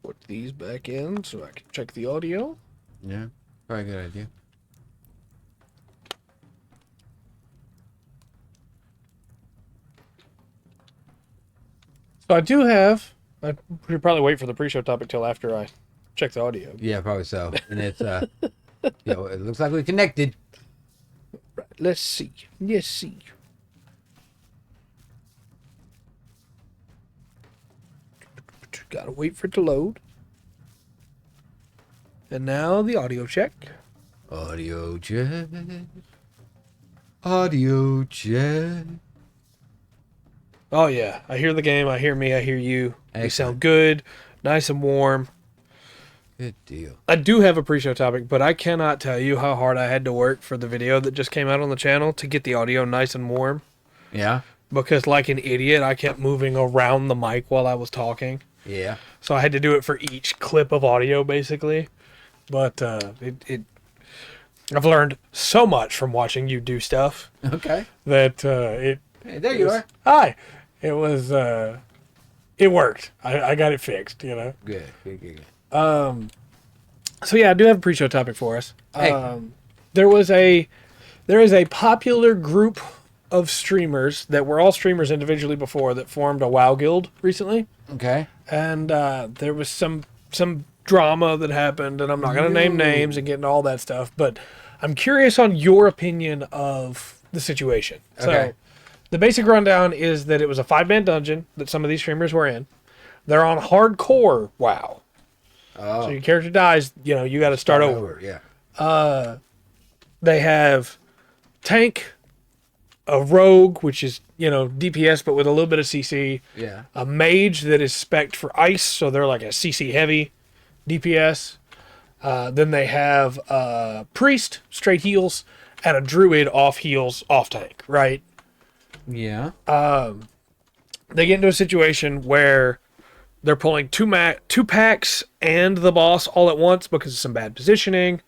Put these back in so I can check the audio. Yeah, probably a good idea. So I do have. I should probably wait for the pre-show topic till after I check the audio. Yeah, probably so. And it's it looks like we're connected. Right, let's see. Let's see. Gotta wait for it to load. And now the audio check. Audio check. Audio check. Oh yeah, I hear the game. I hear me. I hear you. We Excellent. sound good, nice and warm. Good deal. I do have a pre-show topic, but I cannot tell you how hard I had to work for the video that just came out on the channel to get the audio nice and warm. Yeah? Because like an idiot, I kept moving around the mic while I was talking. Yeah. So I had to do it for each clip of audio, basically. But I've learned so much from watching you do stuff Okay. that Hey, there you are. Hi. It was it worked. I got it fixed, you know. Good. Good. So yeah, I do have a pre-show topic for us. Hey. There is a popular group of streamers that were all streamers individually before that formed a WoW guild recently. Okay. And there was some drama that happened, and I'm not going to name names and get into all that stuff, but I'm curious on your opinion of the situation. Okay. So the basic rundown is that it was a 5-man dungeon that some of these streamers were in. They're on hardcore WoW. Oh. So your character dies, you know, you got to start over. Yeah. They have tank, a rogue, which is, you know, DPS but with a little bit of CC. Yeah. A mage that is spec'd for ice, so they're like a CC heavy DPS. Then they have a priest, straight heals, and a druid off heals, off tank, right? Yeah. They get into a situation where they're pulling two packs and the boss all at once because of some bad positioning.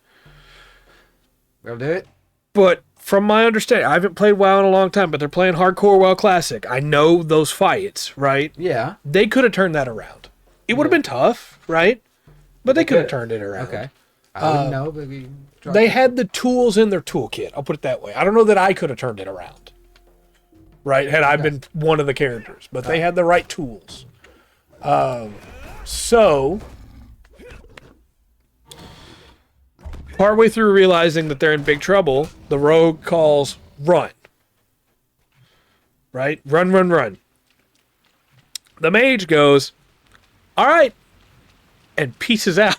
We'll do it. But from my understanding, I haven't played WoW in a long time, but they're playing hardcore WoW Classic. I know those fights, right? Yeah. They could have turned that around. It would have been tough, right? But they could have turned it around. Okay. I wouldn't know, but They had the tools in their toolkit. I'll put it that way. I don't know that I could have turned it around. Right? Had I been one of the characters. But they had the right tools. So, partway through realizing that they're in big trouble, the rogue calls, run. Right? Run. The mage goes, all right, and pieces out.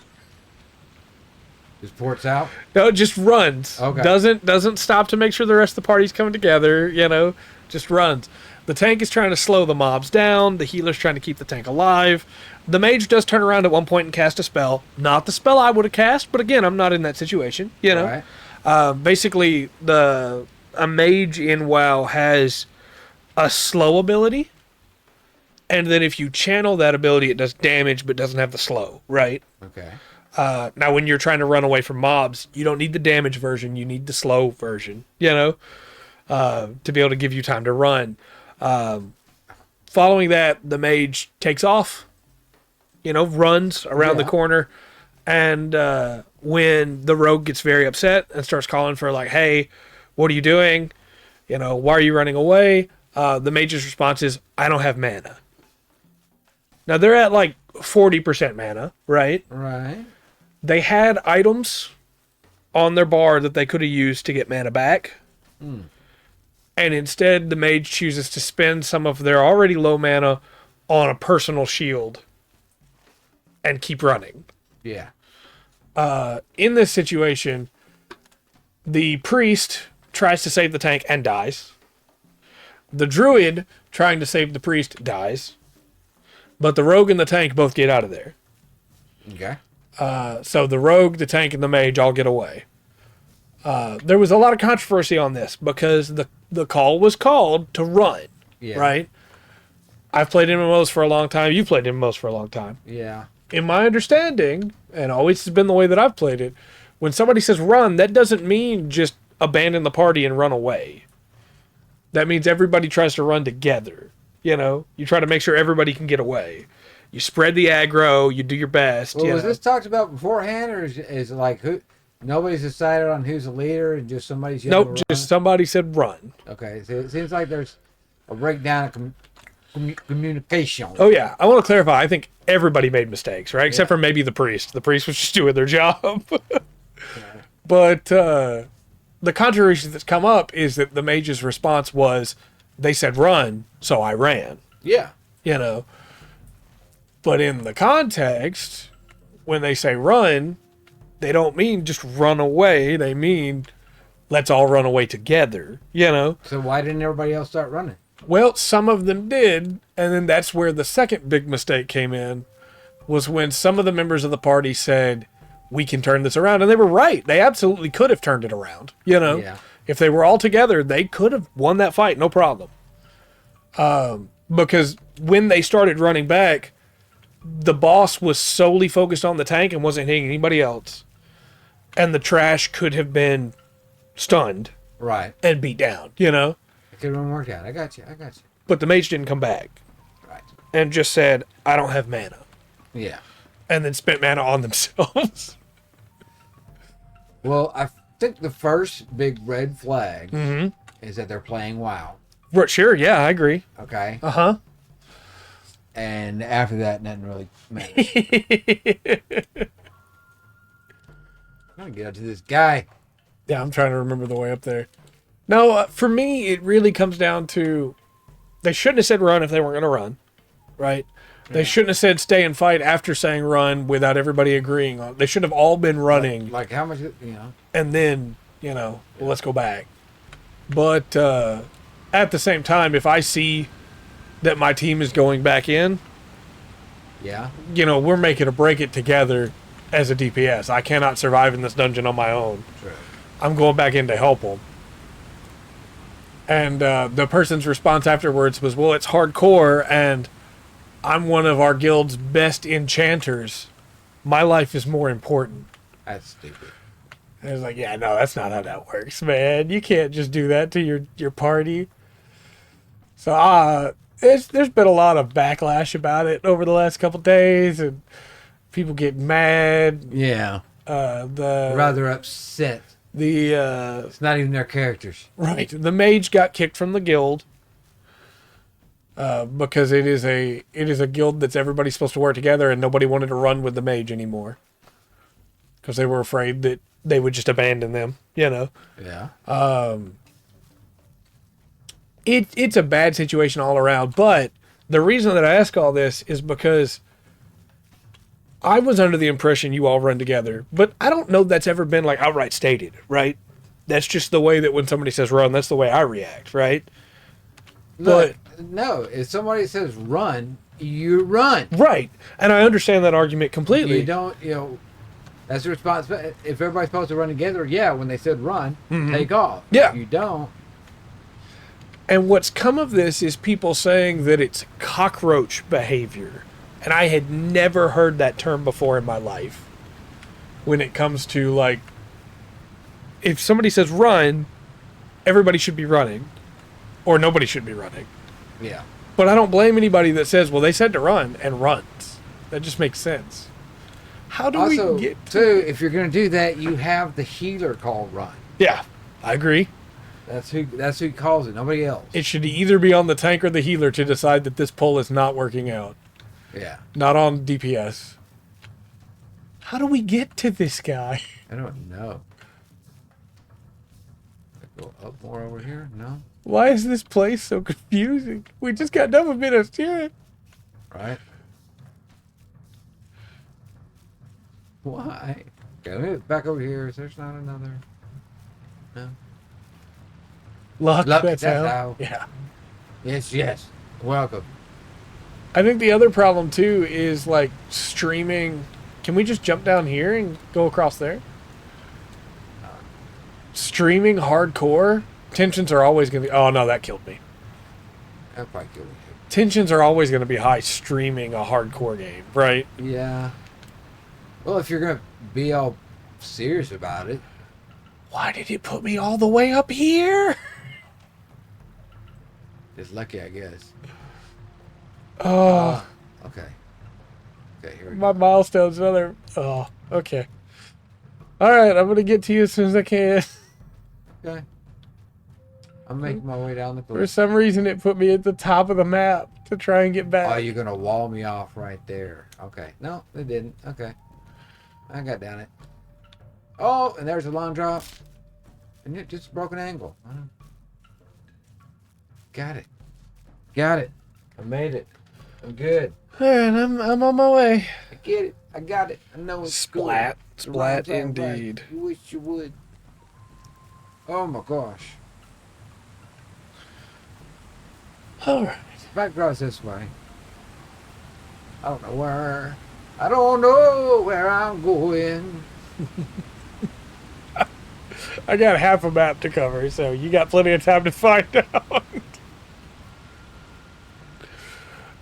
just ports out. No, just runs. Okay. Doesn't stop to make sure the rest of the party's coming together, you know, just runs. The tank is trying to slow the mobs down. The healer's trying to keep the tank alive. The mage does turn around at one point and cast a spell. Not the spell I would have cast, but again, I'm not in that situation, you know. Right. Basically, a mage in WoW has a slow ability, and then if you channel that ability, it does damage but doesn't have the slow, right? Okay. Now, when you're trying to run away from mobs, you don't need the damage version. You need the slow version, you know, to be able to give you time to run. Following that, the mage takes off, you know, runs around the corner. And when the rogue gets very upset and starts calling for like, hey, what are you doing? You know, why are you running away? The mage's response is, I don't have mana. Now, they're at like 40% mana, right? Right. They had items on their bar that they could have used to get mana back. And instead, the mage chooses to spend some of their already low mana on a personal shield and keep running. Yeah. In this situation, the priest tries to save the tank and dies. The druid trying to save the priest dies. But the rogue and the tank both get out of there. Okay. So the rogue, the tank, and the mage all get away. There was a lot of controversy on this because the call was called to run, right? I've played MMOs for a long time. You've played MMOs for a long time. Yeah. In my understanding, and always has been the way that I've played it, when somebody says run, that doesn't mean just abandon the party and run away. That means everybody tries to run together. You know, you try to make sure everybody can get away. You spread the aggro. You do your best. Well, you was know? this talked about beforehand, or is it like who? Nobody's decided on who's the leader, and just somebody's yelling Nope, to just run? somebody said run. Okay, so it seems like there's a breakdown of communication. Oh yeah, I want to clarify. I think everybody made mistakes, right? Except for maybe the priest. The priest was just doing their job. But the controversy that's come up is that the mage's response was, they said run, so I ran. Yeah. You know. But in the context, when they say run, they don't mean just run away. They mean let's all run away together. You know. So why didn't everybody else start running? Well, some of them did, and then that's where the second big mistake came in, was when some of the members of the party said, we can turn this around. And they were right. They absolutely could have turned it around. You know, Yeah. if they were all together, they could have won that fight, no problem. Because when they started running back, the boss was solely focused on the tank and wasn't hitting anybody else. And the trash could have been stunned Right. and beat down, you know? It could have been worked out. I got you. But the mage didn't come back Right. and just said, I don't have mana. Yeah. And then spent mana on themselves. Well, I think the first big red flag is that they're playing WoW. Right, sure, yeah, I agree. Okay. Uh-huh. And after that, nothing really matters. I'm gonna get up to this guy. Yeah, I'm trying to remember the way up there. No, for me, it really comes down to they shouldn't have said run if they weren't going to run, right? They shouldn't have said stay and fight after saying run without everybody agreeing on it. They should have all been running, Like how much, you know? and then, you know, well, let's go back. But at the same time, if I see that my team is going back in, Yeah. you know, we're making a break it together as a DPS. I cannot survive in this dungeon on my own. True. I'm going back in to help them. And the person's response afterwards was, well, it's hardcore, and I'm one of our guild's best enchanters. My life is more important. That's stupid. And I was like, yeah, no, that's not how that works, man. You can't just do that to your party. So there's been a lot of backlash about it over the last couple days, and people get mad. Yeah. Rather upset. It's not even their characters. Right. The mage got kicked from the guild because it is a guild that's everybody's supposed to work together, and nobody wanted to run with the mage anymore because they were afraid that they would just abandon them. You know. Yeah. It's a bad situation all around. But the reason that I ask all this is because I was under the impression you all run together, but I don't know that's ever been like outright stated, right? That's just the way that when somebody says run, that's the way I react, right? Look, no, if somebody says run, you run. Right. And I understand that argument completely. You don't, that's the response. If everybody's supposed to run together, yeah, when they said run, take off. Yeah. If you don't. And what's come of this is people saying that it's cockroach behavior. And I had never heard that term before in my life. When it comes to, like, if somebody says run, everybody should be running. Or nobody should be running. Yeah. But I don't blame anybody that says, well, they said to run, and runs. That just makes sense. How do Also, we get too, if you're going to do that, you have the healer call run. Yeah, I agree. That's who calls it, nobody else. It should either be on the tank or the healer to decide that this pull is not working out. Yeah. Not on DPS. How do we get to this guy? I don't know. Go up more over here? No? Why is this place so confusing? We just got done with Minas Tirith. Right? Why? Okay, let me back over here. Is there's not another? No? Luck, Luck, that's that's how. how. Yeah. Yes. Welcome. I think the other problem, too, is, like, streaming. Can we just jump down here and go across there? Streaming hardcore, tensions are always going to be... Oh, no, that killed me. That probably killed me Tensions are always going to be high streaming a hardcore game, right? too. Yeah. Well, if you're going to be all serious about it. Why did it put me all the way up here? It's lucky, I guess. Oh, Okay. Okay, here we My go. milestone's another. Oh, okay. All right, I'm gonna get to you as soon as I can. Okay. I'm making my way down the For cliff. some reason, it put me at the top of the map to try and get back. Oh, you're gonna wall me off right there. Okay. No, it didn't. Okay. I got down it. Oh, and there's a long drop. And it just broke an angle. Got it. Got it. I made it. I'm good. All right, I'm on my way. I get it. I got it. I know it's Splat, good. The splat rhymes are right. indeed. You wish you would. Oh my gosh. All right. If I cross this way, I don't know where. I don't know where I'm going. I got half a map to cover, so you got plenty of time to find out.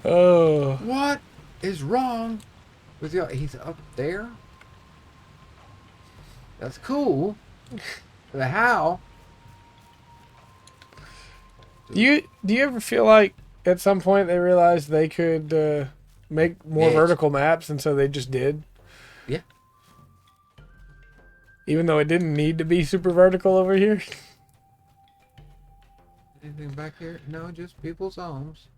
Oh. What is wrong with you? He's up there? That's cool. But how? Do you ever feel like at some point they realized they could make more vertical maps, and so they just did? Yeah. Even though it didn't need to be super vertical over here. Anything back here? No, just people's homes.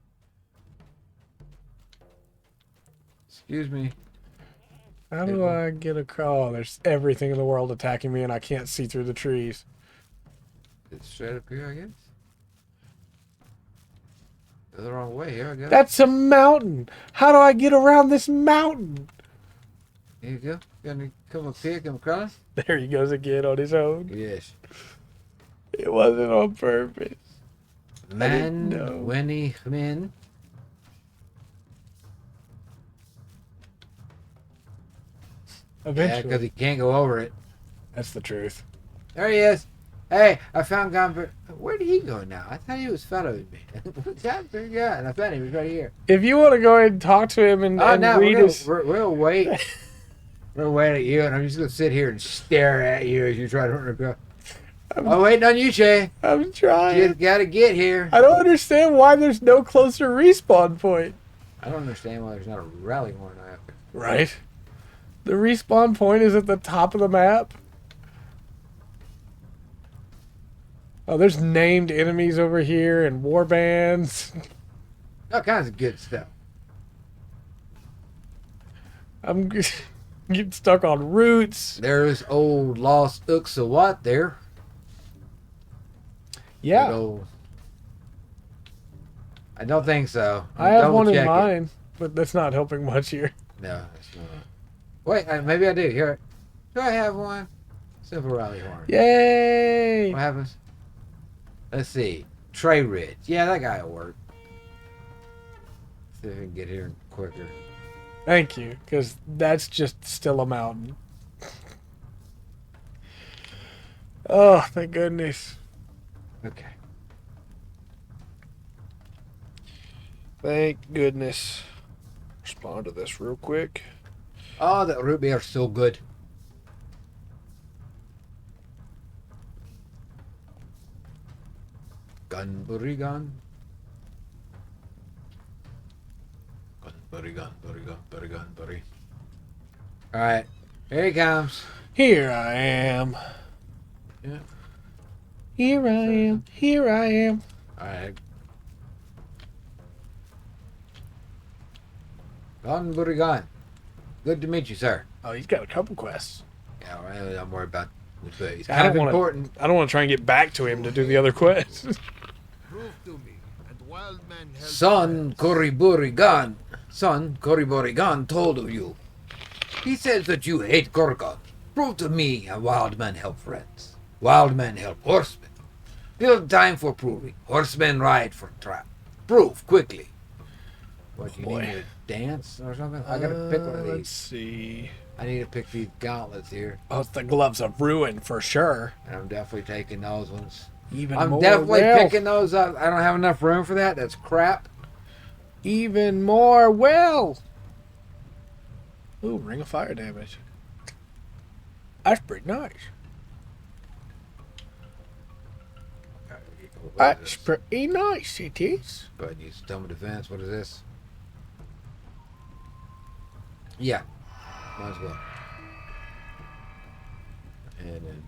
Excuse me. How do I get across? Oh, there's everything in the world attacking me, and I can't see through the trees. It's straight up here, I guess. Go the wrong way here, I guess. That's a mountain. How do I get around this mountain? Here you go. Gonna come up here, come across? There he goes again on his own. Yes. It wasn't on purpose. Man, know. when he in. Yeah, Eventually. because he can't go over it. That's the truth. There he is. Hey, I found Gomber. Where did he go now? I thought he was following me. What's happening? Yeah, and I found him. He's right here. If you want to go ahead and talk to him and, Oh, no, read his... we'll wait. We'll wait at you, and I'm just going to sit here and stare at you as you try to run across. I'm waiting on you, Shay. I'm trying. You got to get here. I don't understand why there's no closer respawn point. I don't understand why there's not a rally horn out there. Right. The respawn point is at the top of the map. Oh, there's named enemies over here and war bands. All kinds of good stuff. I'm getting stuck on roots. There's old lost Uxawat there. Yeah. Good old... I don't think so. I have one in Double check it. mind, but that's not helping much here. No, it's not. Wait, maybe I do. Here, do I have one? Simple rally horn. Yay! What happens? Let's see. Trey Ridge. Yeah, that guy will work. See if we can get here quicker. Thank you, because that's just still a mountain. Oh, thank goodness. Okay. Thank goodness. Respond to this real quick. Oh, that root beer is so good. Gunbury gun. Gunbury. Alright. Here he comes. Here I am. Yeah. Here I am. Here I am. Alright. Gunbury gun. Good to meet you, sir. Oh, he's got a couple quests. Yeah, well, I'm worried about the food. It's I kind don't of wanna- important. I don't want to try and get back to him to do the other quests. Prove to me, and wild men help Son Koriburi Gun. Son Koriburi Gun told of you. He says that you hate Gorgon. Prove to me a wild man help friends. Wild men help horsemen. Build time for proving. Horsemen ride for trap. Prove quickly. What, you Boy. need me to dance or something? I gotta pick one of Let's these. see. I need to pick these gauntlets here. Oh, it's the gloves of ruin for sure. And I'm definitely taking those ones. Even I'm more definitely wealth. picking those up. I don't have enough room for that. That's crap. Even more well. Ooh, ring of fire damage. That's pretty nice. That's pretty nice, it is. Go ahead and use stone defense. What is this? Yeah. Might as well. And then...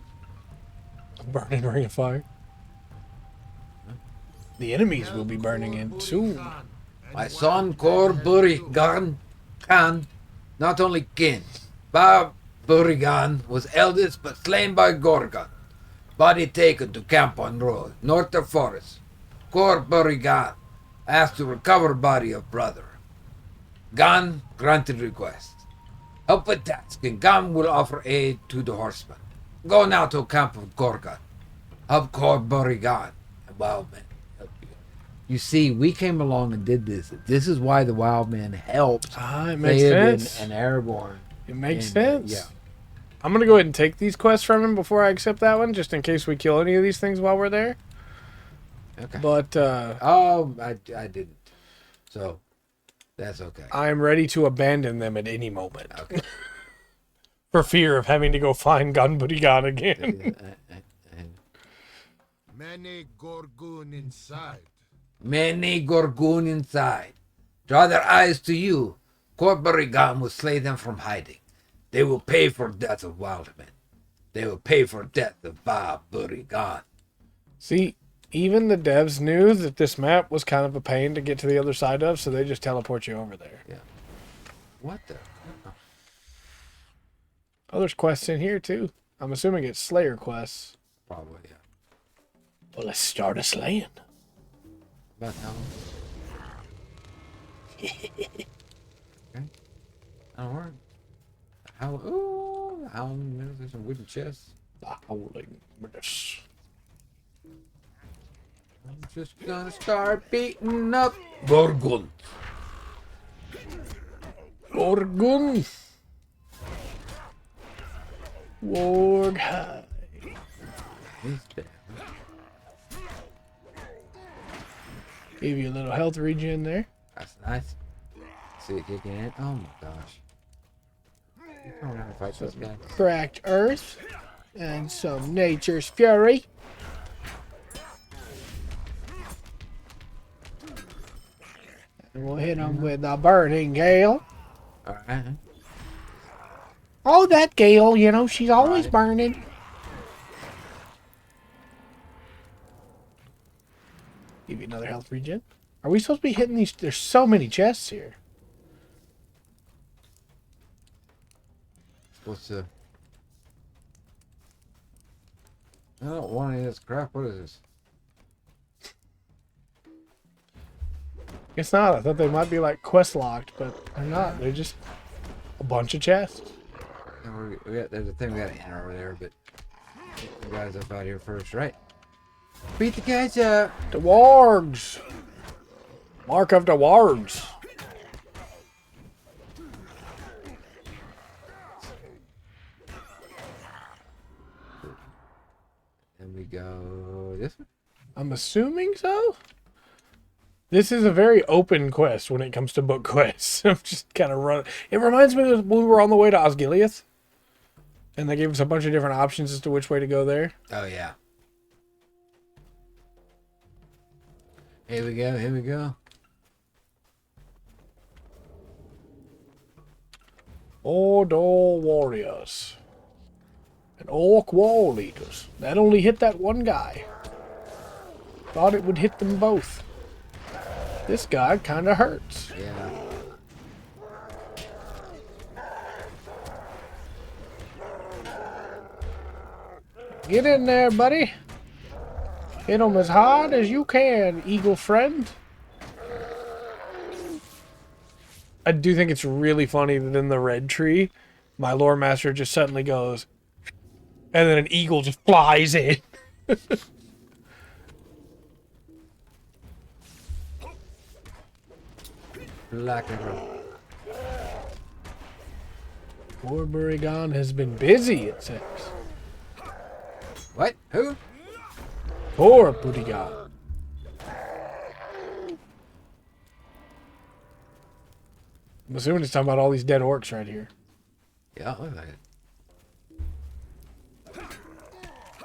Burning ring of fire. The enemies will be burning in soon. My son Kor-Burigan Khan, not only king, Burigan was eldest but slain by Gorgon. Body taken to camp on road, north of forest. Kor-Burigan asked to recover body of brother. Gan granted request. Help with task, and Gan will offer aid to the horsemen. Go now to camp of Gorgon. Help Kor-Burigan and wild men. You see, we came along and did this. This is why the wild men helped. It makes sense. And airborne. It makes sense. Yeah. I'm gonna go ahead and take these quests from him before I accept that one, just in case we kill any of these things while we're there. Okay. But I didn't. So that's okay. I'm ready to abandon them at any moment. Okay. For fear of having to go find Gunbuddy again. Many Gorgon inside. Many Gorgon inside. Draw their eyes to you. Kor-Burigan will slay them from hiding. They will pay for death of wild men. They will pay for death of Burigan. See, even the devs knew that this map was kind of a pain to get to the other side of, so they just teleport you over there. Yeah. What the? Oh, there's quests in here too. I'm assuming it's Slayer quests. Probably, yeah. Well, let's start a slaying. About how long? Okay. That'll work. How? Ooh, how long? There's some wooden chests. The howling British. I'm just gonna start beating up Gorgon. Gorgon. Ward high. He's dead. Gave you a little health regen there. That's nice. See it kicking in. Oh my gosh. I don't know how to fight this guy. Cracked earth. And some nature's fury. And we'll hit him with a burning gale. Alright. Oh, that gale, you know, she's always burning. Give you another health regen. Are we supposed to be hitting these? There's so many chests here. What's the... I don't want any of this crap. What is this? It's not. I thought they might be like quest locked, but they're not. They're just a bunch of chests. There's a thing we gotta enter over there, but get the guys up out here first, right? Beat the guys up! The wargs! Mark of the wargs. And we go this one? I'm assuming so? This is a very open quest when it comes to book quests. I'm just kind of running. It reminds me of when we were on the way to Osgiliath. And they gave us a bunch of different options as to which way to go there. Oh, yeah. Here we go, here we go. Ordor warriors. And orc wall eaters. That only hit that one guy. Thought it would hit them both. This guy kind of hurts. Yeah. Get in there, buddy. Hit him as hard as you can, eagle friend. I do think it's really funny that in the red tree, my lore master just suddenly goes, and then an eagle just flies in. Black and red. Kor-Burigan has been busy, it says. What? Who? Kor-Burigan. I'm assuming it's talking about all these dead orcs right here. Yeah, look like it.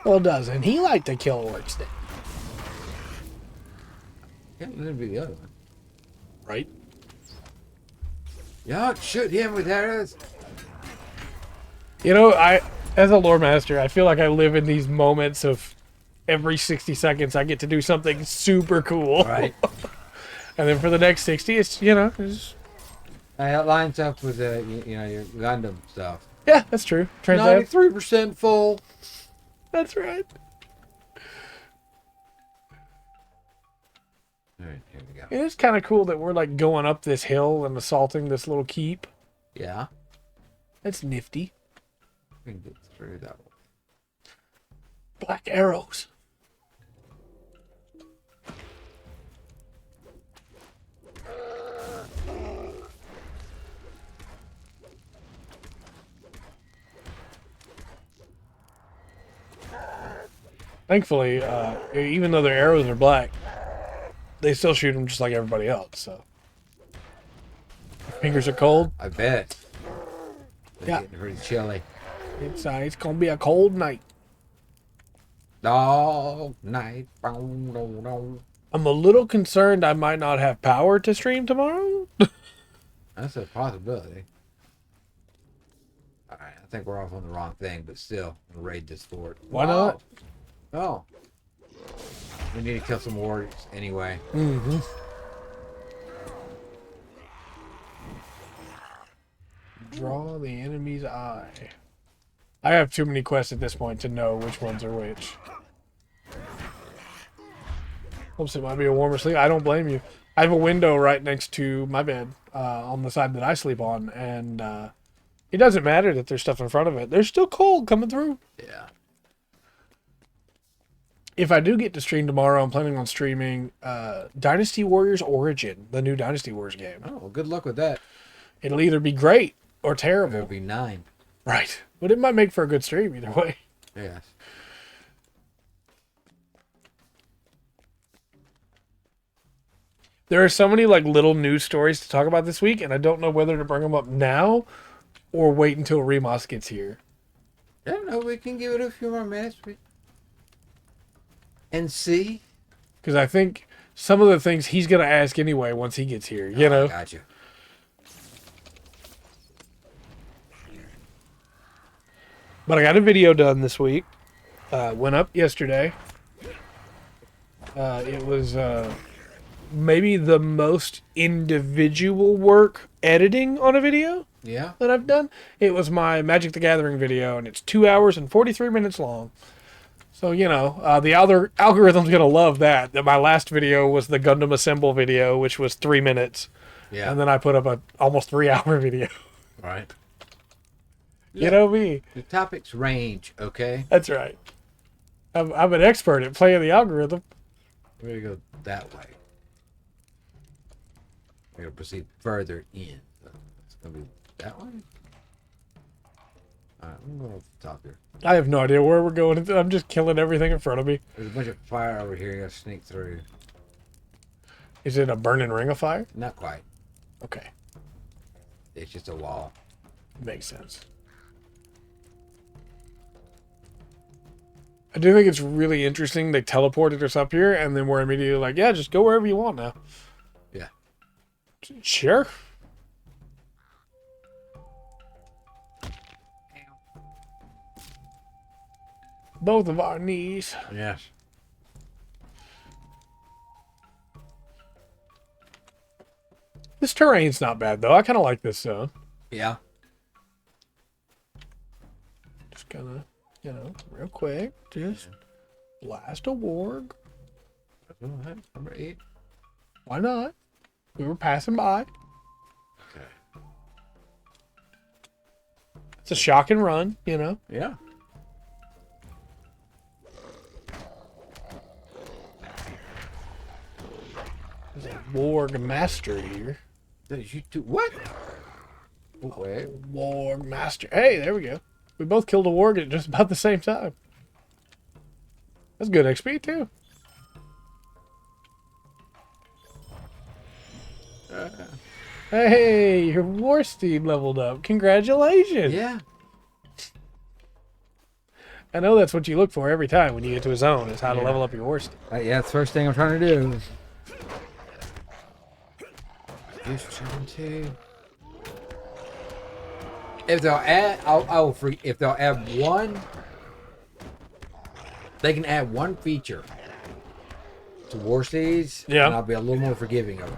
Well, doesn't he like to kill orcs then? Can't let it be the other one. Right? Y'all shoot him with arrows. You know, as a lore master, I feel like I live in these moments of every 60 seconds I get to do something super cool. Right. And then for the next 60, it's, it's... That lines up with your Gundam stuff. Yeah, that's true. 93% full. That's right. All right, here we go. It is kind of cool that we're like going up this hill and assaulting this little keep. Yeah. That's nifty. We can get through that one. Black arrows. Thankfully, even though their arrows are black, they still shoot them just like everybody else. So, fingers are cold. I bet. They're Yeah. getting pretty chilly. It's gonna be a cold night. Dog night. Boom, boom, boom. I'm a little concerned I might not have power to stream tomorrow. That's a possibility. All right, I think we're off on the wrong thing, but still, I'm gonna raid this fort. Why not? Oh. We need to kill some warriors anyway. Mm-hmm. Draw the enemy's eye. I have too many quests at this point to know which ones are which. Oops, it might be a warmer sleep. I don't blame you. I have a window right next to my bed on the side that I sleep on, and it doesn't matter that there's stuff in front of it. There's still cold coming through. Yeah. If I do get to stream tomorrow, I'm planning on streaming Dynasty Warriors Origin, the new Dynasty Wars game. Oh, well, good luck with that. It'll either be great or It'll terrible. be 9. Right. But it might make for a good stream either way. Yes. There are so many like little news stories to talk about this week, and I don't know whether to bring them up now or wait until Remus gets here. I don't know. We can give it a few more minutes. And see. Because I think some of the things he's going to ask anyway once he gets here, you know? Gotcha. But I got a video done this week. Went up yesterday. It was maybe the most individual work editing on a video Yeah. that I've done. It was my Magic the Gathering video, and it's 2 hours and 43 minutes long. So, the algorithm's going to love that. That my last video was the Gundam Assemble video, which was 3 minutes. Yeah. And then I put up a almost 3-hour video. Right. You know me. The topics range, okay? That's right. I'm an expert at playing the algorithm. We're going to go that way. We're going to proceed further in. So it's going to be that way? Alright, I'm going off the top here. I have no idea where we're going. I'm just killing everything in front of me. There's a bunch of fire over here. You got to sneak through. Is it a burning ring of fire? Not quite. Okay. It's just a wall. Makes sense. I do think it's really interesting. They teleported us up here, and then we're immediately like, yeah, just go wherever you want now. Yeah. Sure. Both of our knees. Yes. This terrain's not bad, though. I kind of like this zone. Yeah. Just gonna, real quick, just blast a warg. Number 8. Why not? We were passing by. Okay. It's a shock and run, Yeah. There's a warg master here. Did you do what? Oh, wait. Warg master. Hey, there we go. We both killed a warg at just about the same time. That's good XP, too. Hey, your war steed leveled up. Congratulations. Yeah. I know that's what you look for every time when you get to a zone, is how to level up your war steed. Yeah, that's the first thing I'm trying to do. Just trying to If they'll add, if they'll add one, they can add one feature to War Cities, Yeah. and I'll be a little more forgiving of it.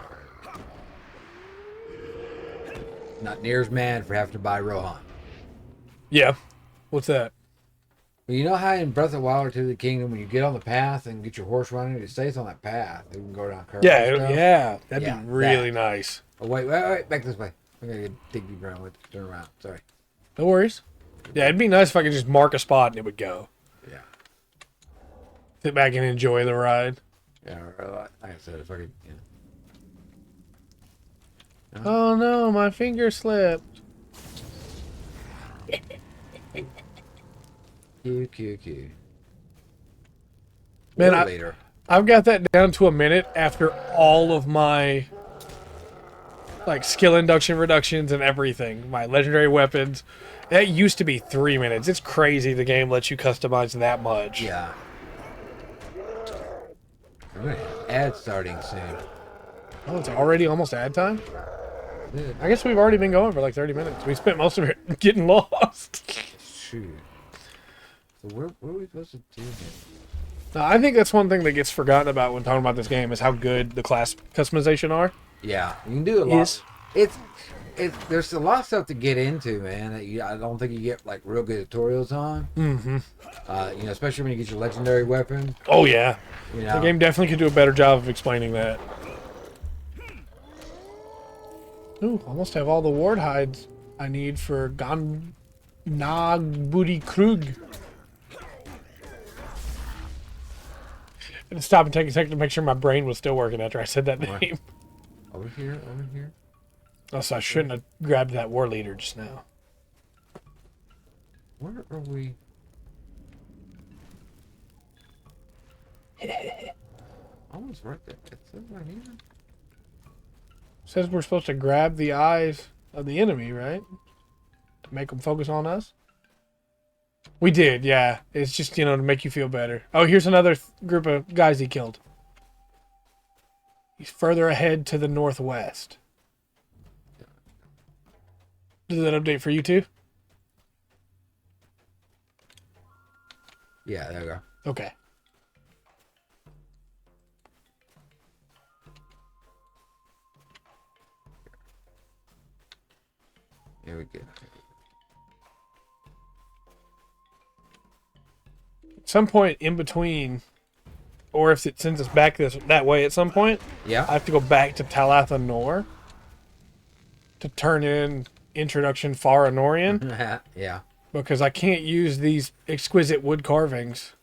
Not near as mad for having to buy Rohan. Yeah. What's that? Well, you know how in Breath of the Wild or Tears of the Kingdom, when you get on the path and get your horse running, it stays on that path. You can go down curves. Yeah, and stuff. yeah. That'd Yeah, be really nice. Oh, wait, back this way. I'm gonna dig deeper around with it. Turn around. Sorry. No worries. Yeah, it'd be nice if I could just mark a spot and it would go. Yeah. Sit back and enjoy the ride. Yeah, like I said, if I could, Oh no, my finger slipped. Q. Man, Later. I've got that down to a minute after all of my like skill induction reductions and everything. My legendary weapons. That used to be 3 minutes. It's crazy the game lets you customize that much. Yeah. We're gonna have ads starting soon. Oh, it's already almost ad time? I guess we've already been going for like 30 minutes. We spent most of it getting lost. Shoot. So where are we supposed to do this? I think that's one thing that gets forgotten about when talking about this game is how good the class customization are. Yeah, you can do a lot. It's there's a lot of stuff to get into, man. That I don't think you get like real good tutorials on. Mm-hmm. Especially when you get your legendary weapon. Oh yeah, You know, the game definitely could do a better job of explaining that. Ooh, almost have all the ward hides I need for Nagbudi Krug. I had to stop and take a second to make sure my brain was still working after I said that name. over here. Oh, so I shouldn't have grabbed that war leader just now. Where are we? Almost right there. It says right here. Says we're supposed to grab the eyes of the enemy, right? To make them focus on us. We did, yeah. It's just, to make you feel better. Oh, here's another group of guys he killed. He's further ahead to the northwest. Did that update for you too? Yeah, there we go. Okay. Here we go. At some point in between, or if it sends us back that way at some point, Yeah. I have to go back to Talatha Nor to turn in Introduction Far Anorian. Yeah. Because I can't use these exquisite wood carvings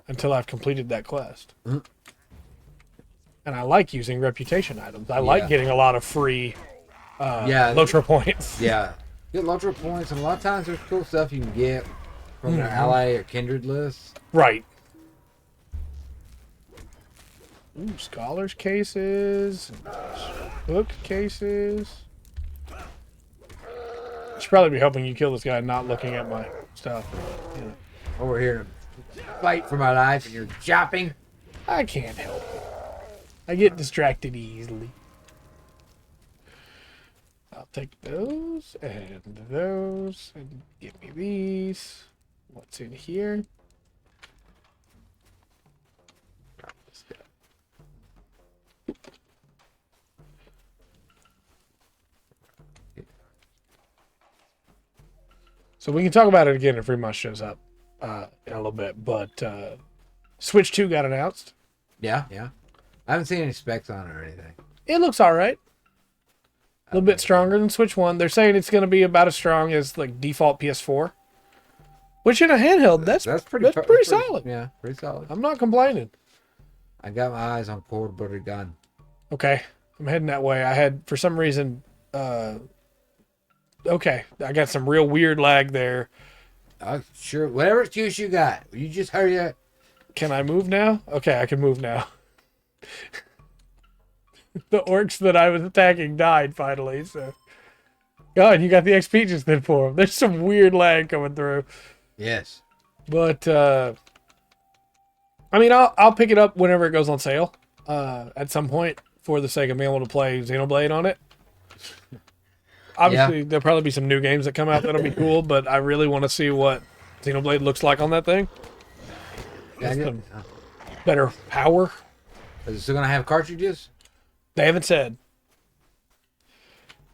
until I've completed that quest. Mm-hmm. And I like using reputation items. I like getting a lot of free LOTRO points. Yeah. Get LOTRO points, and a lot of times there's cool stuff you can get from their ally or kindred list. Right. Ooh, scholars cases, book cases. Should probably be helping you kill this guy, not looking at my stuff. Yeah. Over here to fight for my life, and you're chopping. I can't help it. I get distracted easily. I'll take those and give me these. What's in here? So we can talk about it again if Fremont shows up in a little bit. But Switch 2 got announced. Yeah. I haven't seen any specs on it or anything. It looks all right. A little bit stronger than Switch 1. They're saying it's going to be about as strong as like default PS4. Which in a handheld, that's pretty solid. Yeah, pretty solid. I'm not complaining. I got my eyes on Corbury gun. Okay, I'm heading that way. I had, for some reason, okay, I got some real weird lag there. Sure, whatever excuse you got, you just hurry up. Can I move now? Okay, I can move now. The orcs that I was attacking died finally, so. God, you got the XP just then for them. There's some weird lag coming through. Yes. But, I mean, I'll pick it up whenever it goes on sale, at some point, for the sake of being able to play Xenoblade on it. Obviously, there'll probably be some new games that come out that'll be cool, but I really want to see what Xenoblade looks like on that thing. Yeah, Some better power. is it still gonna have cartridges? They haven't said.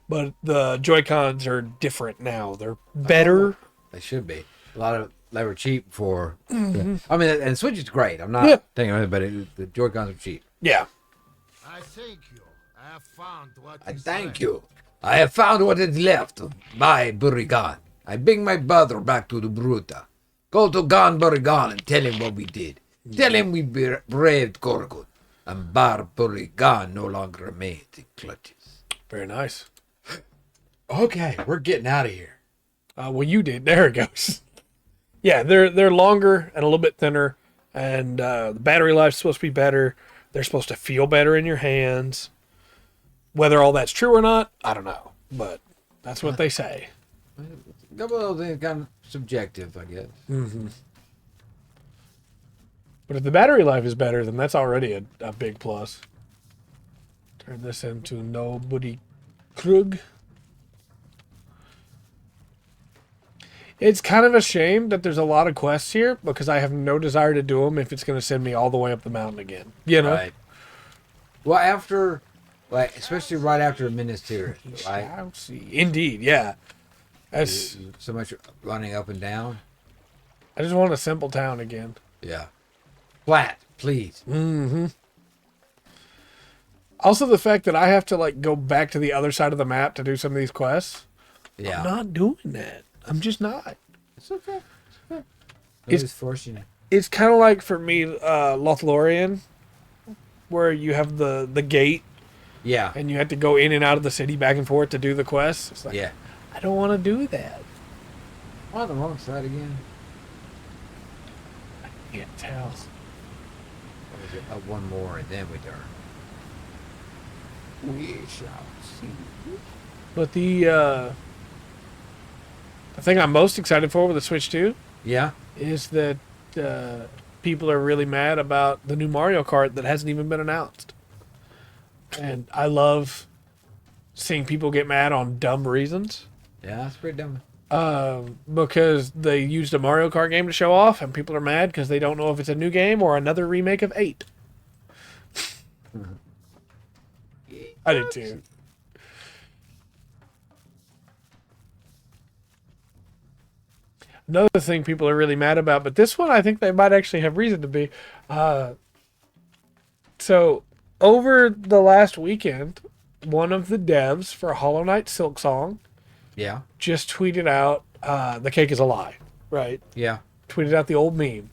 But the Joy-Cons are different now. They're better. They should be. They were cheap for. I mean, and Switch is great. I'm not Yeah. taking anything, but the Joy-Cons are cheap. Yeah. I thank you. I have found what I is thank left. you. I have found what is left of my Burigan. I bring my brother back to the Bruta. Go to Gon Burigan and tell him what we did. Tell him we braved Gorgon. And Bar Burigan no longer remains in clutches. Very nice. Okay, we're getting out of here. Well, you did. There it goes. Yeah, they're longer and a little bit thinner, and the battery life's supposed to be better. They're supposed to feel better in your hands. Whether all that's true or not, I don't know, but that's what they say. A couple of those things kind of subjective, I guess. But if the battery life is better, then that's already a big plus. Turn this into Nobody Krug. It's kind of a shame that there's a lot of quests here because I have no desire to do them if it's going to send me all the way up the mountain again. You know? Right. Well, after, like, especially right after Minas Tirith, right? I'll see. Indeed, yeah. That's, So much running up and down. I just want a simple town again. Yeah. Flat, please. Also, the fact that I have to like go back to the other side of the map to do some of these quests. Yeah. I'm not doing that. I'm just not. It's okay. It's- Nobody's forcing you. It's kind of like for me, Lothlorien, where you have the gate Yeah. and you have to go in and out of the city back and forth to do the quests. It's like, Yeah. I don't want to do that. On the wrong side again. I can't tell. Or was it up one more and then we turn? We shall see. But the thing I'm most excited for with the Switch 2 Yeah. is that people are really mad about the new Mario Kart that hasn't even been announced. And I love seeing people get mad on dumb reasons. Yeah, that's pretty dumb. Because they used a Mario Kart game to show off, and people are mad because they don't know if it's a new game or another remake of 8. I did too. Another thing people are really mad about, but this one I think they might actually have reason to be. So, over the last weekend, one of the devs for Hollow Knight Silksong Yeah. just tweeted out, the cake is a lie, right? Yeah. Tweeted out the old meme.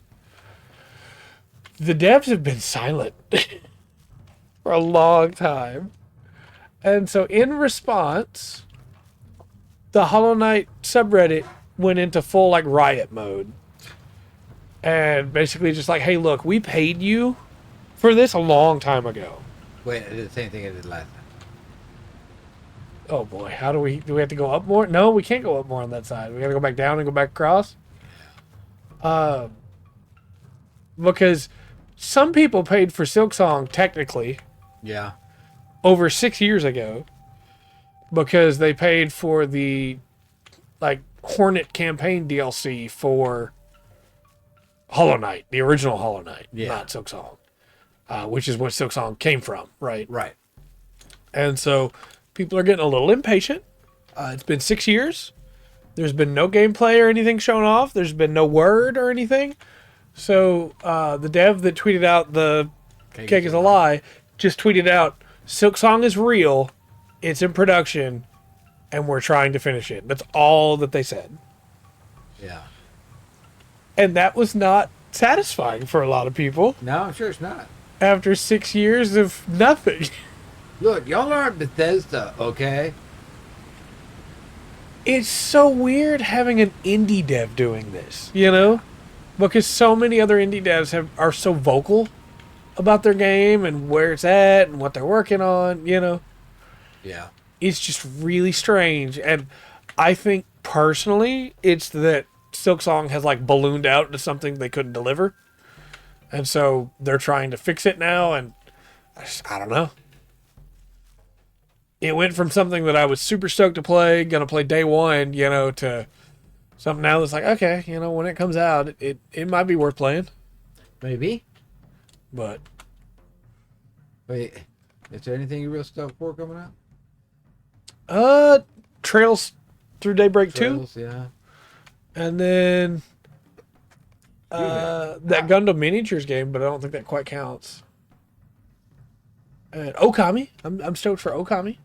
The devs have been silent for a long time. And so in response, the Hollow Knight subreddit went into full like riot mode. And basically just like, hey, look, we paid you for this a long time ago. Wait, I did the same thing I did last time. Oh boy, how do we have to go up more? No, we can't go up more on that side. We gotta go back down and go back across. Because some people paid for Silksong technically Yeah. over 6 years ago because they paid for the like Hornet campaign DLC for Hollow Knight, the original Hollow Knight, Yeah. not Silksong, which is what Silksong came from, right? Right. And so people are getting a little impatient. It's been 6 years. There's been no gameplay or anything shown off. There's been no word or anything. So the dev that tweeted out the cake is a lie just tweeted out, Silksong is real. It's in production. And we're trying to finish it. That's all that they said. Yeah. And that was not satisfying for a lot of people No, I'm sure it's not. after 6 years of nothing. Look, y'all aren't Bethesda, okay? It's so weird having an indie dev doing this, you know? Because so many other indie devs are so vocal about their game and where it's at and what they're working on, you know? Yeah. It's just really strange. And I think personally, it's that Silksong has like ballooned out into something they couldn't deliver. And so they're trying to fix it now. And I don't know. it went from something that I was super stoked to play, gonna play day one, to something now that's like, okay, when it comes out, it might be worth playing. Maybe. But Wait, is there anything you real stoked for coming out? Trails Through Daybreak 2, Trails, yeah. and then that Gundam Miniatures game, but I don't think that quite counts. And Okami, I'm stoked for Okami.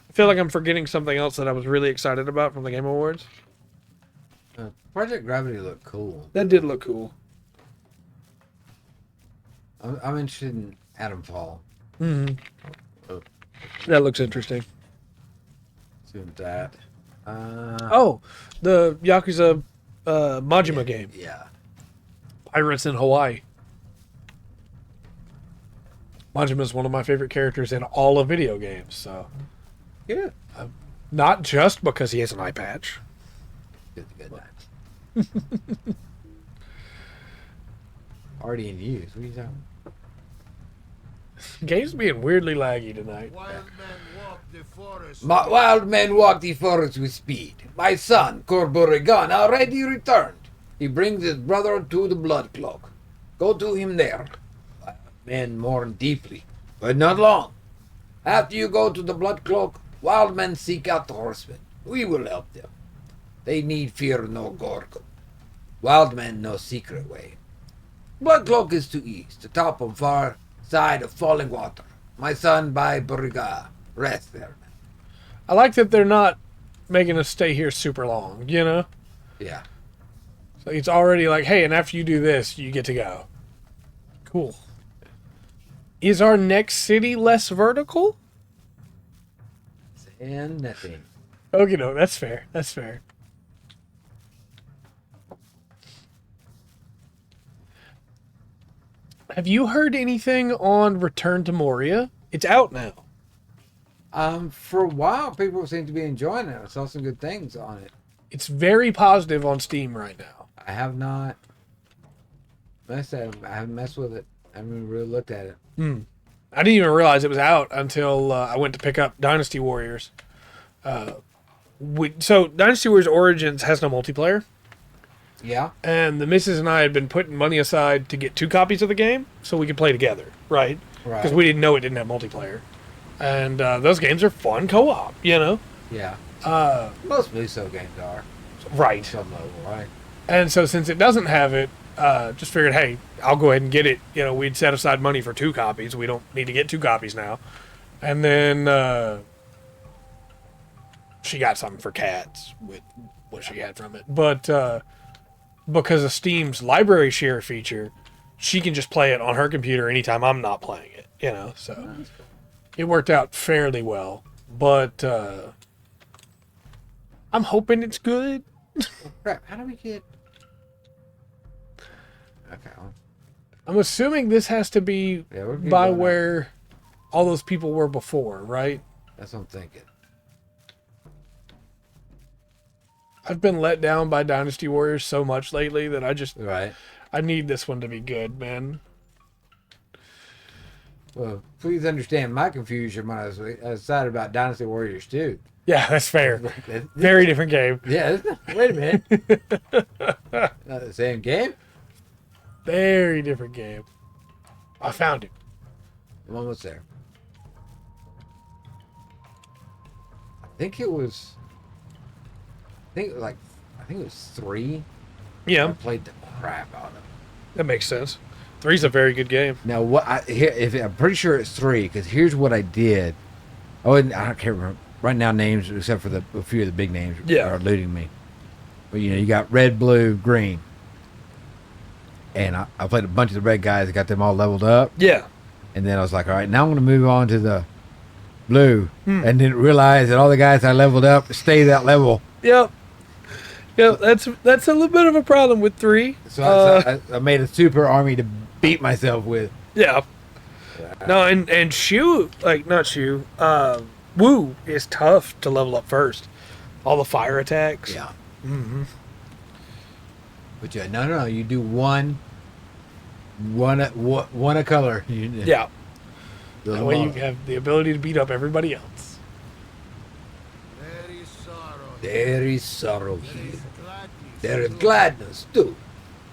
I feel like I'm forgetting something else that I was really excited about from the Game Awards. Project Gravity looked cool. That did look cool. I'm interested in Atom Fall. Mm-hmm. That looks interesting. Soon that. The Yakuza Majima game. Yeah. Pirates in Hawaii. Majima is one of my favorite characters in all of video games. So, Yeah. not just because he has an eye patch. Good night. Already in use. What are you talking about? Game's being weirdly laggy tonight. Wild men walk the forest. Wild men walk the forest with speed. My son, Corboregan, already returned. He brings his brother to the Blood Cloak. Go to him there. Wild men mourn deeply, but not long. After you go to the Blood Cloak, wild men seek out the horsemen. We will help them. They need fear no Gorgon. Wild men no secret way. Blood Cloak is to east, the top and far side of Falling Water. My son by Boriga. Rest there. I like that they're not making us stay here super long, Yeah. So it's already like, hey, and after you do this, you get to go. Cool. Is our next city less vertical? And nothing. Okay, no, that's fair. That's fair. Have you heard anything on Return to Moria? It's out now. For a while, people seem to be enjoying it. I saw some good things on it. It's very positive on Steam right now. I have not messed at it. I haven't messed with it. I haven't really looked at it. I didn't even realize it was out until I went to pick up Dynasty Warriors. So Dynasty Warriors Origins has no multiplayer. Yeah. And the missus and I had been putting money aside to get 2 copies of the game so we could play together, right? Because we didn't know it didn't have multiplayer. And those games are fun co-op, Yeah. Uh, Most Blueso games are. right. Some level, right? And so since it doesn't have it, just figured, hey, I'll go ahead and get it. We'd set aside money for 2 copies. We don't need to get 2 copies now. And then she got something for cats with what she had from it. But because of Steam's library share feature, she can just play it on her computer anytime I'm not playing it, so it worked out fairly well. But I'm hoping it's good. Crap, how do we get... Okay. I'm assuming this has to be we're by going where all those people were before, right? That's what I'm thinking. I've been let down by Dynasty Warriors so much lately that I need this one to be good, man. Well, please understand my confusion when I was excited about Dynasty Warriors 2. Yeah, that's fair. Very different game. Yeah, wait a minute. Not the same game? Very different game. I found it. I'm almost there. I think it was 3. I Yeah, played the crap out of it. that makes sense. 3's a very good game. Now, I'm pretty sure it's 3, because here's what I did. Oh, and I can't remember right now names except for a few of the big names are eluding me. But you got red, blue, green, and I played a bunch of the red guys. I got them all leveled up. Yeah. And then I was like, all right, now I'm going to move on to the blue, and didn't realize that all the guys I leveled up stay that level. Yep. Yep. That's a little bit of a problem with 3. So I made a super army to beat myself with. Yeah. No, and Wu is tough to level up first. All the fire attacks. Yeah. Mm-hmm. But yeah, no, you do one One a color. Yeah. Those That way you models. have the ability to beat up everybody else. There is sorrow. There is sorrow There here. is gladness. There is too. gladness too.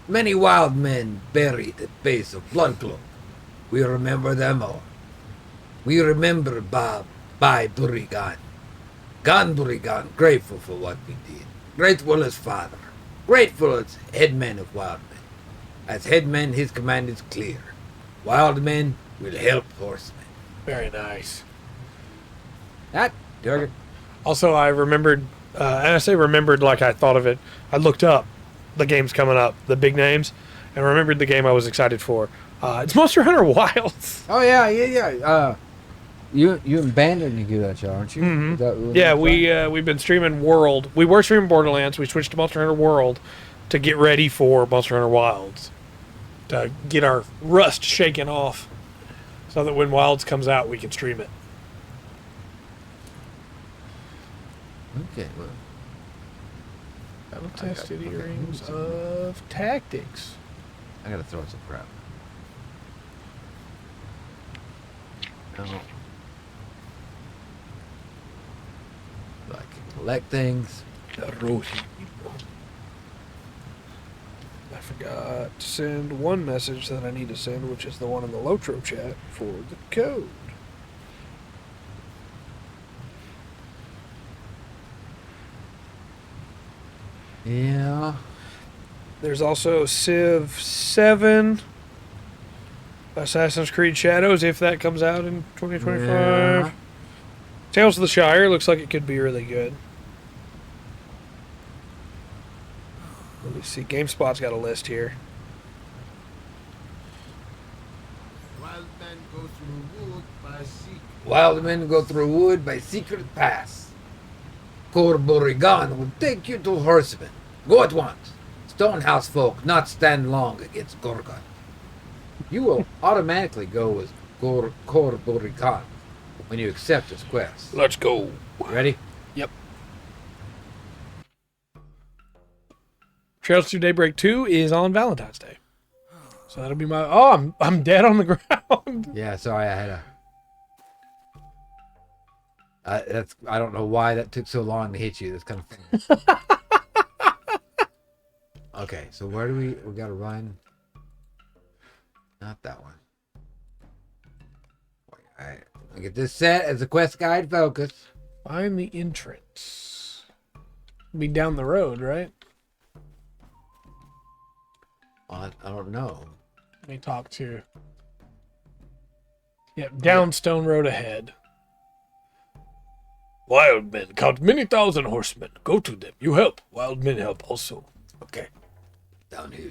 Many wild men buried at base of Bloodcloak. We remember them all. We remember Bai Burigan. Gan Burigan, grateful for what we did. Grateful as father. Grateful as headman of wild men. As headman, his command is clear. Wild men will help horsemen. Very nice. That, Durgan. Also, I remembered, and I say remembered like I thought of it. I looked up the games coming up, the big names, and remembered the game I was excited for. It's Monster Hunter Wilds. Oh yeah. You and Bandit you do that show, aren't you? Mhm. Is that what Yeah, it's we've been streaming World. We were streaming Borderlands. We switched to Monster Hunter World to get ready for Monster Hunter Wilds, to get our rust shaken off, so that when Wilds comes out, we can stream it. like? Okay, well. Tested okay. earrings of tactics. I gotta throw some crap. Oh. So I can collect things. The Rohi. I forgot to send one message that I need to send, which is the one in the LOTRO chat for the code. Yeah. There's also Civ 7, Assassin's Creed Shadows, if that comes out in 2025. Yeah. Tales of the Shire looks like it could be really good. Let me see. GameSpot's got a list here. Wild men go through wood by secret. Wild men go through wood by secret paths. Corborigan will take you to horsemen. Go at once. Stonehouse folk not stand long against Gorgon. You will automatically go as Corborigan when you accept his quest. Let's go. Ready? Yep. Trails to Daybreak 2 is on Valentine's Day. So that'll be my... Oh, I'm dead on the ground. Yeah, sorry, I had a... I don't know why that took so long to hit you. That's kind of funny. Okay, so where do we gotta run? Not that one. Alright, I get this set as a quest guide focus. Find the entrance. Be down the road, right? I don't know. Let me talk to... Yep, down Stone Road ahead. Wild men count many thousand horsemen. Go to them. You help. Wild men help also. Okay. Down here.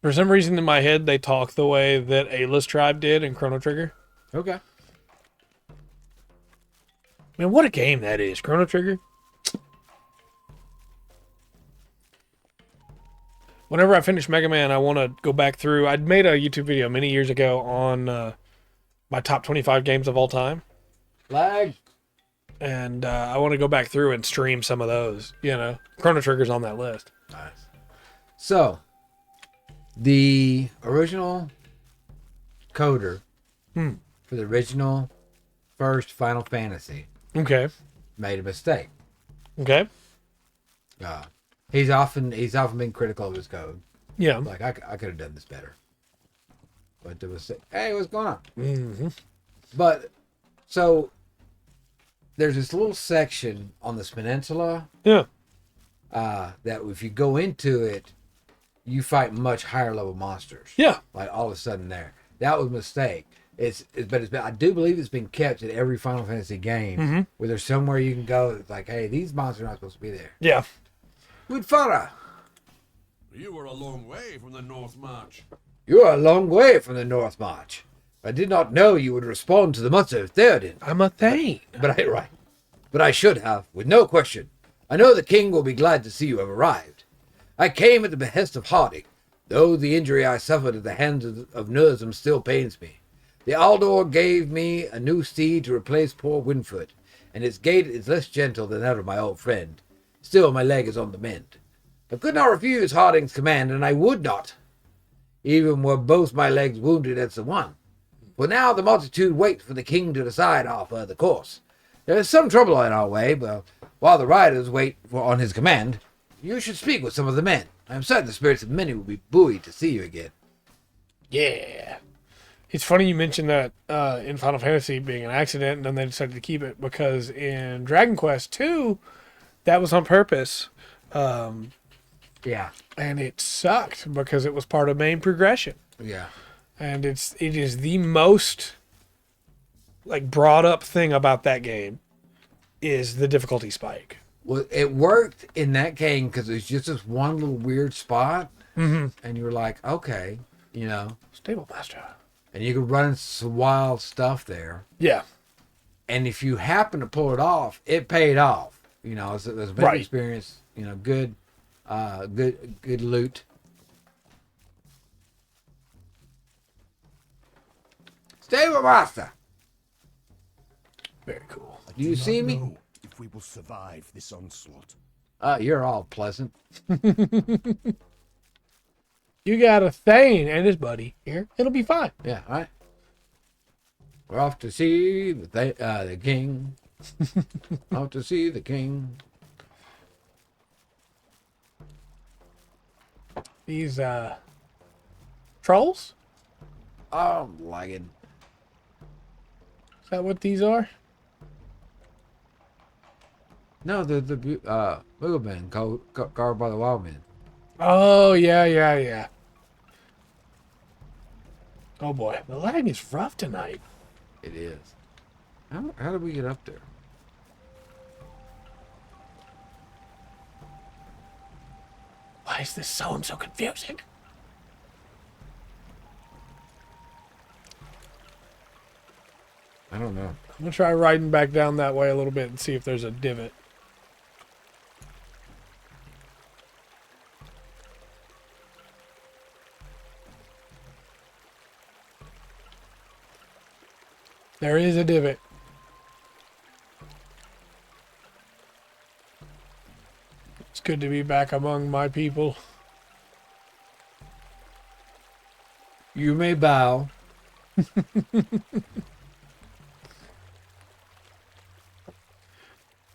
For some reason in my head, they talk the way that Ayla's tribe did in Chrono Trigger. Okay. Man, what a game that is, Chrono Trigger. Whenever I finish Mega Man, I want to go back through. I'd made a YouTube video many years ago on my top 25 games of all time. Lag. And I want to go back through and stream some of those. You know, Chrono Trigger's on that list. Nice. So, the original coder for the original first Final Fantasy Okay. made a mistake. Okay. He's often been critical of his code. Yeah. Like I could have done this better. But there was hey, what's going on? Mm-hmm. But so there's this little section on this peninsula Yeah. that if you go into it, you fight much higher level monsters. Yeah. Like all of a sudden there. That was a mistake. It's been, I do believe it's been kept in every Final Fantasy game where there's somewhere you can go that's like, hey, these monsters are not supposed to be there. Yeah. Good Farah. You were a long way from the North March. You are a long way from the North March. I did not know you would respond to the Mother of Theoden. I'm a Thane. But I should have, with no question. I know the king will be glad to see you have arrived. I came at the behest of Harding, though the injury I suffered at the hands of Nurzum still pains me. The Aldor gave me a new steed to replace poor Winfoot, and its gait is less gentle than that of my old friend. Still, my leg is on the mend. I could not refuse Harding's command, and I would not. even were both my legs wounded as the one. For now the multitude waits for the king to decide our further course. There is some trouble in our way, but while the riders wait on his command, you should speak with some of the men. I am certain the spirits of many will be buoyed to see you again. Yeah. It's funny you mentioned that in Final Fantasy being an accident, and then they decided to keep it, because in Dragon Quest II, that was on purpose. Yeah. And it sucked because it was part of main progression. Yeah. And it is the most like brought up thing about that game is the difficulty spike. Well, it worked in that game because it was just this one little weird spot, and you were like, okay, you know. Stable Master. And you could run into some wild stuff there. Yeah. And if you happen to pull it off, it paid off. You know, it was a better experience. You know, good loot. Stable Master. Very cool. Do you see me? Know if we will survive this onslaught. You're all pleasant. You got a Thane and his buddy here. It'll be fine. Yeah, all right. We're off to see the king. Off to see the king. These trolls? Oh, I'm lagging. Is that what these are? No, the movement guarded by the wild men. Oh, yeah. Oh boy, the lag is rough tonight. It is. How did we get up there? Why is this so confusing? I don't know. I'm gonna try riding back down that way a little bit and see if there's a divot. There is a divot. It's good to be back among my people. You may bow.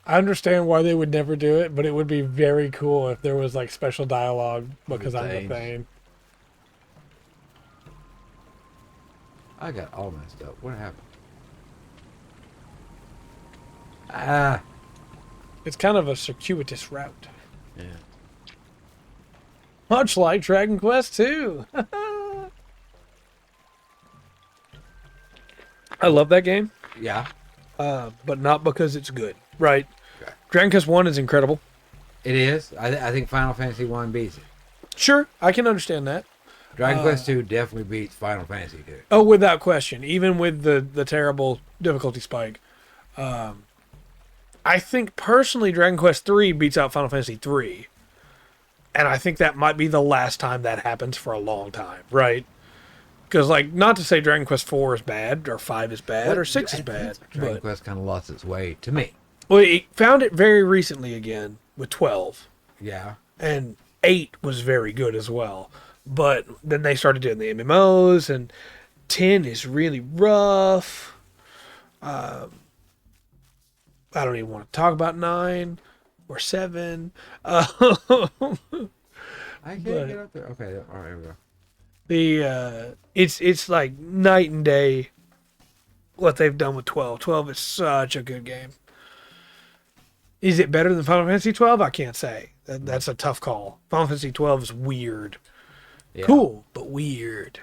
I understand why they would never do it, but it would be very cool if there was like special dialogue because I'm the Thane. I got all messed up. What happened? It's kind of a circuitous route. Yeah. Much like Dragon Quest II. I love that game. Yeah. But not because it's good, right? Okay. Dragon Quest 1 is incredible. It is. I think Final Fantasy 1 beats it. Sure, I can understand that. Dragon Quest 2 definitely beats Final Fantasy 2. Oh, without question. Even with the terrible difficulty spike. I think personally Dragon Quest 3 beats out Final Fantasy 3. And I think that might be the last time that happens for a long time, right? Because, like, not to say Dragon Quest 4 is bad, or 5 is bad, or 6 is bad. Dragon But, Quest kind of lost its way to me. well, it found it very recently again with 12. Yeah. And 8 was very good as well. But then they started doing the MMOs, and 10 is really rough. I don't even want to talk about 9 or 7. I can't get up there. Okay, all right, here we go. It's like night and day what they've done with 12. 12 is such a good game. Is it better than Final Fantasy 12? I can't say. That's a tough call. Final Fantasy 12 is weird. Yeah. Cool, but weird.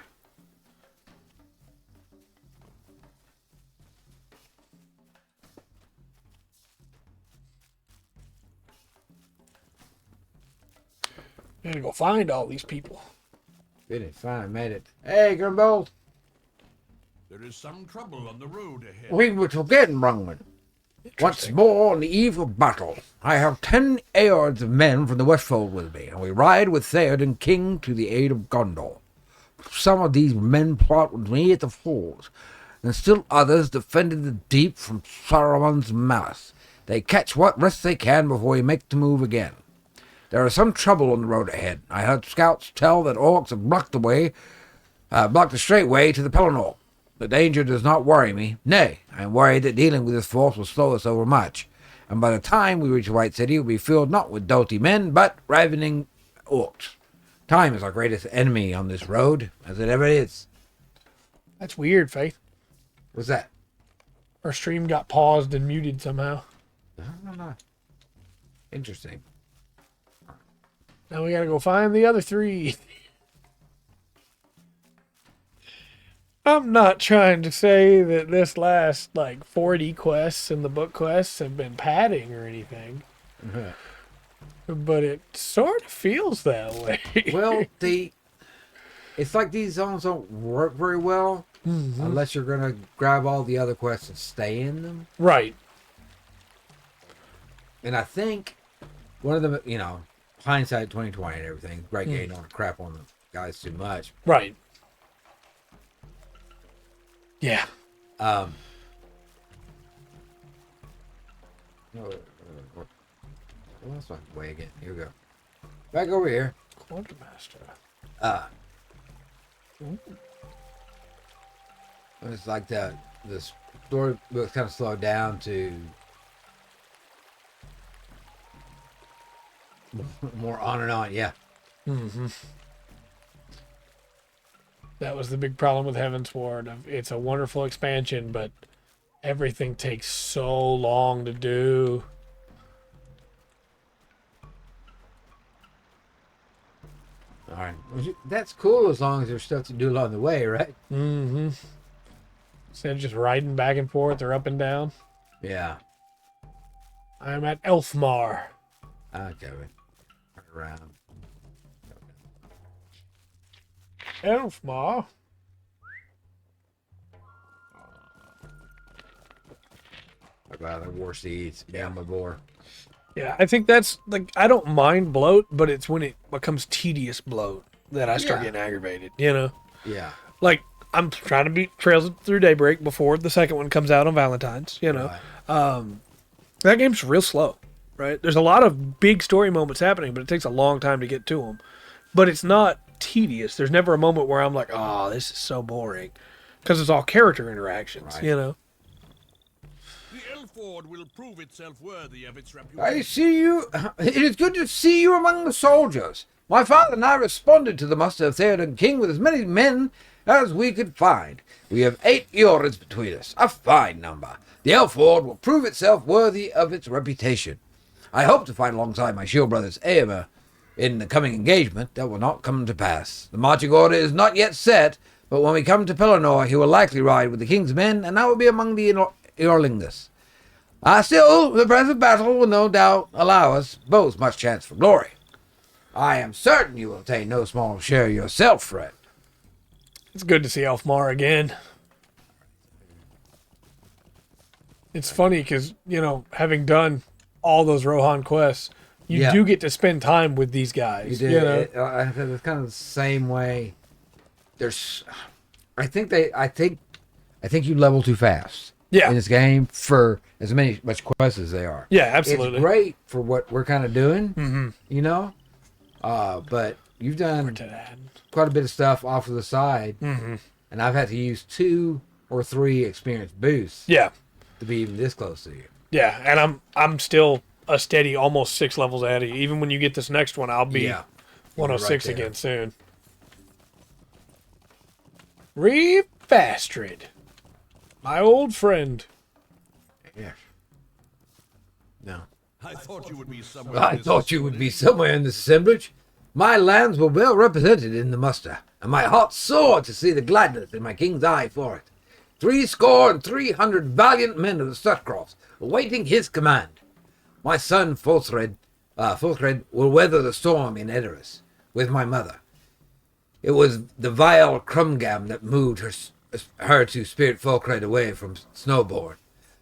Gotta go find all these people. Finished, fine, made it. Hey, Grimbold. There is some trouble on the road ahead. We were forgetting, Rungman. Once more on the eve of battle, I have 10 Aeons of men from the Westfold with me, and we ride with Theoden King to the aid of Gondor. Some of these men plot with me at the falls, and still others defended the deep from Saruman's malice. They catch what rest they can before we make the move again. There is some trouble on the road ahead. I heard scouts tell that orcs have blocked the way, block the straight way to the Pelennor. The danger does not worry me. Nay, I am worried that dealing with this force will slow us overmuch, and by the time we reach White City, it will be filled not with doughty men, but ravening orcs. Time is our greatest enemy on this road, as it ever is. That's weird, Faith. What's that? Our stream got paused and muted somehow. I don't know. Interesting. Now we gotta go find the other 3. I'm not trying to say that this last, 40 quests and the book quests have been padding or anything. But it sort of feels that way. Well, it's like these zones don't work very well unless you're going to grab all the other quests and stay in them. Right. And I think one of them, hindsight 2020 and everything, right game don't crap on the guys too much. Right. Yeah. Well, that's my way again. Here we go. Back over here. Quartermaster. It's like the story was kind of slowed down to more on and on. Yeah. That was the big problem with Heaven's Ward. It's a wonderful expansion, but everything takes so long to do. All right. That's cool as long as there's stuff to do along the way, right? Instead of just riding back and forth or up and down. Yeah. I'm at Elfmar. Okay. Turn around. Elfmar? About the war seeds down my boar. Yeah, I think that's I don't mind bloat, but it's when it becomes tedious bloat that I start getting aggravated, Yeah. I'm trying to beat Trails Through Daybreak before the second one comes out on Valentine's, Right. That game's real slow, right? There's a lot of big story moments happening, but it takes a long time to get to them. But it's not tedious. There's never a moment where I'm like, oh, this is so boring. Because it's all character interactions, Right. The Elford will prove itself worthy of its reputation. I see you. It is good to see you among the soldiers. My father and I responded to the muster of Theoden King with as many men as we could find. We have 8 Eoreds between us, a fine number. The Elford will prove itself worthy of its reputation. I hope to fight alongside my shield brothers Aemir in the coming engagement. That will not come to pass. The marching order is not yet set, but when we come to Pelennor, he will likely ride with the king's men, and I will be among the Eorlingus. Still, the present battle will no doubt allow us both much chance for glory. I am certain you will attain no small share yourself, Fred. It's good to see Elfmar again. It's funny because, having done all those Rohan quests, you do get to spend time with these guys. You do. It's kind of the same way. I think you level too fast. Yeah. In this game for as much quests as they are. Yeah, absolutely. It's great for what we're kind of doing. But you've done quite a bit of stuff off to the side, and I've had to use 2 or 3 experience boosts. Yeah. To be even this close to you. Yeah, and I'm still a steady almost 6 levels ahead of you. Even when you get this next one, I'll be 106 right again soon. Revastrid. My old friend. Yeah. No. I thought you would be somewhere. I thought you would be somewhere in this assemblage. My lands were well represented in the muster, and my heart soared to see the gladness in my king's eye for it. 300 valiant men of the Sturcross awaiting his command. My son Fulthred will weather the storm in Edoras with my mother. It was the vile Crumgam that moved her to spirit Fulthred away from Snowbourne.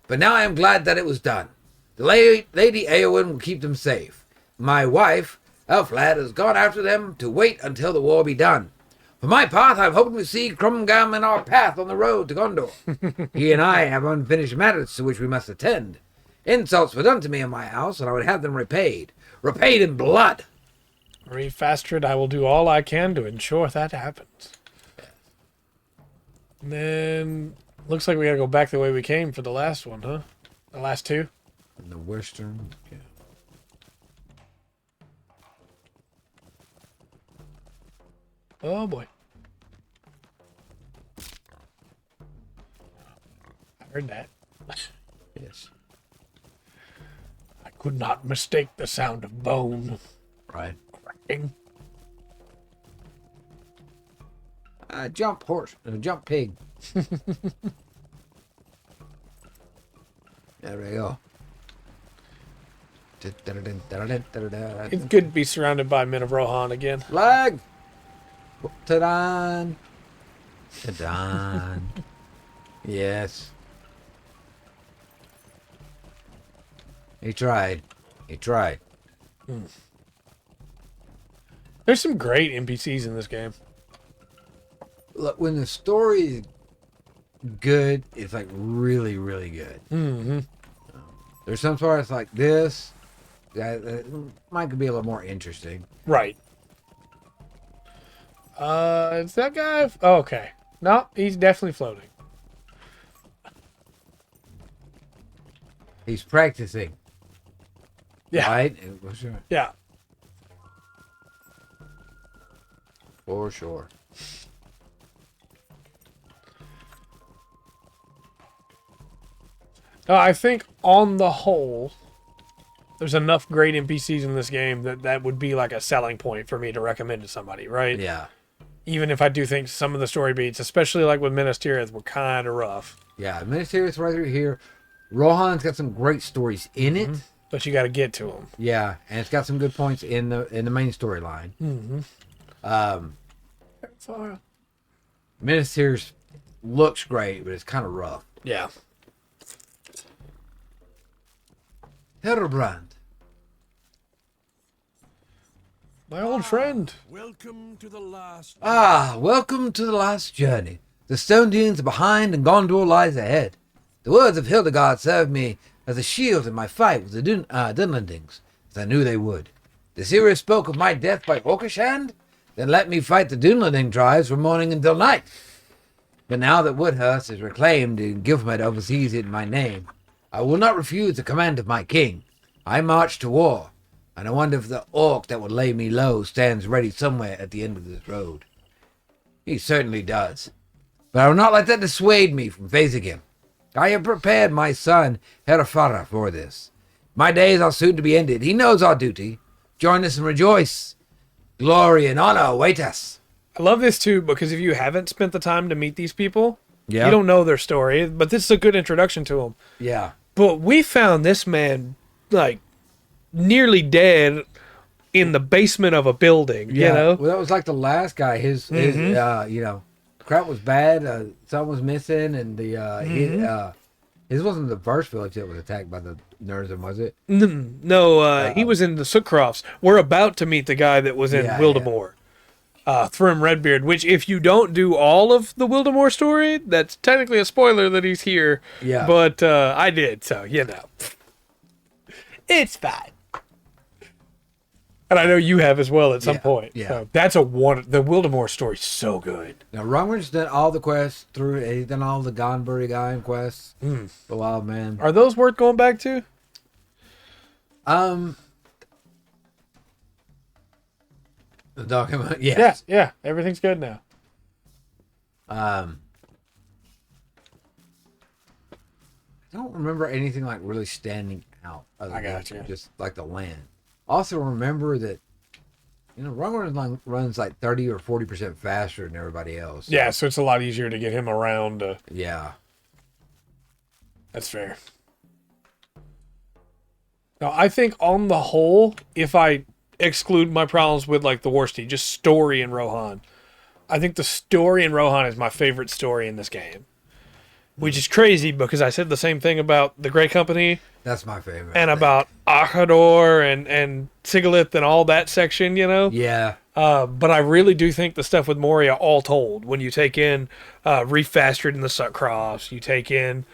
But now I am glad that it was done. The Lady Eowyn will keep them safe. My wife, Elflad, has gone after them to wait until the war be done. For my part, I'm hoping to see Crumgam in our path on the road to Gondor. He and I have unfinished matters to which we must attend. Insults were done to me in my house, and I would have them repaid. Repaid in blood. Revastrid, I will do all I can to ensure that happens. And then looks like we gotta go back the way we came for the last one, huh? The last two? In the western. Yeah. Oh boy. I heard that. Yes. I could not mistake the sound of bone Right. cracking. Jump horse. Jump pig. There we go. It's good to be surrounded by men of Rohan again. Flag. Ta-dan. Ta-dan. Yes. He tried. He tried. There's some great NPCs in this game. Look, when the story is good, it's like really, really good. Mm-hmm. There's some parts like this that might be a little more interesting. Right. Is that guy? Oh, okay. No, he's definitely floating. He's practicing. Yeah. Right? For sure. Yeah. For sure. I think on the whole, there's enough great NPCs in this game that would be like a selling point for me to recommend to somebody, right? Yeah. Even if I do think some of the story beats, especially like with Minas Tirith, were kind of rough. Yeah. Miniseries right through here. Rohan's got some great stories in it. Mm-hmm. But you got to get to them. Yeah, and it's got some good points in the main storyline. Mm-hmm. Miniseries looks great, but it's kind of rough. Yeah. Herbrand. My old friend. Welcome to the last. Welcome to the last journey. The stone dunes are behind and Gondor lies ahead. The words of Hildegard served me as a shield in my fight with the Dunlendings, as I knew they would. The seer spoke of my death by orcish hand, then let me fight the Dunlending tribes from morning until night. But now that Woodhurst is reclaimed and Gilfmed oversees it in my name, I will not refuse the command of my king. I march to war, and I wonder if the orc that would lay me low stands ready somewhere at the end of this road. He certainly does. But I will not let that dissuade me from facing him. I have prepared my son Herefara for this. My days are soon to be ended. He knows our duty. Join us and rejoice. Glory and honor await us. I love this too because if you haven't spent the time to meet these people, Yeah. you don't know their story. But this is a good introduction to them. Yeah. But we found this man like nearly dead in the basement of a building. Yeah. You know. Well, that was like the last guy. His crap was bad. Something was missing, and his wasn't the first village that was attacked by the Nerzen, was it? No, he was in the Sootcrofts. We're about to meet the guy that was in Yeah, Wildemore. Thrym Redbeard, which if you don't do all of the Wildemore story, that's technically a spoiler that he's here. Yeah. But I did, so, It's fine. And I know you have as well at some Yeah, point. yeah. So that's the Wildemore story's so good. Now, Rungren's done all the quests through. He's done all the Gonbury guy quests. The Wild Man. Are those worth going back to? The document, yes. Yeah, everything's good now. I don't remember anything like really standing out. I got you. Just like the land. Also remember that, Rungren runs like 30 or 40% faster than everybody else. Yeah, so it's a lot easier to get him around. Yeah. That's fair. Now, I think on the whole, if I exclude my problems with like the Worsty, just story in Rohan, I think the story in Rohan is my favorite story in this game. Which is crazy because I said the same thing about the Grey Company That's my favorite. and about Akador and Sigilith and all that section, Yeah. But I really do think the stuff with Moria all told, when you take in Refastred and the Suckcross, you take in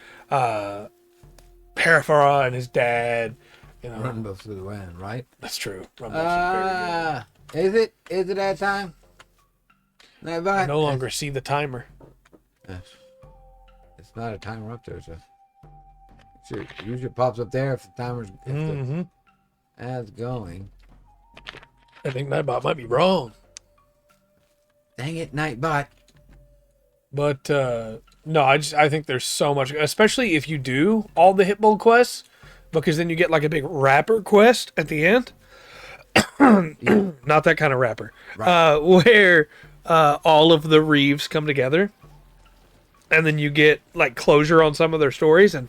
Herefara and his dad, Run both through the wind, right? That's true. Rumbles is very Is it that time? good. I no longer see the timer. Yes. It's not a timer up there, so. Sure, usually pops up there if the timer's as going. I think Nightbot might be wrong. Dang it, Nightbot. But no, I think there's so much, especially if you do all the Hitbold quests, because then you get like a big rapper quest at the end. Not that kind of rapper. Right. Where all of the Reeves come together, and then you get like closure on some of their stories, and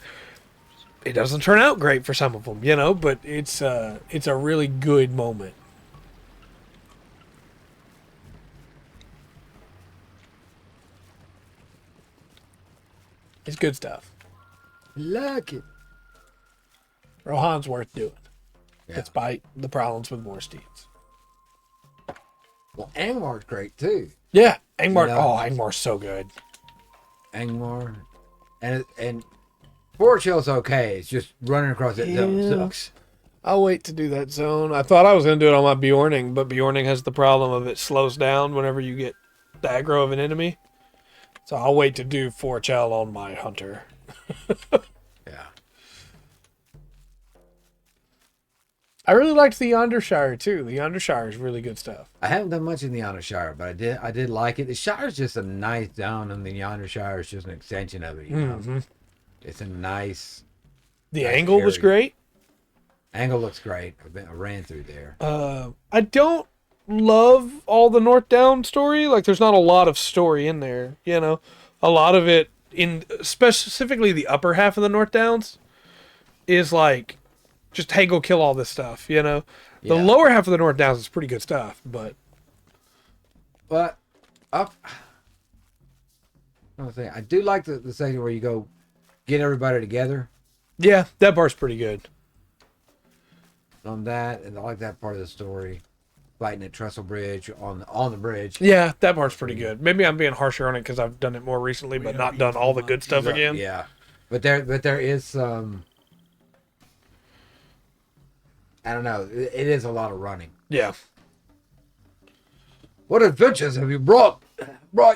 it doesn't turn out great for some of them, you know, but it's a really good moment. It's good stuff. Like it. Rohan's worth doing. Yeah. Despite the problems with more steeds. Well, Angmar's great too. Yeah, Angmar. You know, Angmar's so good. Angmar. And Forge Hill's okay. It's just running across that zone sucks. I'll wait to do that zone. I thought I was going to do it on my Bjorning, but Bjorning has the problem of it slows down whenever you get the aggro of an enemy. So I'll wait to do Forge Hell on my Hunter. Yeah. I really liked the Yondershire too. The Yondershire is really good stuff. I haven't done much in the Yondershire, but I did like it. The Shire's just a nice zone, and the Yondershire is just an extension of it. You know? It's a nice. The angle was great. Angle looks great. I ran through there. I don't love all the North Down story. Like, there's not a lot of story in there. You know, a lot of it in specifically the upper half of the North Downs is like, just hey, go kill all this stuff. You know, the lower half of the North Downs is pretty good stuff, but up. I do like the section where you go get everybody together. Yeah, that part's pretty good. On that, and I like that part of the story. Fighting at Trestle Bridge on the bridge. Yeah, that part's pretty good. Maybe I'm being harsher on it because I've done it more recently, but not done all the good stuff again. Yeah, but there is some. I don't know. It is a lot of running. Yeah. What adventures have you brought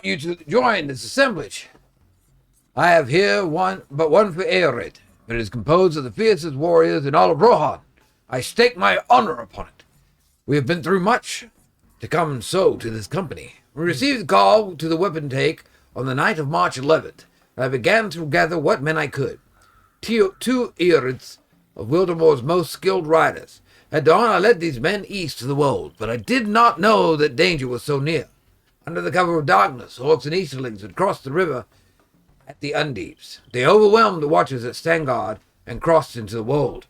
you to join this assemblage? I have here one for Aerid. It is composed of the fiercest warriors in all of Rohan. I stake my honor upon it. We have been through much to come so to this company. We received the call to the weapon take on the night of March 11th, and I began to gather what men I could. Two Aerids of Wildermore's most skilled riders. At dawn, I led these men east to the wold, but I did not know that danger was so near. Under the cover of darkness, orcs and Easterlings had crossed the river at the Undeeps. They overwhelmed the watchers at Stangard and crossed into the wold.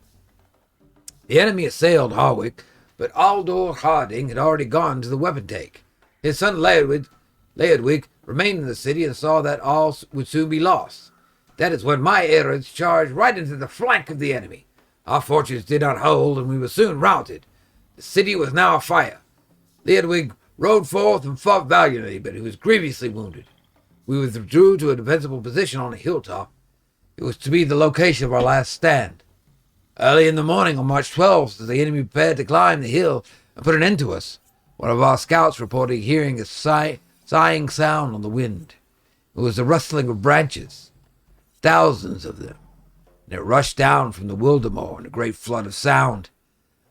The enemy assailed Harwick, but Aldor Harding had already gone to the weapon take. His son Leodwig remained in the city and saw that all would soon be lost. That is when my Aerids charged right into the flank of the enemy. Our fortunes did not hold, and we were soon routed. The city was now afire. Leodwig rode forth and fought valiantly, but he was grievously wounded. We withdrew to a defensible position on a hilltop. It was to be the location of our last stand. Early in the morning on March 12th, as the enemy prepared to climb the hill and put an end to us, one of our scouts reported hearing a sighing sound on the wind. It was the rustling of branches, thousands of them, and it rushed down from the Wildermore in a great flood of sound.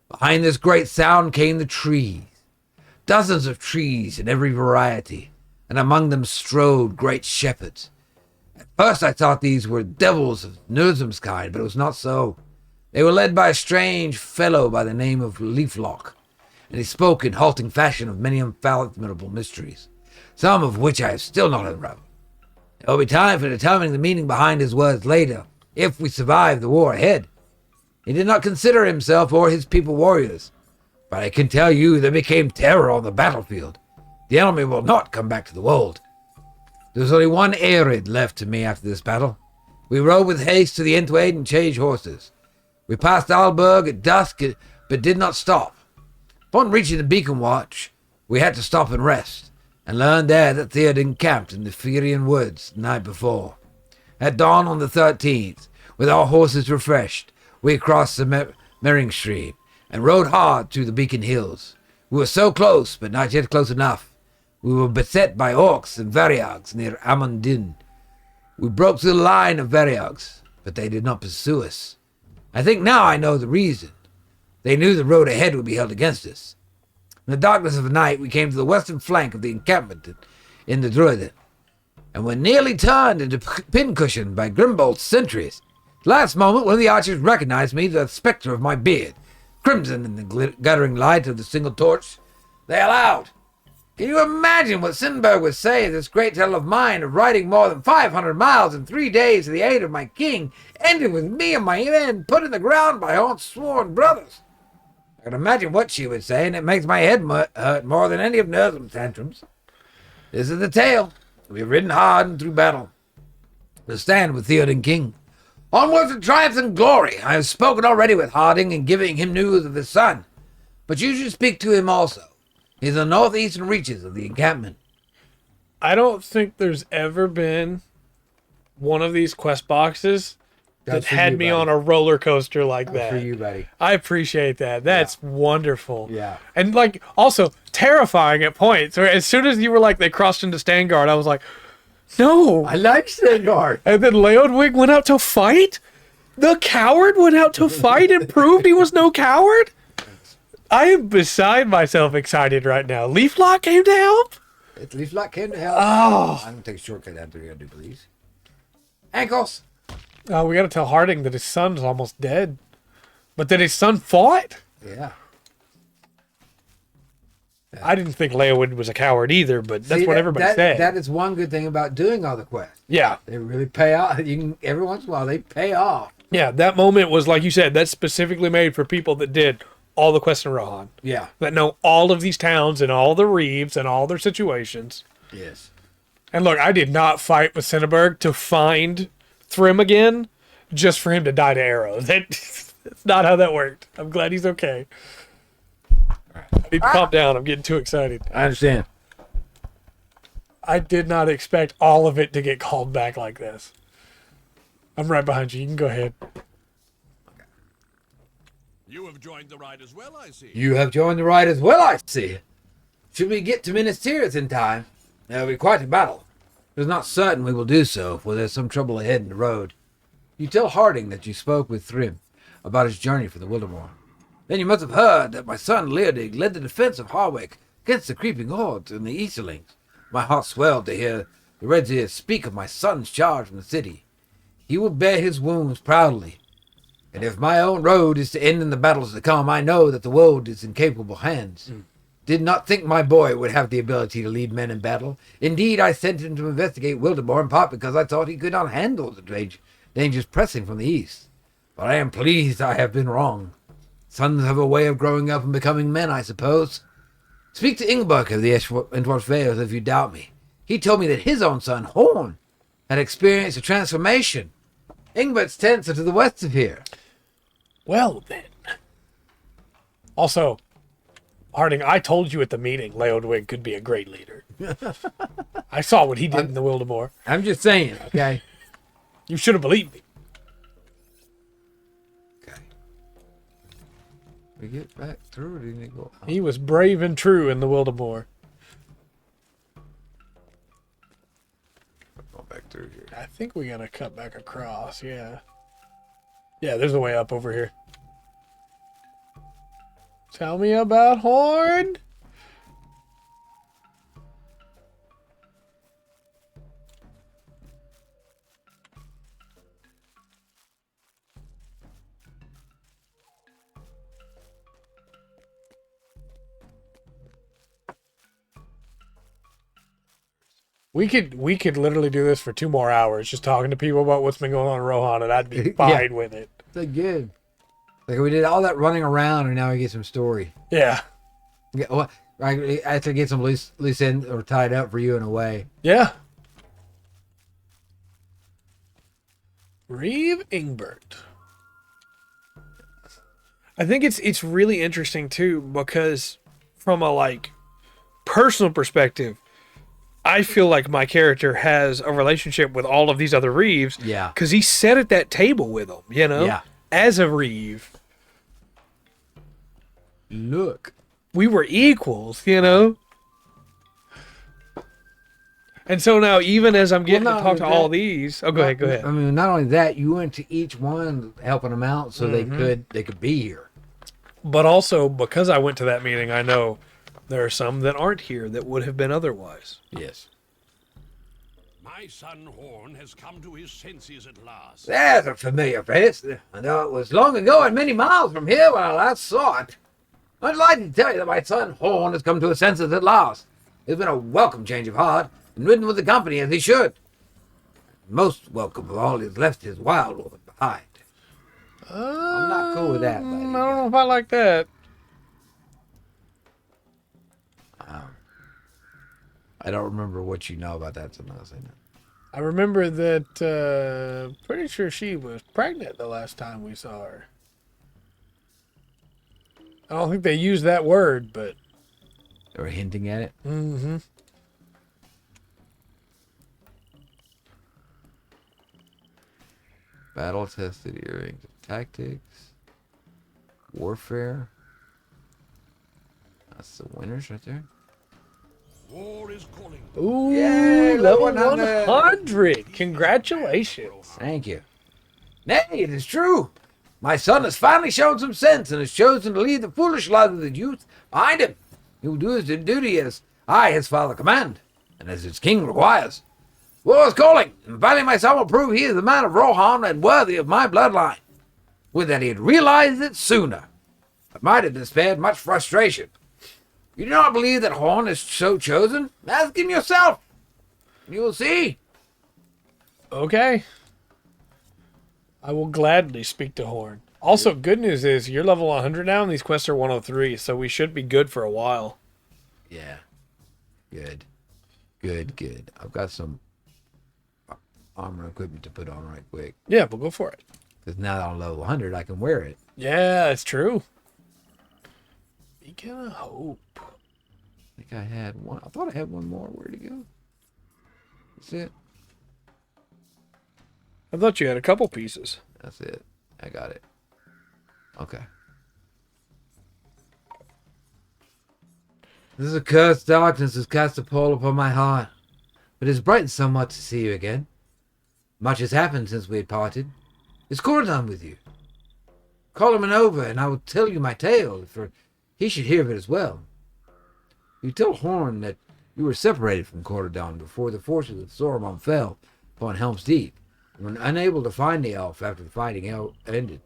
Behind this great sound came the trees, dozens of trees in every variety, and among them strode great shepherds. At first I thought these were devils of Nurzum's kind, but it was not so. They were led by a strange fellow by the name of Leaflock, and he spoke in halting fashion of many unfathomable mysteries, some of which I have still not unraveled. There will be time for determining the meaning behind his words later, if we survive the war ahead. He did not consider himself or his people warriors, but I can tell you there became terror on the battlefield. The enemy will not come back to the wold. There was only one Aerid left to me after this battle. We rode with haste to the Entwade and changed horses. We passed Alberg at dusk, but did not stop. Upon reaching the beacon watch, we had to stop and rest, and learned there that they had encamped in the Furian woods the night before. At dawn on the 13th, with our horses refreshed, we crossed the Mering Stream and rode hard through the Beacon Hills. We were so close, but not yet close enough. We were beset by orcs and variags near Amundin. We broke through the line of Veriogs, but they did not pursue us. I think now I know the reason. They knew the road ahead would be held against us. In the darkness of the night, we came to the western flank of the encampment in the Druiden, and were nearly turned into pincushion by Grimbolt's sentries. Last moment, one of the archers recognized me, the spectre of my beard, crimson in the guttering light of the single torch. They allowed. Can you imagine what Sinberg would say of this great tale of mine of riding more than 500 miles in 3 days to the aid of my king, ending with me and my men put in the ground by our sworn brothers? I can imagine what she would say, and it makes my head hurt more than any of Nertham's tantrums. This is the tale. We've ridden hard and through battle to stand with Theoden King. Onwards to triumph and glory. I have spoken already with Harding and giving him news of his son. But you should speak to him also. He's in the northeastern reaches of the encampment. I don't think there's ever been one of these quest boxes that had me on a roller coaster like that. For you, buddy. I appreciate that. That's wonderful. Yeah. And like also terrifying at points. Where as soon as you were like they crossed into Stangard, I was like, no. I like Stangard. And then Leodwig went out to fight? The coward went out to fight and proved he was no coward? I am beside myself excited right now. Leaflock came to help? Leaflock came to help. Oh. I'm going to take a shortcut down through here, do please. Ankles. Oh, we got to tell Harding that his son's almost dead. But that his son fought? Yeah. I didn't think Leowood was a coward either, but that's what everybody said. That is one good thing about doing all the quests. Yeah. They really pay off. Every once in a while, they pay off. Yeah, that moment was, like you said, that's specifically made for people that did all the quests in Rohan. Yeah. That know all of these towns and all the reeves and all their situations. Yes. And look, I did not fight with Cinnaberg to find Thrym again just for him to die to arrows. That's not how that worked. I'm glad he's okay. I need to calm down. I'm getting too excited. I understand. I did not expect all of it to get called back like this. I'm right behind you. You can go ahead. You have joined the ride as well, I see. You have joined the ride as well, I see. Should we get to Minas Tirith in time, there will be quite a battle. It is not certain we will do so, for there's some trouble ahead in the road. You tell Harding that you spoke with Thrym about his journey for the Wildemore. Then you must have heard that my son Leodig led the defense of Harwick against the creeping hordes and the Easterlings. My heart swelled to hear the Redseers speak of my son's charge from the city. He will bear his wounds proudly. And if my own road is to end in the battles to come, I know that the world is in capable hands. Did not think my boy would have the ability to lead men in battle. Indeed, I sent him to investigate Wildemore in part because I thought he could not handle the dangers pressing from the east. But I am pleased I have been wrong. Sons have a way of growing up and becoming men, I suppose. Speak to Ingberg of the Entworth Vales if you doubt me. He told me that his own son, Horn, had experienced a transformation. Ingbert's tents are to the west of here. Well, then. Also, Harding, I told you at the meeting Leodwig could be a great leader. I saw what he did in the Wildemore. I'm just saying, okay? You should have believed me. Okay. We get back through, or didn't it go out? He was brave and true in the Wildemore. Go back through here. I think we gotta cut back across, yeah. Yeah, there's a way up over here. Tell me about Horn. We could literally do this for 2 more hours, just talking to people about what's been going on in Rohan, and I'd be fine with it. That's good. Like we did all that running around, and now we get some story. Yeah. Yeah, well, I have to get some loose ends or tied up for you in a way. Yeah. Reeve Ingbert. I think it's really interesting too, because from a like personal perspective, I feel like my character has a relationship with all of these other Reeves. Yeah. Because he sat at that table with them, you know? Yeah. As a Reeve. Look. We were equals, you know? And so now, even as I'm getting to not talk to only all that- these, go ahead. I mean, not only that, you went to each one helping them out so they could be here. But also, because I went to that meeting, I know there are some that aren't here that would have been otherwise. Yes. My son Horn has come to his senses at last. There's a familiar face. I know it was long ago and many miles from here when I last saw it. I'd like to tell you that my son Horn has come to his senses at last. It's been a welcome change of heart, and ridden with the company as he should. Most welcome of all, he's left his wild woman behind. I'm not cool with that, buddy. I don't know if I like that. I don't remember what you know about that, so I'm not saying that. I remember that, pretty sure she was pregnant the last time we saw her. I don't think they used that word, but... They were hinting at it? Mm-hmm. Battle-tested earrings of tactics. Warfare. That's the winners right there. War is calling. Ooh, Yay, level level 100. Congratulations. Thank you. Nay, it is true. My son has finally shown some sense and has chosen to leave the foolish life of the youth behind him. He will do his duty as I, his father, command, and as his king requires. War is calling, and finally my son will prove he is the man of Rohan and worthy of my bloodline. Would that he had realized it sooner. I might have been spared much frustration. You do not believe that Horn is so chosen? Ask him yourself. You will see. Okay. I will gladly speak to Horn. Also, good news is you're level 100 now, and these quests are 103, so we should be good for a while. Yeah. Good. Good. I've got some armor equipment to put on right quick. Yeah, we'll go for it. Because now that I'm level 100, I can wear it. Yeah, it's true. Beacon of Hope. I think I had one. I thought I had one more. Where'd it go? That's it. I thought you had a couple pieces. That's it. I got it. Okay. This accursed darkness has cast a pall upon my heart, but it has brightened somewhat to see you again. Much has happened since we had parted. Is Cordon with you? Call him over, and I will tell you my tale, for he should hear of it as well. You tell Horn that you were separated from Cordon before the forces of Saruman fell upon Helm's Deep, and were unable to find the elf after the fighting ended.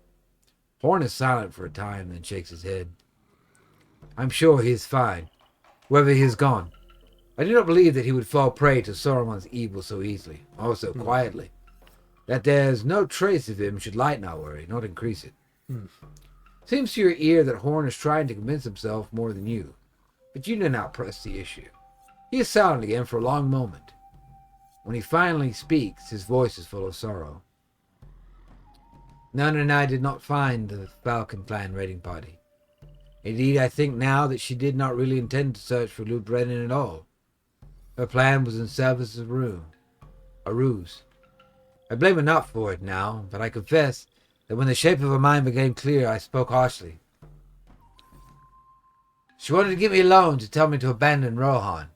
Horn is silent for a time, then shakes his head. I'm sure he is fine, wherever he has gone. I do not believe that he would fall prey to Saruman's evil so easily, or so quietly. That there is no trace of him should lighten our worry, not increase it. Seems to your ear that Horn is trying to convince himself more than you, but you do not press the issue. He is silent again for a long moment. When he finally speaks, his voice is full of sorrow. Nana and I did not find the Falcon Clan raiding party. Indeed, I think now that she did not really intend to search for Lut Brennan at all. Her plan was in service of a ruse. I blame her not for it now, but I confess that when the shape of her mind became clear, I spoke harshly. She wanted to get me alone to tell me to abandon Rohan.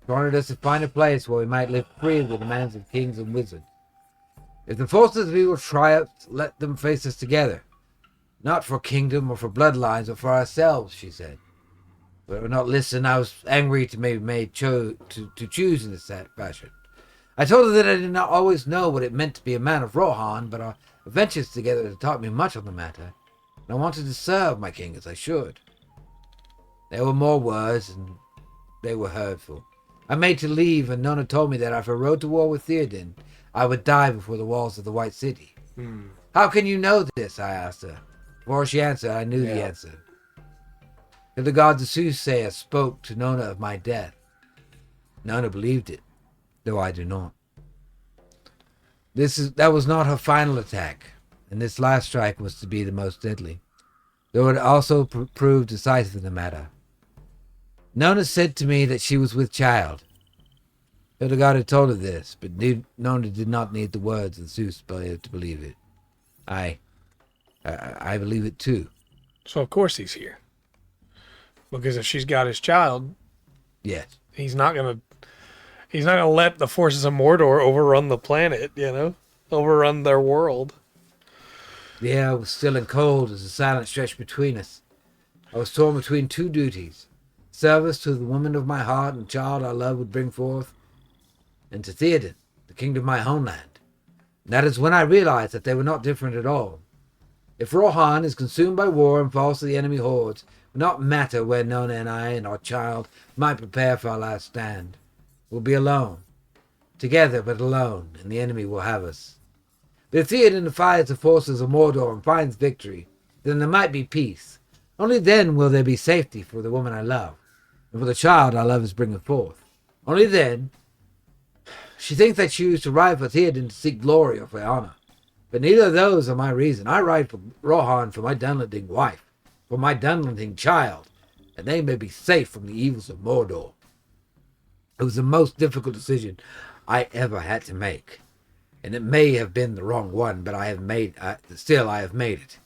She wanted us to find a place where we might live free of the demands of kings and wizards. If the forces of evil triumphed, let them face us together. Not for kingdom or for bloodlines, but for ourselves, she said. But I would not listen. I was angry to be made to choose in this fashion. I told her that I did not always know what it meant to be a man of Rohan, but our adventures together had taught me much on the matter, and I wanted to serve my king as I should. There were more words, and they were hurtful. I made to leave, and Nona told me that if I rode to war with Theoden, I would die before the walls of the White City. How can you know this? I asked her. Before she answered, I knew the answer. Hildegard the soothsayer spoke to Nona of my death. Nona believed it, though I do not. That was not her final attack, and this last strike was to be the most deadly, though it also proved decisive in the matter. Nona said to me that she was with child. Hildegard had told her this, but Nona did not need the words of Zeus to believe it. I believe it too. So of course he's here. Because if she's got his child, Yes. he's not going to... He's not gonna let the forces of Mordor overrun the planet, overrun their world. The air was still and cold as the silence stretched between us. I was torn between two duties. Service to the woman of my heart and child I love would bring forth, and to Theoden, the king of my homeland. And that is when I realized that they were not different at all. If Rohan is consumed by war and falls to the enemy hordes, it will not matter where Nona and I and our child might prepare for our last stand. We'll be alone. Together but alone, and the enemy will have us. But if Theoden defies the forces of Mordor and finds victory, then there might be peace. Only then will there be safety for the woman I love, and for the child our love is bringing forth. Only then. She thinks I choose to ride for Theoden to seek glory or for honor. But neither of those are my reason. I ride for Rohan for my Dunlending wife, for my Dunlending child, and they may be safe from the evils of Mordor. It was the most difficult decision I ever had to make, and it may have been the wrong one, but I have made it.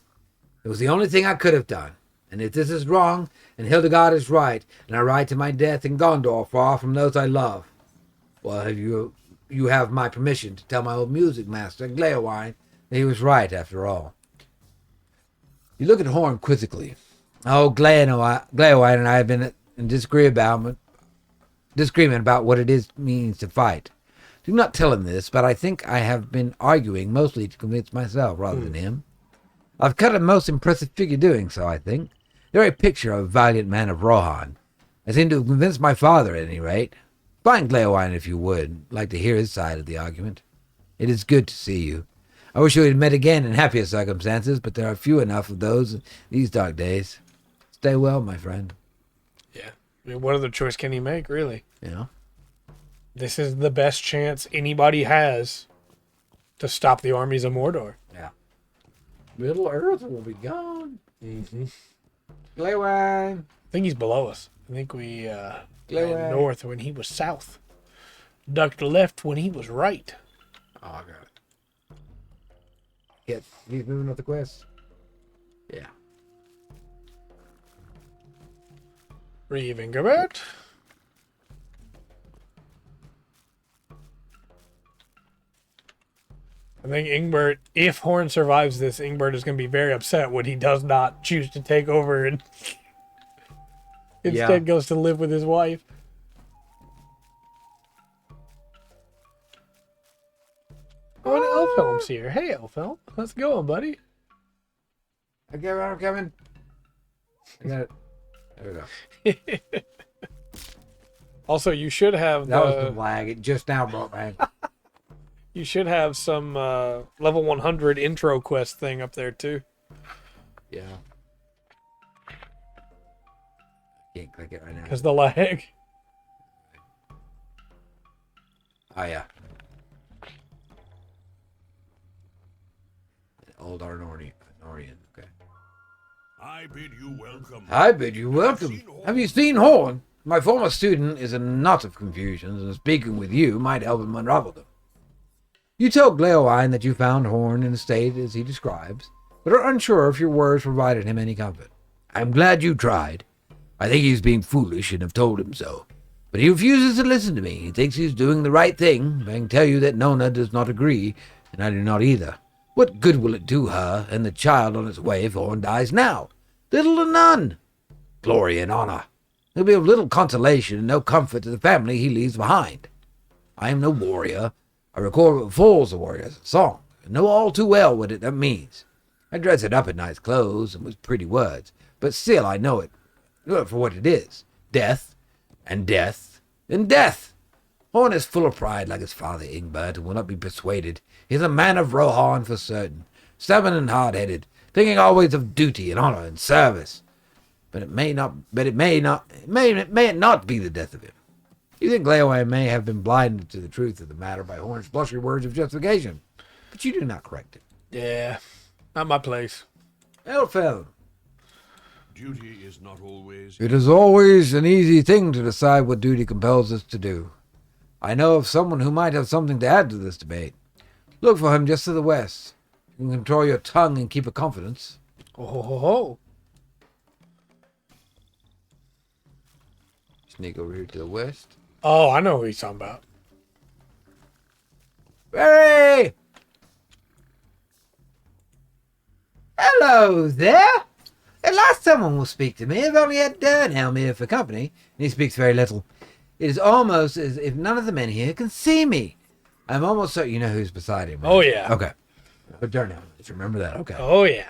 It was the only thing I could have done, and if this is wrong, and Hildegard is right, and I ride to my death in Gondor far from those I love, well, you have my permission to tell my old music master, Gleowine, that he was right after all. You look at Horn quizzically. Oh, Gleowine and I have been in disagreement about what it means to fight. Do not tell him this, but I think I have been arguing mostly to convince myself rather than him. I've cut a most impressive figure doing so, I think. The very picture of a valiant man of Rohan. I seem to have convinced my father, at any rate. Find Gleowine if you would. I'd like to hear his side of the argument. It is good to see you. I wish we had met again in happier circumstances, but there are few enough of those these dark days. Stay well, my friend. Yeah. I mean, what other choice can he make, really? Yeah. This is the best chance anybody has to stop the armies of Mordor. Yeah. Middle Earth will be gone. Mm-hmm. Gleowine. I think he's below us. I think we ran Gleowine. north when he was south. Ducked left when he was right. Oh, I got it. Yeah, he's moving with the quest. Yeah. Revengabert. I think Ingbert, if Horn survives this, Ingbert is going to be very upset when he does not choose to take over and instead goes to live with his wife. Oh, and Elfhelm's here. Hey, Elfhelm. How's it going, buddy? Okay, I'm coming. I got it. There we go. Also, you should have That was the lag. It just now brought back. You should have some level 100 intro quest thing up there, too. Yeah. Can't click it right now. Because the lag. Oh, yeah. Old Arnorian. Okay. I bid you welcome. I bid you welcome. Have you seen Horn? My former student is a knot of confusions, and speaking with you might help him unravel them. You tell Gleowine that you found Horn in a state as he describes, but are unsure if your words provided him any comfort. I'm glad you tried. I think he's being foolish and have told him so. But he refuses to listen to me. He thinks he's doing the right thing, but I can tell you that Nona does not agree, and I do not either. What good will it do her and the child on its way if Horn dies now? Little or none. Glory and honor. There'll be of little consolation and no comfort to the family he leaves behind. I am no warrior. I record what befalls a warrior as a song, and know all too well what that means. I dress it up in nice clothes and with pretty words, but still I know it for what it is. Death, and death, and death. Horn is full of pride like his father Ingbert, and will not be persuaded. He is a man of Rohan for certain, stubborn and hard-headed, thinking always of duty and honor and service. But it may not be the death of him. You think Gleowine may have been blinded to the truth of the matter by Horn's blustery words of justification, but you do not correct it. Yeah, not my place. Elfhelm. Duty is not always... It is always an easy thing to decide what duty compels us to do. I know of someone who might have something to add to this debate. Look for him just to the west. You can control your tongue and keep a confidence. Oh, ho, ho, ho. Sneak over here to the west. Oh, I know who he's talking about. Barry! Hello there! At last someone will speak to me. I've only had Dernhelm here for company, and he speaks very little. It is almost as if none of the men here can see me. I'm almost certain you know who's beside him. Right? Oh, yeah. Okay. But Dernhelm, just remember that. Okay. Oh, yeah.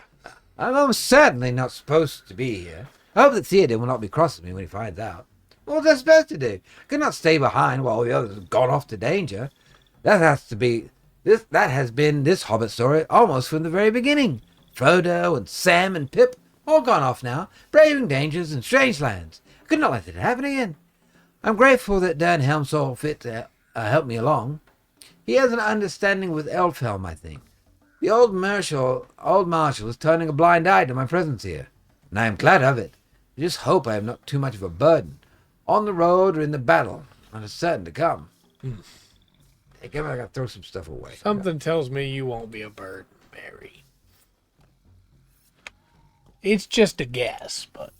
I'm almost certainly not supposed to be here. I hope that Theoden will not be cross with me when he finds out. What was I supposed to do? I could not stay behind while the others have gone off to danger. That has been this Hobbit story almost from the very beginning. Frodo and Sam and Pip all gone off now, braving dangers in strange lands. I could not let it happen again. I'm grateful that Dernhelm saw fit to help me along. He has an understanding with Elfhelm, I think. The old marshal is turning a blind eye to my presence here, and I am glad of it. I just hope I am not too much of a burden, on the road or in the battle, that is certain to come. Hey, come on, I gotta throw some stuff away. Something tells me you won't be a burden, Barry. It's just a guess, but...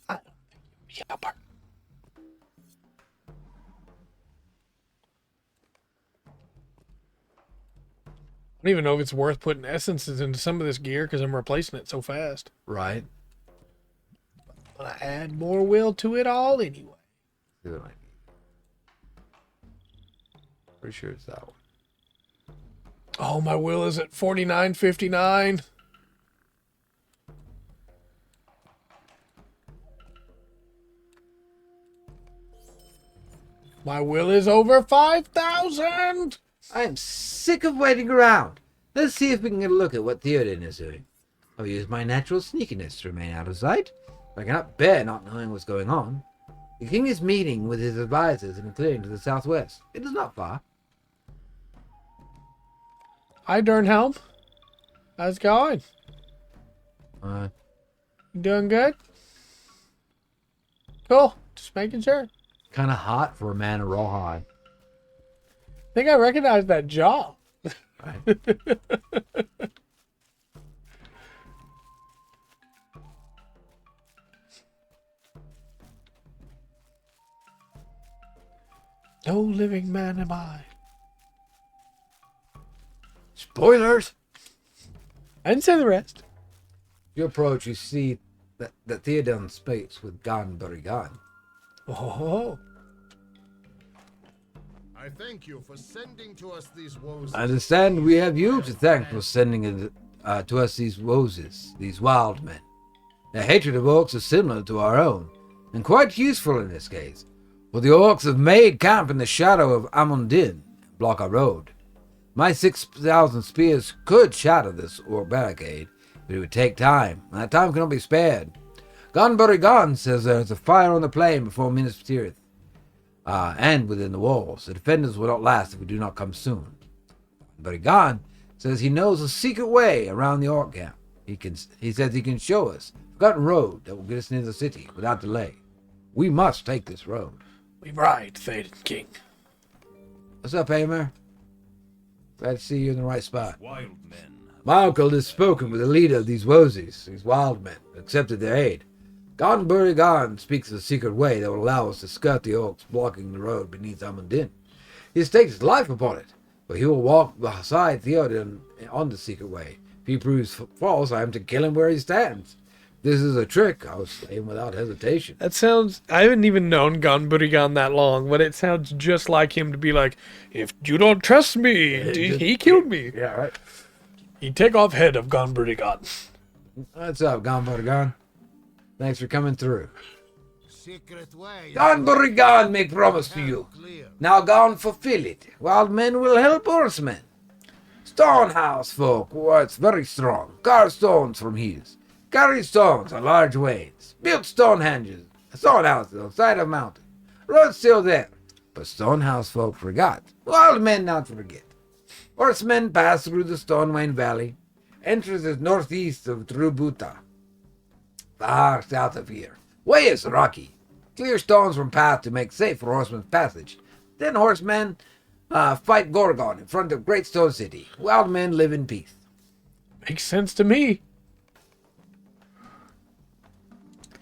I don't think you'll be a burden. I don't even know if it's worth putting essences into some of this gear because I'm replacing it so fast. Right. But I add more will to it all anyway. Pretty sure it's that one. Oh, my will is at 49.59. My will is over 5,000. I am sick of waiting around. Let's see if we can get a look at what Theoden is doing. I'll use my natural sneakiness to remain out of sight. I cannot bear not knowing what's going on. The king is meeting with his advisors in a clearing to the southwest. It is not far. Hi, Dernhelm. How's it going? Uh, You doing good? Cool. Just making sure. kind of hot for a man of rawhide. I think I recognize that jaw. Right. No living man am I. Spoilers! I didn't say the rest. You approach, you see that Theoden speaks with Gon. Oh. I thank you for sending to us these woes. I understand we have you to thank for sending to us these roses, these wild men. Their hatred of orcs is similar to our own, and quite useful in this case, for the orcs have made camp in the shadow of Amundin, block our road. My 6,000 spears could shatter this orc barricade, but it would take time, and that time cannot be spared. Gon says there is a fire on the plain before Minas Tirith, and within the walls. The defenders will not last if we do not come soon. Gon says he knows a secret way around the orc camp. He says he can show us a forgotten road that will get us near the city without delay. We must take this road. We ride, Théoden King. What's up, Aimer? Glad to see you in the right spot. Wild men. My uncle has spoken with the leader of these Wosies, these wild men, and accepted their aid. Gon speaks of a secret way that will allow us to skirt the orcs blocking the road beneath Amundin. He has staked his life upon it, but he will walk beside Theoden on the secret way. If he proves false, I am to kill him where he stands. This is a trick. I will slay him without hesitation. That sounds... I haven't even known Gon that long, but it sounds just like him to be like, if you don't trust me, he killed me. Yeah, right. He'd take off head of Gon. What's up, Gon? Thanks for coming through. Secret way. Gon make promise to you. Clear. Now Gon fulfill it. Wild men will help horsemen. Stonehouse folk was very strong. Carve stones from hills. Carry stones on large wains. Built stonehouses on the side of mountain. Road still there, but Stonehouse folk forgot. Wild men not forget. Horsemen pass through the Stonewain Valley. Enters is northeast of Trubuta. Far south of here. Way is rocky. Clear stones from path to make safe for horsemen's passage. Then horsemen fight Gorgon in front of Great Stone City. Wild men live in peace. Makes sense to me.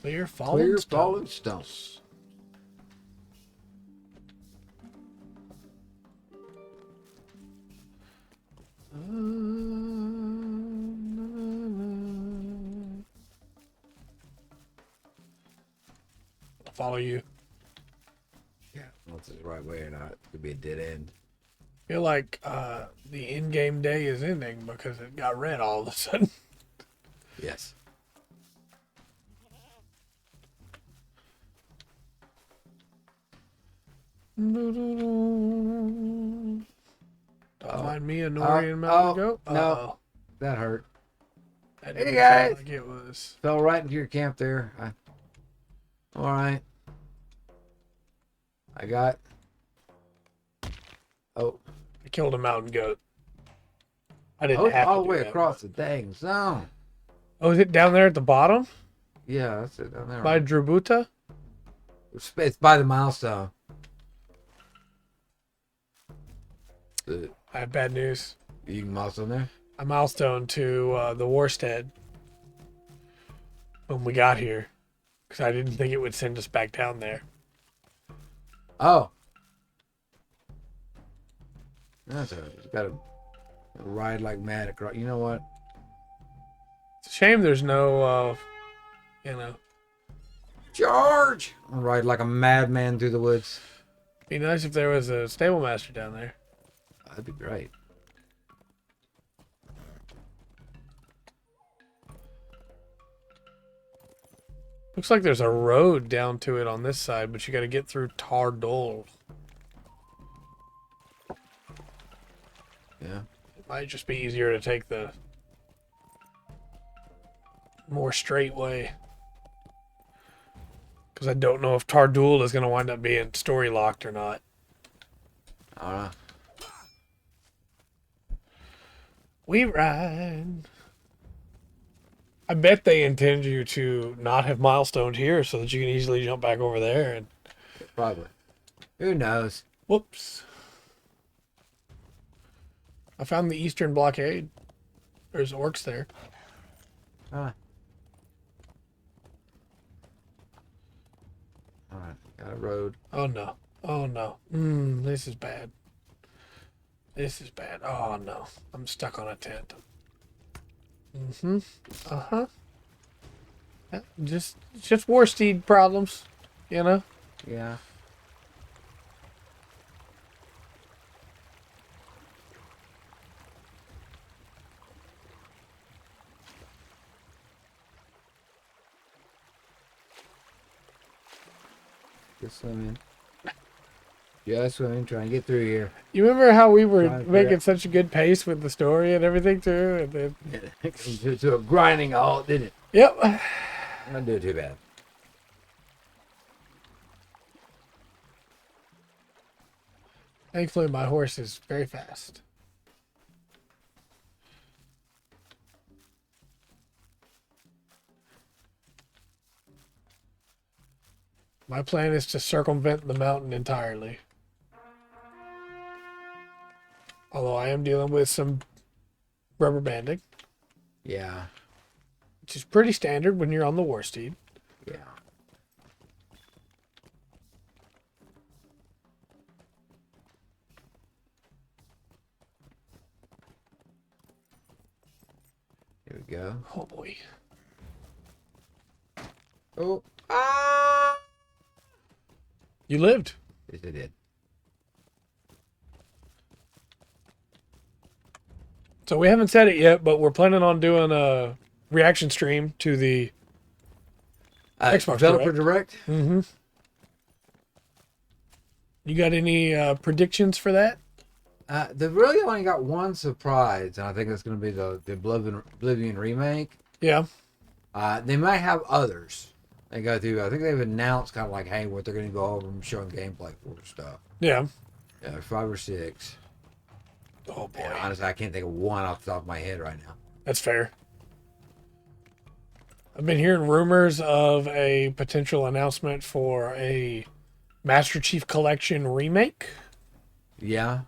Clear fallen stones. I'll follow you. Yeah. What's the right way or not? It could be a dead end. I feel like the in-game day is ending because it got red all of a sudden. Yes. Don't mind me, a Norian mountain goat. No. That hurt. That Hey, didn't guys. sound like it was. Fell right into your camp there. All right. I got. Oh. I killed a mountain goat. I didn't Oh, have all to the do way that, across but- the dang zone. Oh, is it down there at the bottom Yeah, that's it down there. by Drubuta? It's by the milestone. I have bad news. You can milestone there? A milestone to the Warstead when we got here because I didn't think it would send us back down there. Oh. That's all right. You gotta ride like mad across. You know what? It's a shame there's no, Charge! Ride like a madman through the woods. be nice if there was a stable master down there. That'd be great. Looks like there's a road down to it on this side, but you got to get through Tardol. Yeah. It might just be easier to take the more straight way. Because I don't know if Tardul is going to wind up being story locked or not. I don't know. We ride. I bet they intend you to not have milestoned here so that you can easily jump back over there. And Probably. Who knows? whoops. I found the Eastern Blockade. There's orcs there. Alright. Alright. Got a road. Oh no. Oh no. This is bad. This is bad. Oh no. I'm stuck on a tent. Uh-huh. Yeah, just Warsteed problems, you know? Yeah. Just swimming. Just swimming, trying to get through here. You remember how we were Trying to making figure- such a good pace with the story and everything too? And then, to a grinding halt, didn't it? yep. I didn't do too bad. Thankfully, my horse is very fast. My plan is to circumvent the mountain entirely. Although I am dealing with some rubber banding, Yeah. which is pretty standard when you're on the Warsteed. Yeah. Here we go. Oh boy. Oh. Ah! You lived. Yes, I did. So we haven't said it yet, but we're planning on doing a reaction stream to the Xbox Developer Direct? You got any predictions for that? They really only got one surprise, and I think that's going to be the Oblivion remake. Yeah. They might have others. They go through. I think they've announced kind of like, hey, what they're going to go over and showing gameplay for stuff. Yeah. Yeah, 5 or 6. Oh boy. And honestly, I can't think of one off the top of my head right now. That's fair. I've been hearing rumors of a potential announcement for a Master Chief Collection remake. Yeah.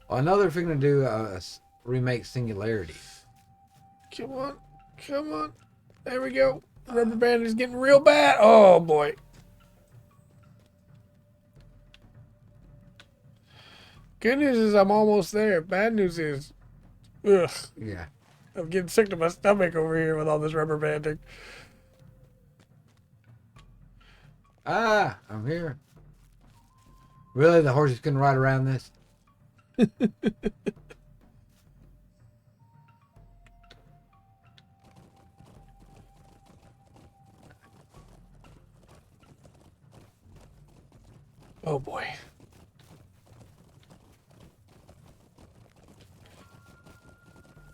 Well, I know they're figuring to do a remake Singularity. Come on. Come on. There we go. Rubber band is getting real bad. Oh boy. Good news is I'm almost there. Bad news is, ugh, Yeah. I'm getting sick to my stomach over here with all this rubber banding. Ah, I'm here. Really? The horses can ride around this? Oh boy.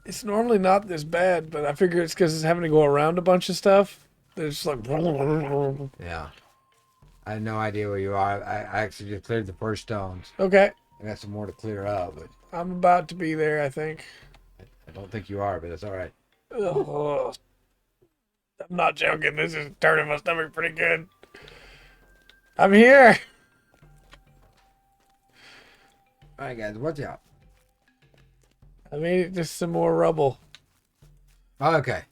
It's normally not this bad, but I figure it's because it's having to go around a bunch of stuff. There's like. Yeah. I had no idea where you are. I actually just cleared the first stones. Okay, I got some more to clear up, but I'm about to be there, I think. I don't think you are, but that's all right. Ugh. I'm not joking. This is turning my stomach pretty good. I'm here. All right, guys, watch out. I made it just some more rubble. Oh, okay.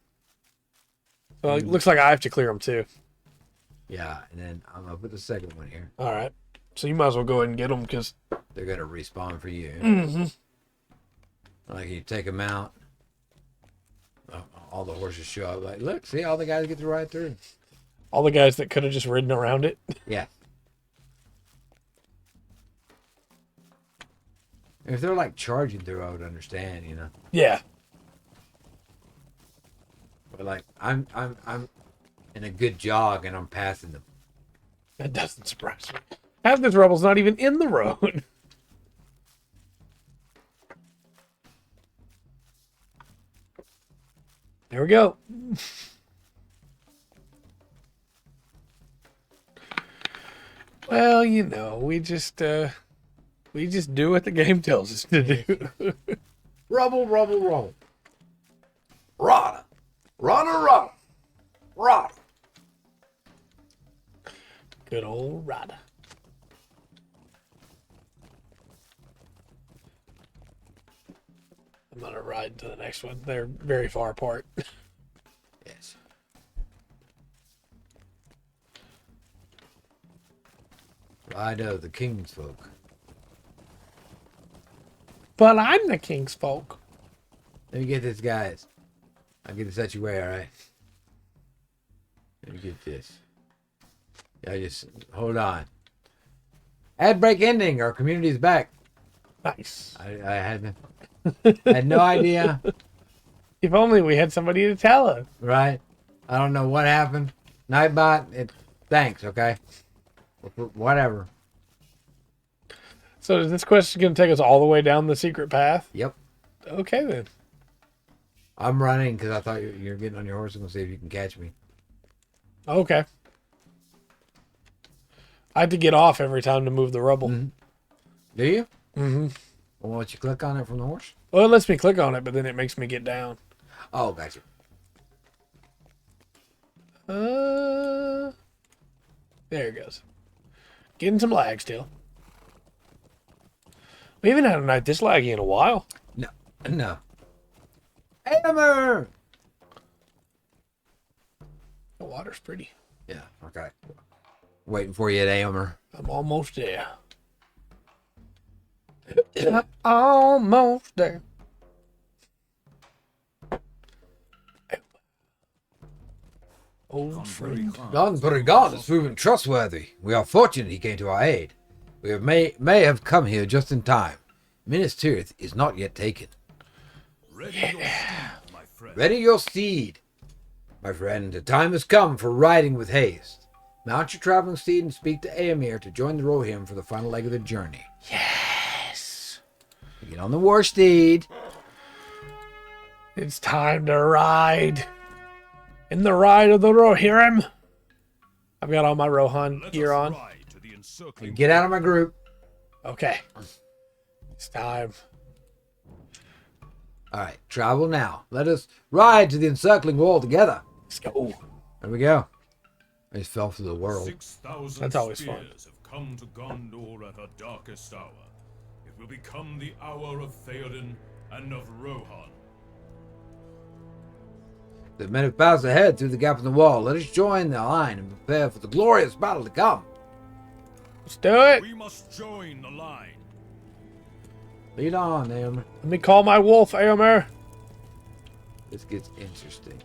So it looks like I have to clear them too. Yeah, and then I'm going to put the second one here. All right. So you might as well go ahead and get them because. They're going to respawn for you. Mm-hmm. Like, you take them out. All the horses show up. Like, look, see, all the guys get to ride through. All the guys that could have just ridden around it. Yeah. If they're like charging through, I would understand, you know. Yeah. But like, I'm in a good jog and I'm passing them. That doesn't surprise me. Half this rubble's not even in the road. There we go. Well, you know, we just do what the game tells us to do. Rubble, rubble, rubble. Rada. Rada, rada. Rada. Good old Rada. I'm gonna ride to the next one. They're very far apart. Yes. Ride of the king's folk. But I'm the king's folk. Let me get this, guys. I'll get this at your way, all right? Let me get this. Yeah, just hold on. Ad break ending. Our community's back. Nice. I had no idea. If only we had somebody to tell us. Right? I don't know what happened. Nightbot, thanks, okay? Whatever. So is this quest going to take us all the way down the secret path? Yep. Okay, then. I'm running because I thought you're getting on your horse and see if you can catch me. Okay. I have to get off every time to move the rubble. Mm-hmm. Do you? Mm-hmm. Well, once you click on it from the horse? Well, it lets me click on it, but then it makes me get down. Oh, gotcha. There it goes. Getting some lag still. We haven't had a night this laggy in a while. No. Hammer! The water's pretty. Yeah, okay. Waiting for you at Hammer. I'm almost there. I'm almost there. Old friend. Don Brigand has proven trustworthy. We are fortunate he came to our aid. We may have come here just in time. Minas Tirith is not yet taken. Ready your steed, my friend. Ready your steed. My friend, the time has come for riding with haste. Mount your traveling steed and speak to Aemir to join the Rohirrim for the final leg of the journey. Yes. Get on the war steed. It's time to ride. In the ride of the Rohirrim. I've got all my Rohan Let gear us on. ride to the encircling Get out of my group. Okay. It's time. All right, travel now. Let us ride to the encircling wall together. Let's go. There we go. I just fell through the world. 6,000 That's always fun. spears have come to Gondor at her darkest hour. It will become the hour of Theoden and of Rohan. The men have passed ahead through the gap in the wall. Let us join the line and prepare for the glorious battle to come. Let's do it. We must join the line. Lead on, Eomer. Let me call my wolf, Eomer. This gets interesting.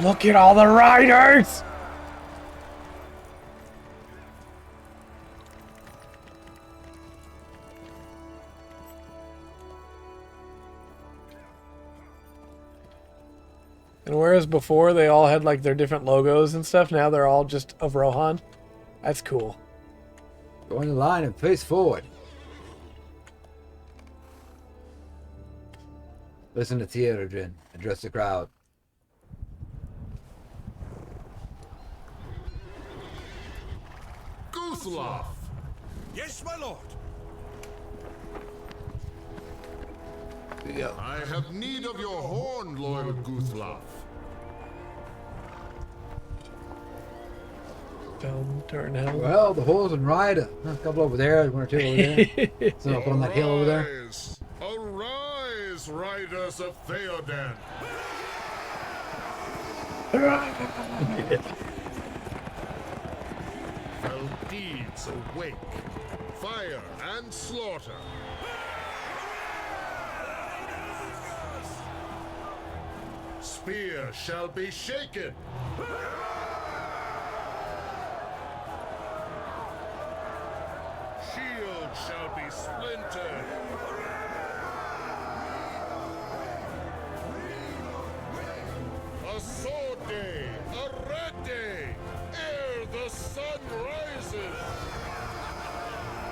Look at all the riders. And whereas before they all had like their different logos and stuff, now they're all just of Rohan. That's cool. Go in the line and face forward. Listen to Theodrin. Address the crowd. Guthlaf! Yes, my lord. Here we go. I have need of your horn, loyal Guthlaf. Film turn hell. Well, the horse and rider. A couple over there, one or two over there. Some up on that hill over there. Arise! Arise, riders of Theoden! Fell deeds awake, fire and slaughter. Spear shall be shaken. Shield shall be splintered. A sword day, a red day, ere the sun rises.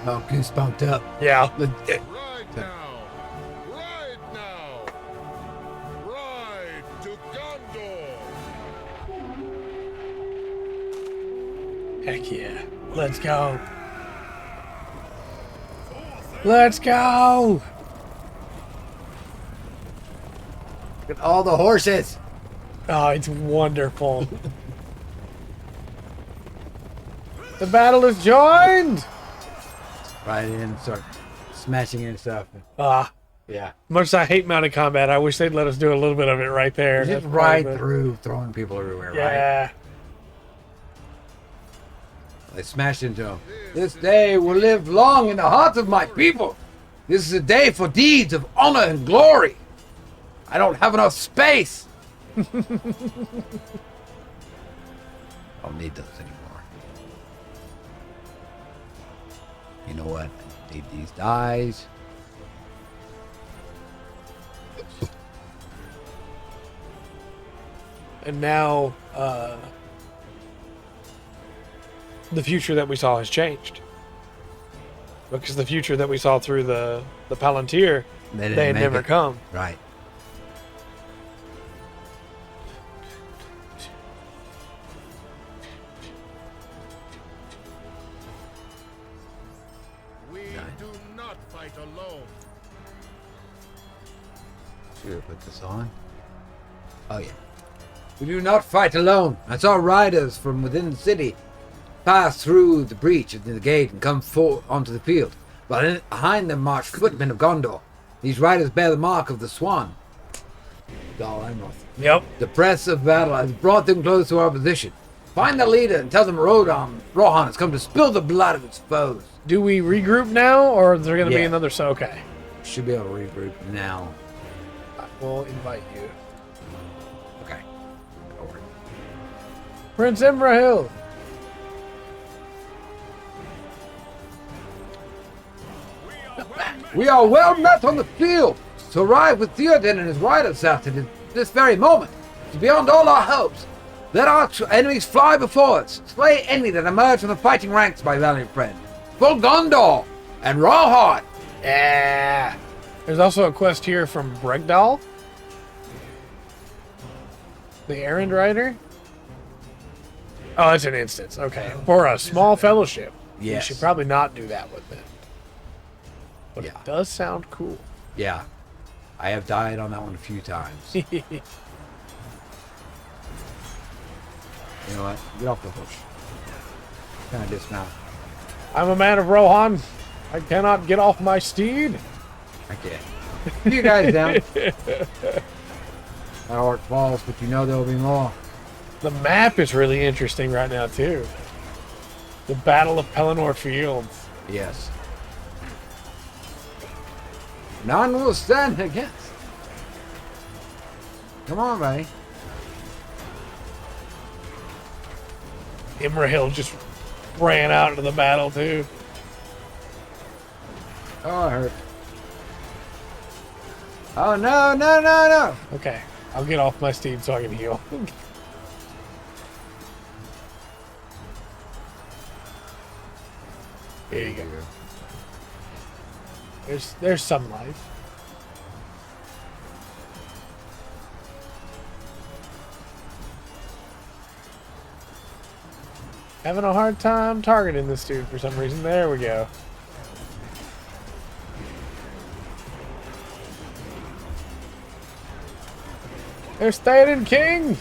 Oh, goosebumped up. Yeah. Ride now, ride now, ride to Gondor. Heck yeah. Let's go. Let's go. Look at all the horses. Oh, it's wonderful. The battle is joined. Ride in and start smashing and stuff. Ah, Yeah. much as I hate mounted combat, I wish they'd let us do a little bit of it right there. Just That's ride part of it. through, throwing people everywhere, right? Yeah. They smashed into him. This day will live long in the hearts of my people. This is a day for deeds of honor and glory. I don't have enough space. I don't need those anymore. You know what? I need these dies. And now, the future that we saw has changed. Because the future that we saw through the Palantir, They didn't they had make never it. come. Right. We do not fight alone. Should have put this on. Oh, yeah. We do not fight alone. I saw riders from within the city pass through the breach of the gate and come onto the field. But behind them marched footmen of Gondor. These riders bear the mark of the swan. Dal Amroth. Yep. The press of battle has brought them close to our position. Find the leader and tell them Rohan has come to spill the blood of its foes. Do we regroup now, or is there going to be Yeah. another? So okay. Should be able to regroup now. We'll invite you, Okay. Don't worry. Prince Imrahil. We are well met on the field to arrive with Theoden and his riders after this very moment. It's beyond all our hopes. Let our enemies fly before us. Slay any that emerge from the fighting ranks, my valiant friend. For Gondor and Rohan. Yeah. There's also a quest here from Bregdal, the errand rider. Oh, it's an instance. Okay. For a small fellowship. Yes. You should probably not do that with it. But Yeah. it does sound cool. Yeah. I have died on that one a few times. You know what? Get off the horse. Kind of dismount. I'm a man of Rohan. I cannot get off my steed. I can't. You guys down. My heart falls, but you know there'll be more. The map is really interesting right now, too. The Battle of Pelennor Fields. Yes. None will stand against. Come on, buddy. Imrahil just ran out into the battle too. Oh, it hurt. Oh, no, no, no, no. Okay, I'll get off my steed so I can heal. Here you go. There's some life. Having a hard time targeting this dude for some reason. There we go. There's Theoden King!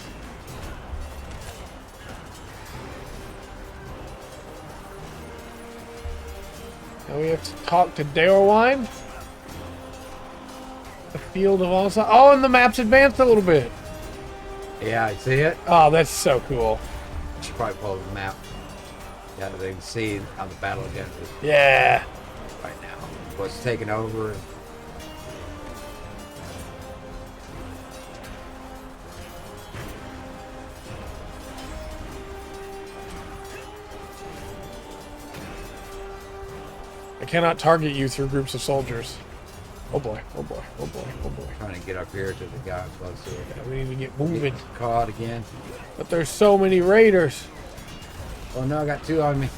Now we have to talk to Daorwine. The field of all sides. Oh, and the map's advanced a little bit. Yeah, I see it. Oh, that's so cool. You should probably pull the map. Yeah, they can see how the battle again is Yeah. right now. What's taking over. I cannot target you through groups of soldiers. Oh boy, oh boy, oh boy, oh boy. Trying to get up here to the guy close to it. Yeah, we need to get moving. Caught again. But there's so many raiders. Oh no, I got two on me.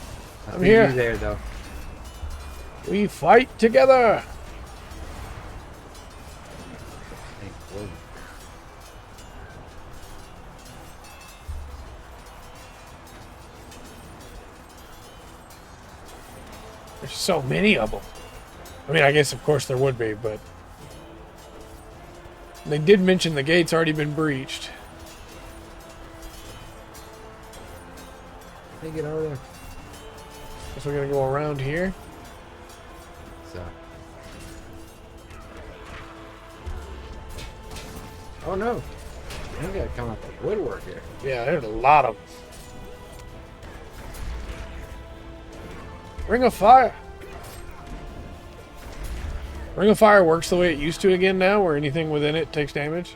I I'm see here. you there though. We fight together. Whoa. There's so many of them. I mean, I guess of course there would be, but they did mention the gate's already been breached. Hey, get over there. Guess we're gonna go around here. So. Oh no. I gotta come up with woodwork here. Yeah, there's a lot of them. Ring of Fire. Ring of Fire works the way it used to again now, where anything within it takes damage.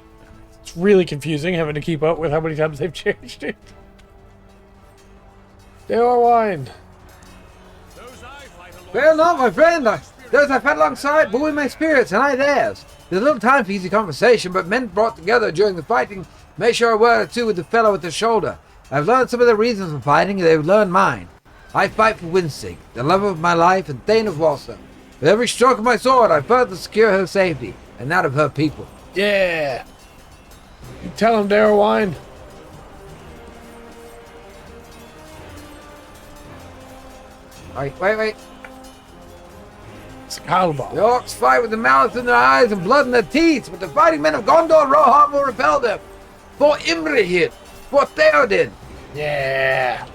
It's really confusing having to keep up with how many times they've changed it. Daorwine. Fear not, my friend. Those I fought alongside buoy my spirits, and I theirs. There's little time for easy conversation, but men brought together during the fighting may share a word or two with the fellow at the shoulder. I've learned some of their reasons for fighting, and they've learned mine. I fight for Wind's sake, the love of my life, and Thane of Walsall. With every stroke of my sword, I further secure her safety, and that of her people. Yeah. You tell him, Daorwine. Wait. It's Calabal. The orcs fight with the malice in their eyes and blood in their teeth, but the fighting men of Gondor and Rohan will repel them. For Imrahil, for Theoden. Yeah.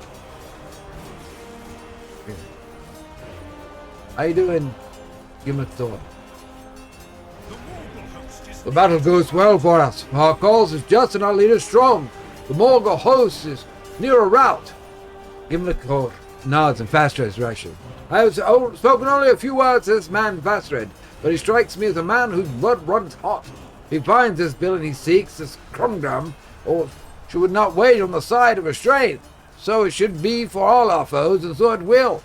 How you doing, Gimlet Thor? The battle goes well for us. Our cause is just and our leaders strong. The Morgul host is near a rout. Gimlet Thor nods in Fastred's direction. I have spoken only a few words to this man Fastred, but he strikes me as a man whose blood runs hot. If he finds this villain he seeks, this Crumgram, or she would not wait on the side of restraint. So it should be for all our foes, and so it will.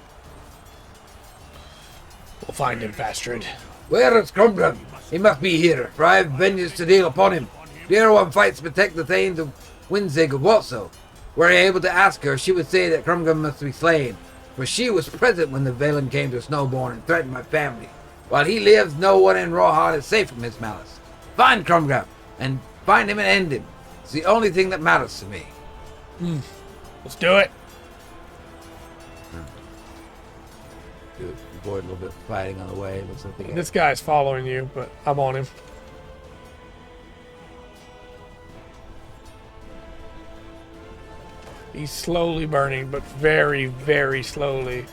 We'll find him, Fastred. Where is Crumgram? He must be here, for I have vengeance to deal upon him. The other one fights to protect the Thanes of Windsig of Walsall. Were I able to ask her, she would say that Crumgram must be slain, for she was present when the villain came to Snowbourne and threatened my family. While he lives, no one in Rohan is safe from his malice. Find Crumgram, and find him and end him. It's the only thing that matters to me. Let's do it. Avoid a little bit of fighting on the way. Looks like they got This guy's following you, but I'm on him. He's slowly burning, but very, very slowly.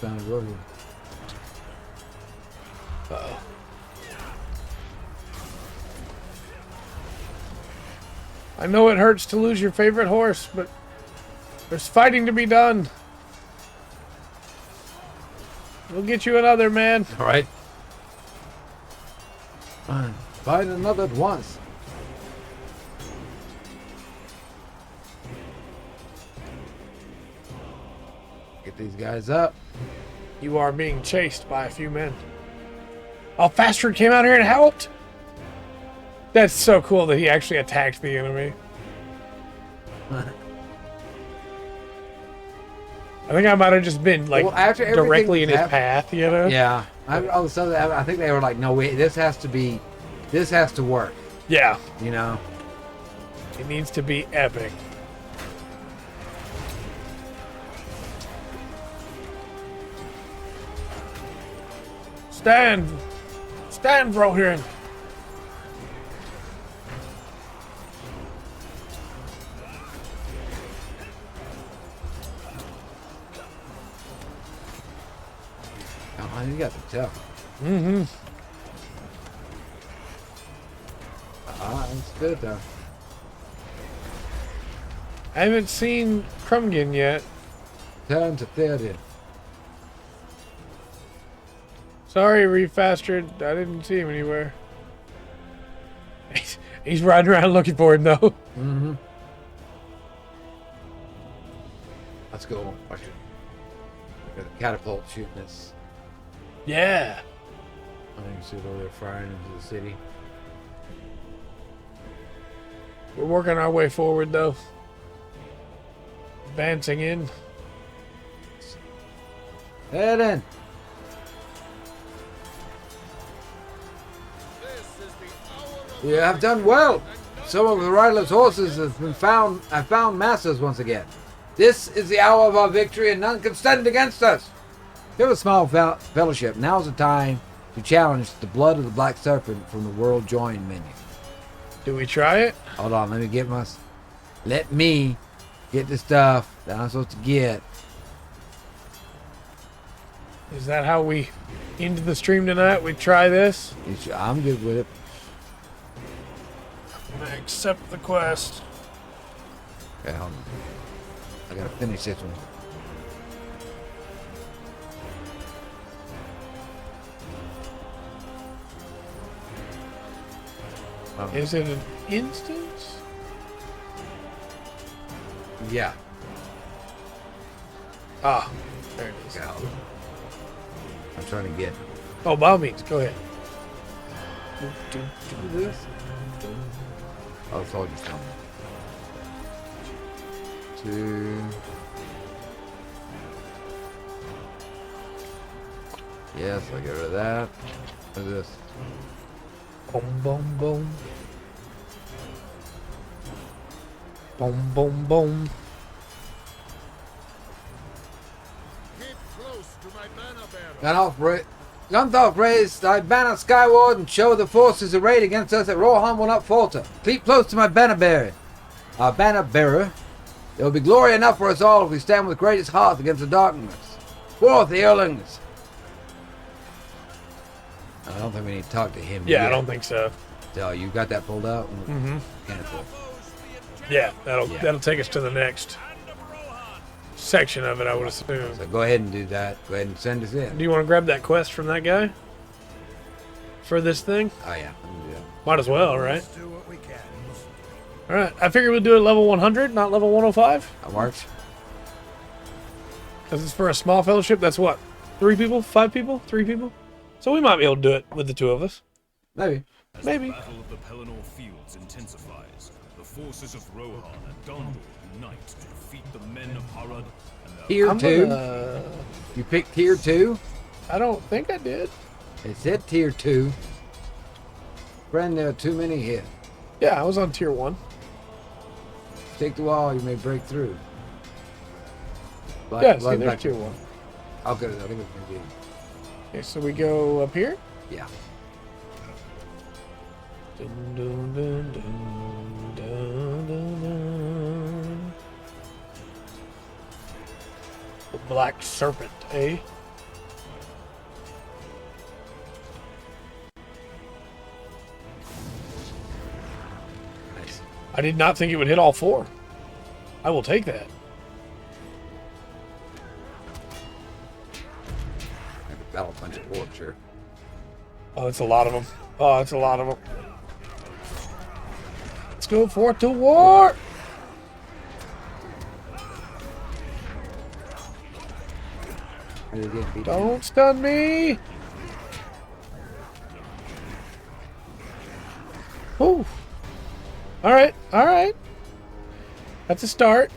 found a road here. Uh-oh. I know it hurts to lose your favorite horse, but there's fighting to be done. We'll get you another, man. All right. Find another at once. Get these guys up. You are being chased by a few men. Oh, Fastard came out here and helped? That's so cool that he actually attacked the enemy. I think I might have just been like Well, after directly in his everything path, you know? Yeah. All of a sudden, I think they were like, no, wait, this has to work, Yeah. you know? It needs to be epic. Stand! Stand, Rohirrim! Oh, you got the tough. Mm-hmm. It's good, though. I haven't seen Krumgin yet. Turn to theater. Sorry, Refastard. I didn't see him anywhere. He's riding around looking for him, though. Mm-hmm. Let's go. Watch it. Got a catapult shooting this. Yeah. I think you see it over there firing into the city. We're working our way forward, though. Advancing in. Head in. You have done well. Some of the riderless horses have found masters once again. This is the hour of our victory, and none can stand against us. Give a small fellowship. Now's the time to challenge the blood of the Black Serpent from the World Join menu. Do we try it? Hold on, let me get the stuff that I'm supposed to get. Is that how we end the stream tonight? We try this? I'm good with it. I'm gonna accept the quest. Okay, hold on. I gotta finish this one. Is it an instance? Yeah. Ah, there it is. Okay, hold on. I'm trying to get. Oh, by all means, go ahead. Do this. Oh, it's all just coming. 2. Yes, I get rid of that. What is this? Boom, boom, boom. Boom, boom, boom. Keep close to my banner bearer. Gunther, raise thy banner skyward and show the forces arrayed against us that Rohan will not falter. Keep close to my banner bearer. Our banner bearer. There will be glory enough for us all if we stand with greatest heart against the darkness. Forth, the Erlings. I don't think we need to talk to him Yeah, yet. I don't think so. So you got that pulled out? Mm-hmm. Cancel. Yeah, that'll take us to the next section of it, I would assume. So go ahead and do that. Go ahead and send us in. Do you want to grab that quest from that guy? For this thing? Oh yeah, I'm gonna do that. Might as well, right? Let's do what we can. Alright, I figured we'd do it level 100, not level 105. That works. Because it's for a small fellowship, that's what? 3 people? 5 people? 3 people? So we might be able to do it with the 2 of us. Maybe. As Maybe. the battle of the Pelennor fields intensifies, the forces of Rohan and Gondor unite to defeat the men of Harad and their Tier I'm 2. gonna- You picked tier 2. I don't think I did. It said tier 2. Friend, there are too many here. Yeah, I was on tier 1. Take the wall, you may break through. Yeah, see, there's tier 1. I'll go to that. I think it's gonna be. Okay, so we go up here. Yeah. Dun, dun, dun, dun, dun, dun, dun. The Black Serpent, eh? Nice. I did not think it would hit all 4. I will take that. Battle punch of torture. Oh, it's a lot of them. Oh, it's a lot of them. Let's go forth to war! Really getting beat. Don't stun me! Whew. Alright, alright. That's a start.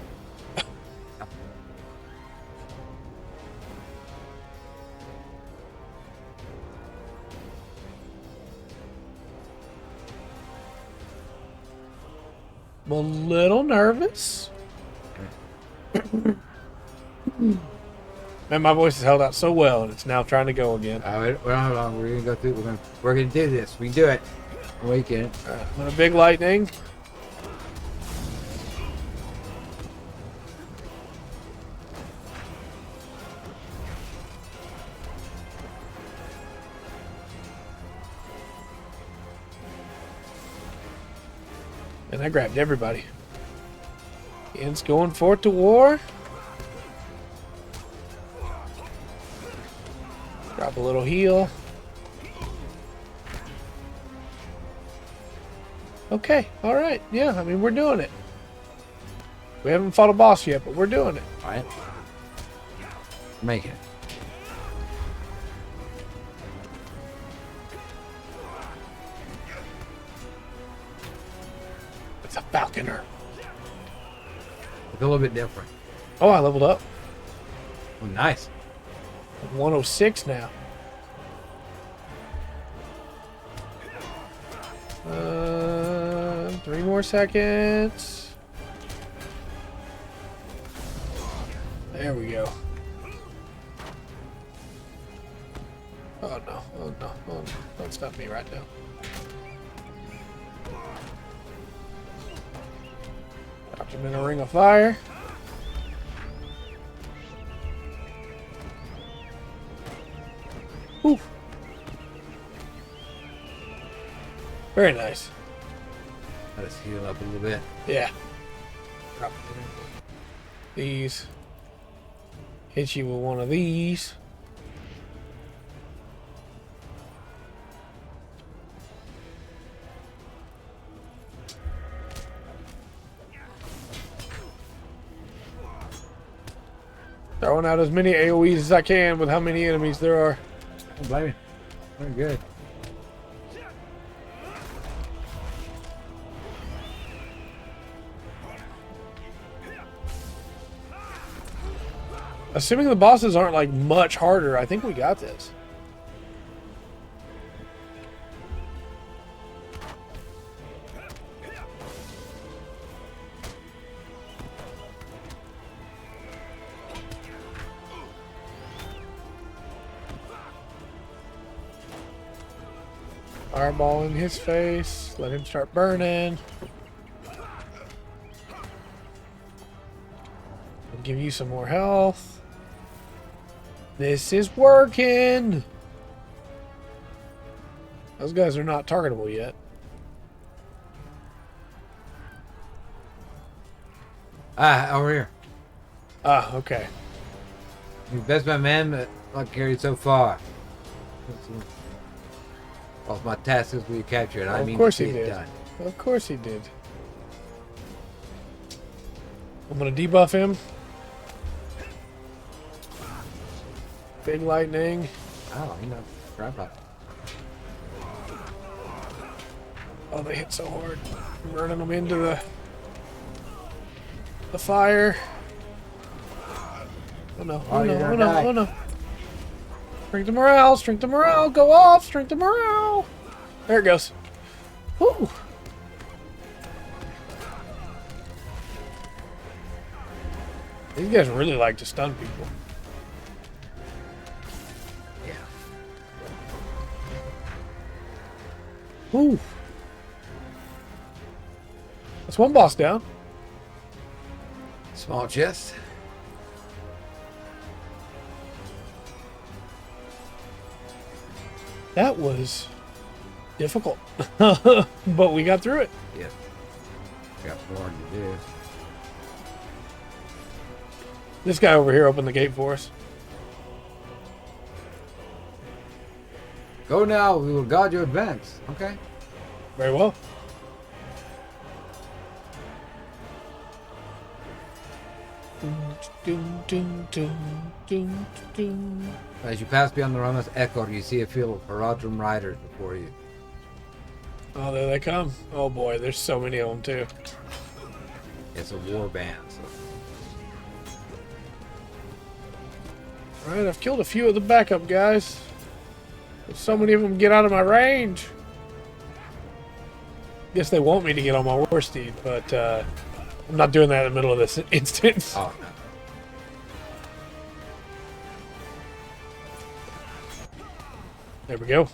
I'm a little nervous. Man, my voice has held out so well, and it's now trying to go again. We don't have long. We're gonna go through. We're gonna do this. We can do it. We can. A big lightning. And I grabbed everybody. Ian's going forth to war. Drop a little heal. Okay, alright. Yeah, I mean, we're doing it. We haven't fought a boss yet, but we're doing it. All right. Make it. It's a falconer. Look a little bit different. Oh, I leveled up. Oh, nice. 106 now. 3 more seconds. There we go. Oh no, oh no, oh no. Don't stop me right now. Dropped him in a ring of fire. Whew. Very nice. Let us heal up a little bit. Yeah. Drop these. Hit you with one of these. Throwing out as many AoEs as I can with how many enemies there are. Don't blame me. Very good. Assuming the bosses aren't like much harder, I think we got this. Fireball in his face. Let him start burning. I'll give you some more health. This is working. Those guys are not targetable yet. Ah, over here. Ah, okay. You best my man, but not carried so far. All my tasks will be captured. I Of mean, course to he see it did. done. Of course he did. I'm gonna debuff him. Big lightning. Oh, you know, grab up. Oh, they hit so hard. I'm running them into the fire. Oh no, Oh, oh you're no, gonna oh no, die. oh no. Strength the morale, go off, strength the morale. There it goes. Woo. These guys really like to stun people. Yeah. Woo. That's one boss down. Small chest. That was difficult, but we got through it. Yeah. Got more to do. This guy over here opened the gate for us. Go now. We will guard your advance. Okay. Very well. As you pass beyond the Rama's Echo, you see a field of Haradrim riders before you. Oh, there they come. Oh boy, there's so many of them too. It's a war band. So. Alright, I've killed a few of the backup guys. But so many of them get out of my range. Guess they want me to get on my war steed, but I'm not doing that in the middle of this instance. Oh, no. There we go.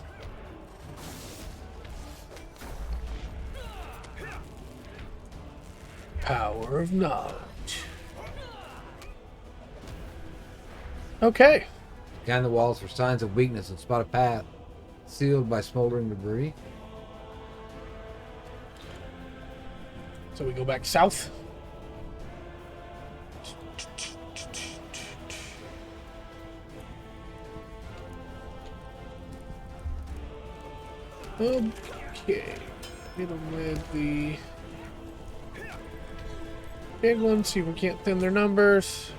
Power of knowledge. Okay. Scan the walls for signs of weakness and spot a path sealed by smoldering debris. So we go back south. Okay. Hit them with the big one, see if we can't thin their numbers.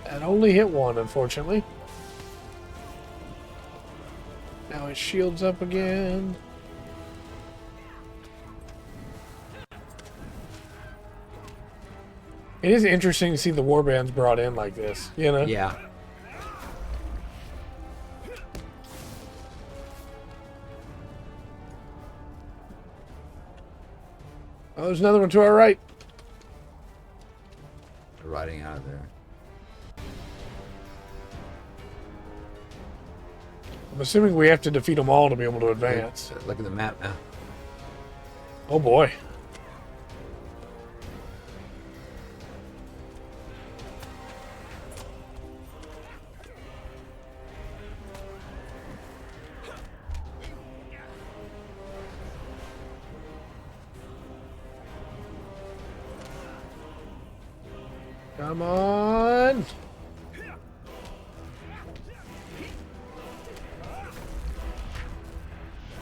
That only hit one, unfortunately. Now his shield's up again. It is interesting to see the warbands brought in like this, you know? Yeah. Oh, there's another one to our right. They're riding out of there. I'm assuming we have to defeat them all to be able to advance. Look at the map now. Oh boy. Come on.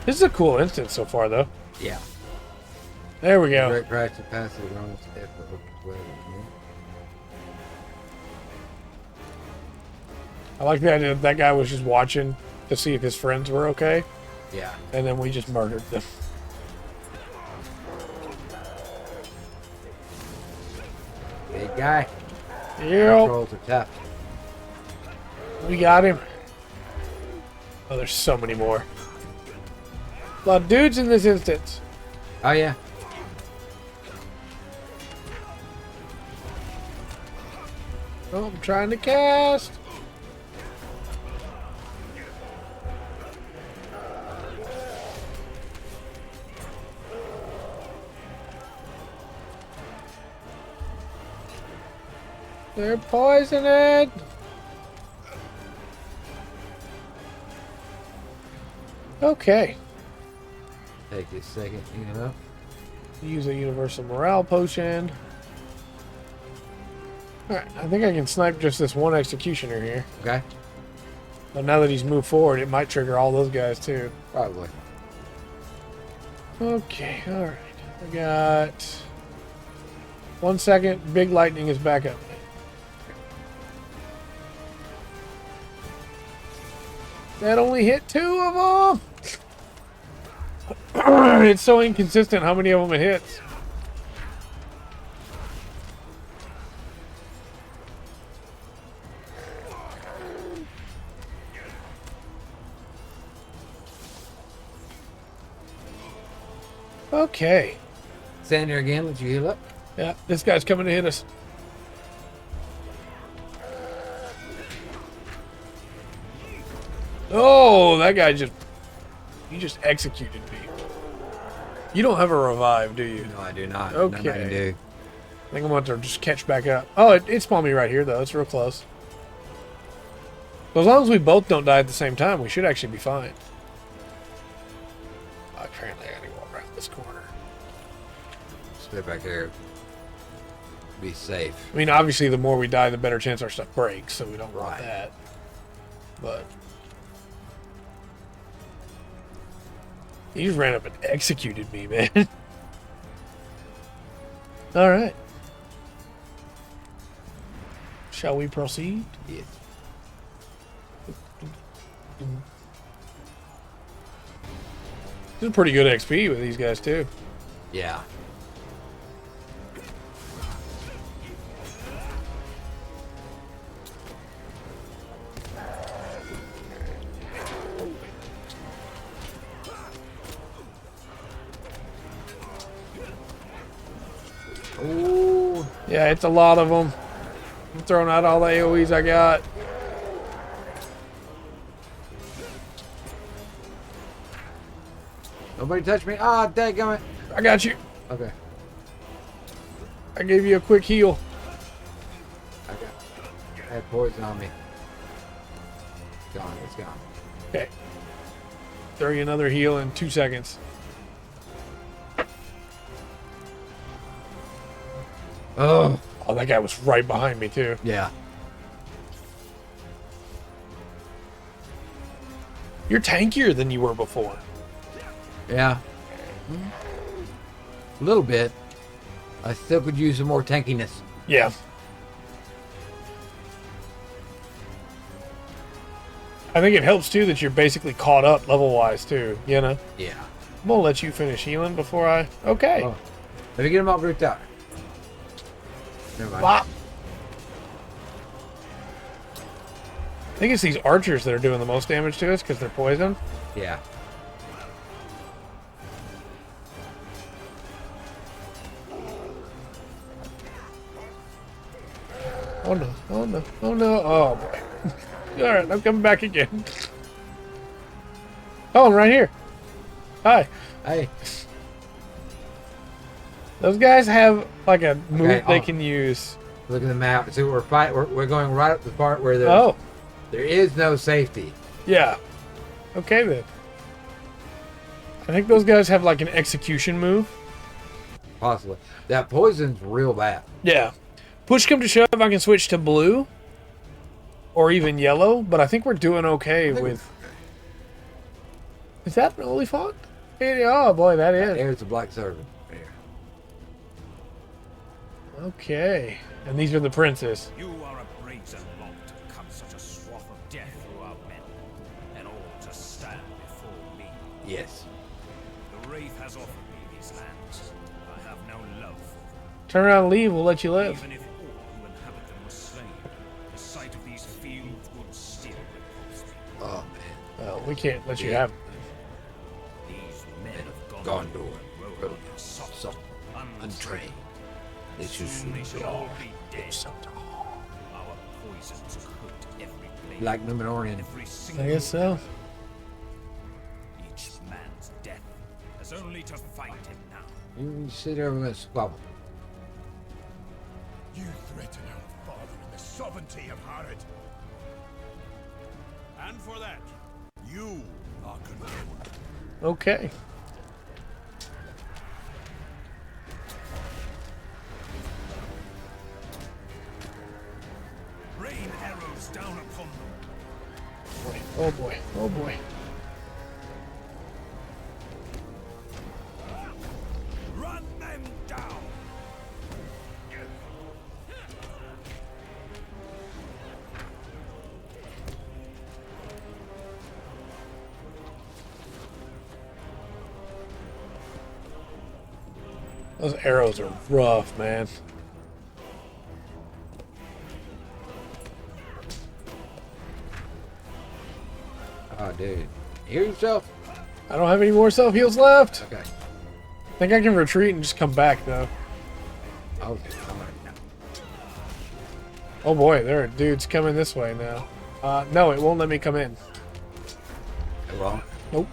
This is a cool instance so far, though. Yeah. There we go. Direct practice passes around the step of I like the idea that that guy was just watching to see if his friends were okay, Yeah. and then we just murdered them. Big guy. Yep. Controls are tough. We got him. Oh, there's so many more. A lot of dudes in this instance. Oh, yeah. Oh, I'm trying to cast. They're poisoned. Okay. Take a second, you know. Use a universal morale potion. Alright, I think I can snipe just this one executioner here. Okay. But now that he's moved forward, it might trigger all those guys too. Probably. Okay, alright. I got 1 second. Big lightning is back up. That only hit 2 of them. It's so inconsistent how many of them it hits. Okay. Stand there again, let you heal up. Yeah, this guy's coming to hit us. Oh, that guy he just executed me. You don't have a revive, do you? No, I do not. Okay. Nothing I can do. I think I'm going to just catch back up. Oh, it spawned me right here, though. It's real close. So as long as we both don't die at the same time, we should actually be fine. Apparently, I gotta go around this corner. Stay back here. Be safe. I mean, obviously, the more we die, the better chance our stuff breaks, so we don't want Right. that. But he just ran up and executed me, man. All right. Shall we proceed? Yes. This is pretty good XP with these guys, too. Yeah. Oh, Yeah, it's a lot of them. I'm throwing out all the AoEs I got. nobody touch me. Ah, dadgummit. I got you. Okay. I gave you a quick heal. I had poison on me. Gone. It's gone. Okay. Throw you another heal in 2 seconds. Oh. Oh, that guy was right behind me, too. Yeah. You're tankier than you were before. Yeah. A little bit. I still could use some more tankiness. Yeah. I think it helps, too, that you're basically caught up level-wise, too, you know? Yeah. I'm gonna let you finish healing before I... Okay. Oh. Let me get him all grouped out. Never mind. Bop. I think it's these archers that are doing the most damage to us because they're poisoned. Yeah. Oh no, oh no, oh no, oh boy. Alright, I'm coming back again. Oh, I'm right here. Hi. Hey. Those guys have like a move Okay, they oh. can use. Look at the map. See, we're we're going right up the part where Oh, there is no safety. yeah. Okay then. I think those guys have like an execution move. Possibly. That poison's real bad. Yeah. Push come to shove, I can switch to blue. Or even yellow, but I think we're doing okay with... Is that an Oliphant? Oh boy, that is. There's the black servant. Here. Okay. And these are the princes. You are a brazen lot to cut such a swath of death through our men, and all to stand before me. Yes. The Wraith has offered me these lands. I have no love for them. Turn around and leave, we'll let you live. Even if all who inhabit them were slain, the sight of these fields would still repulse me. Oh, man. Well, we can't let you have them. These men of Gondor. Gondor, Rohan, are soft, Untrained. They should Soon they shoot shall all all. be dead. Our poisons coat every blade. Like Númenórean. Every I single guess so. Each man's death has only to fight him now. You sit there with a squabble. You threaten our father and the sovereignty of Harad. And for that, you are condemned. Okay. Rain arrows down upon them. Boy, oh boy, oh boy. Run them down. Those arrows are rough, man. Oh, dude. Heal yourself? I don't have any more self heals left. Okay. I think I can retreat and just come back though. Okay. I'm ready now. Oh boy, there are dudes coming this way now. No, it won't let me come in. Well, Nope.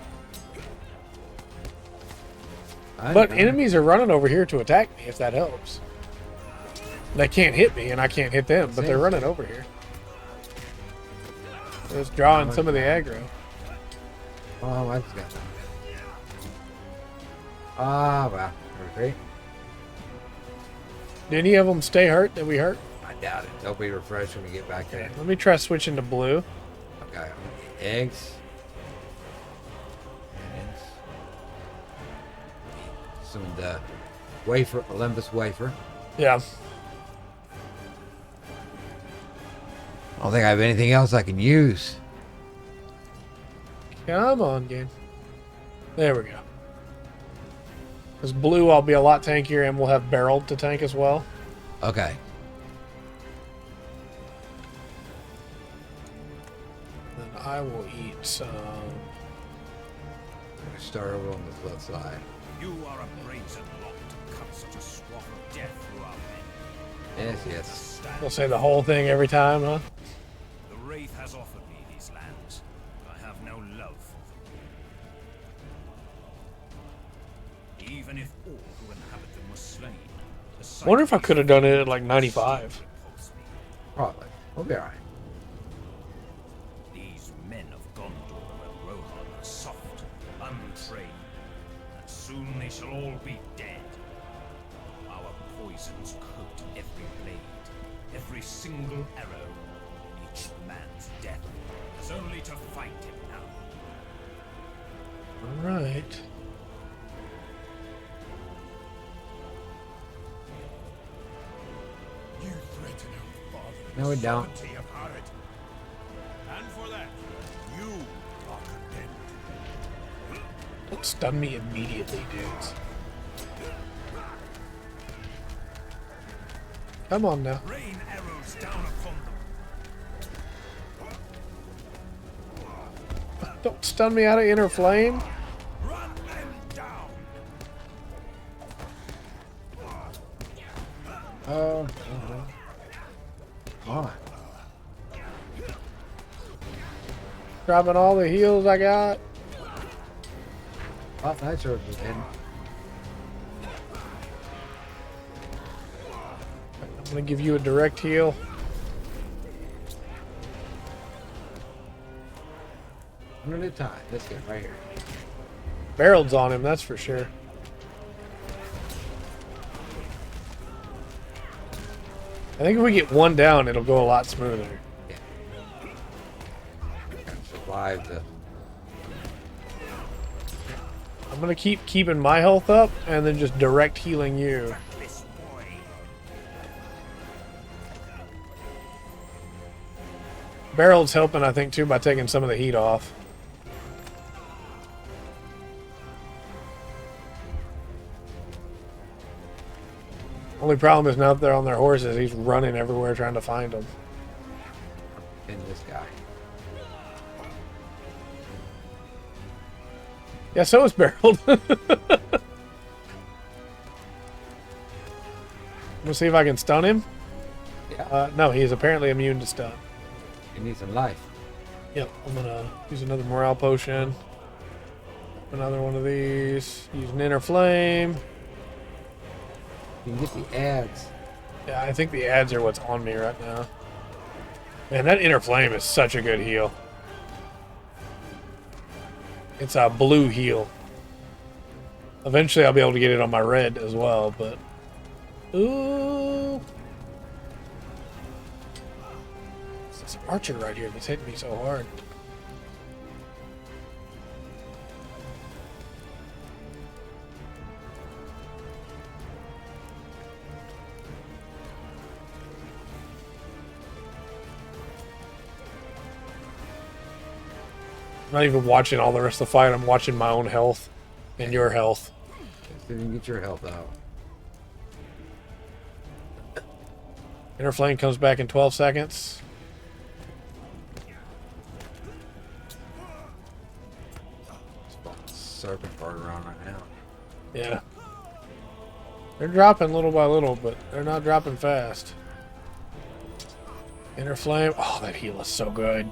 I But know. enemies are running over here to attack me if that helps. They can't hit me and I can't hit them, but they're running over here. Just drawing some of the aggro. Oh, that's good. Ah, well. Okay. Did any of them stay hurt? Did we hurt? I doubt it. They'll be refreshed when we get back there. Let me try switching to blue. Okay. Eggs. Eggs. Some of the wafer, Olympus wafer. Yeah. I don't think I have anything else I can use. Come on, game. There we go. Because blue, I'll be a lot tankier, and we'll have barreled to tank as well. Okay. Then I will eat some. I'm gonna start over on this left side. You are a brazen lot to cut such a swath of death through our men. Yes. We'll say the whole thing every time, huh? The Wraith has offered me these lands. I have no love for them. Even if all who inhabit them were slain, the sight Wonder if I of could have done it at like 95. repulse me. Probably. We'll be alright. These men of Gondor and Rohan are soft, untrained, and soon they shall all be dead. Our poisons coat every blade, every single arrow. Each man's death is only to fight him now. Alright. You threaten our father. No, we don't. Sovereignty of Harad. And for that, you are condemned. Don't stun me immediately, dudes. Come on now. Rain arrows down upon them. Don't stun me out of inner flame. Run them down. Oh. Come on. Dropping all the heals I got. Oh, nice sword was in. I'm gonna give you a direct heal. One at a time. Let's get right here. Barreled's on him, that's for sure. I think if we get one down, it'll go a lot smoother. Yeah. Gotta survive the. I'm gonna keep keeping my health up and then just direct healing you. This boy. Barreled's helping, I think, too, by taking some of the heat off. Only problem is now that they're on their horses, he's running everywhere trying to find them. In this guy. Yeah, so is Barreled. I'm gonna see if I can stun him. Yeah. No, he's apparently immune to stun. He needs some life. Yep, I'm gonna use another morale potion. Another one of these. Use an inner flame. You can get the ads. Yeah, I think the ads are what's on me right now. Man, that inner flame is such a good heal. It's a blue heal. Eventually I'll be able to get it on my red as well, but... Ooh! It's this archer right here that's hitting me so hard. I'm not even watching all the rest of the fight. I'm watching my own health and your health. So you can get your health out. Inner flame comes back in 12 seconds. Serpent part around right now. Yeah. They're dropping little by little, but they're not dropping fast. Inner flame. Oh, that heal is so good.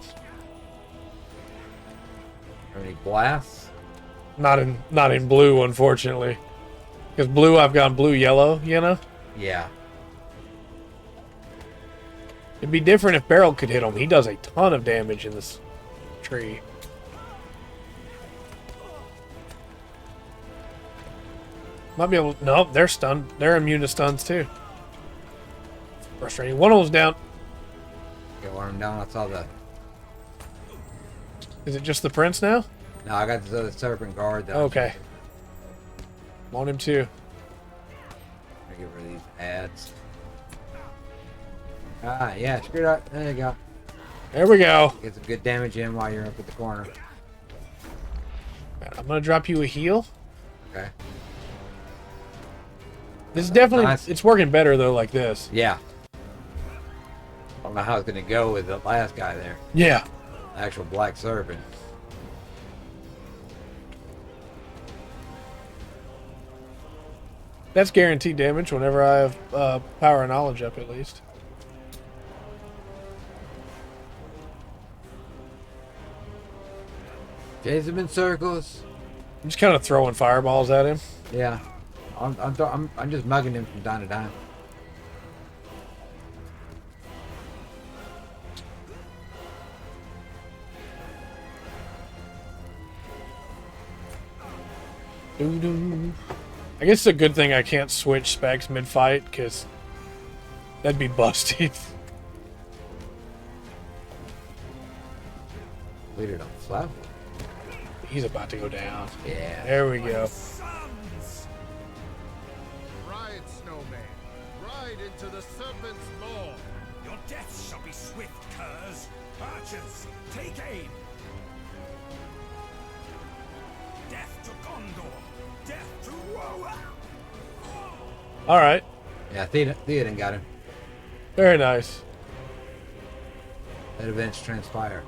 Any blasts? Not in blue, unfortunately. Because blue, I've gone blue-yellow, you know? Yeah. It'd be different if Barrel could hit him. He does a ton of damage in this tree. Might be able... Nope, they're stunned. They're immune to stuns, too. frustrating. One of them's down. Get one of them down. I saw the. Is it just the prince now? No, I got this other serpent guard. That Okay. Want him too. I get rid of these ads. Ah, yeah, screw that. There you go. There we go. Get some good damage in while you're up at the corner. I'm gonna drop you a heal. Okay. This is definitely Nice. it's working better though like this. Yeah. I don't know how it's gonna go with the last guy there. Yeah. Actual black serpent. That's guaranteed damage whenever I have power and knowledge up at least. Chase him in circles. I'm just kind of throwing fireballs at him. Yeah. I'm just mugging him from time to time. Doo-doo. I guess it's a good thing I can't switch specs mid-fight, because that'd be busted. Leader don't flap. He's about to go down. Yeah. There we go. Sons! Ride, snowman. Ride into the serpent's maw. Your deaths shall be swift, curs. Archers, take aim. Death to Gondor. Death to Rohan. All right. Yeah, Theoden got him. Very nice. Let events transpire.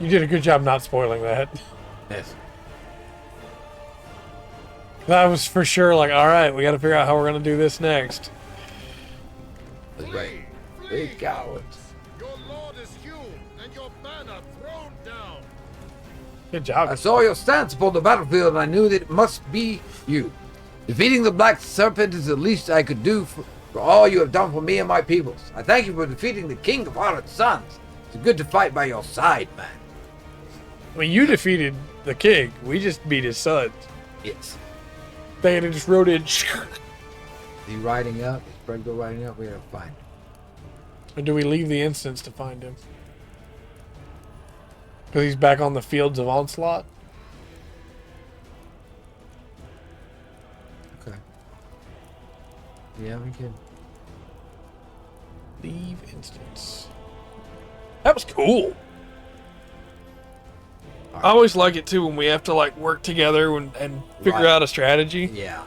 You did a good job not spoiling that. Yes. That was for sure like, all right, we got to figure out how we're going to do this next. That's right. Flee, Big cowards. Your lord is hewn, and your banner thrown down. Good job. I saw your stance upon the battlefield, and I knew that it must be you. Defeating the black serpent is the least I could do for all you have done for me and my peoples. I thank you for defeating the king of Harlot's sons. It's good to fight by your side, man. I mean, you defeated the king. We just beat his sons. Yes. They just rode in. Is he riding up? Is Bregdo riding up? We gotta find him. Or do we leave the instance to find him? Because he's back on the fields of onslaught. Okay. Yeah, we can. Leave instance. That was cool. I always like it too when we have to like work together and figure Right. out a strategy. Yeah.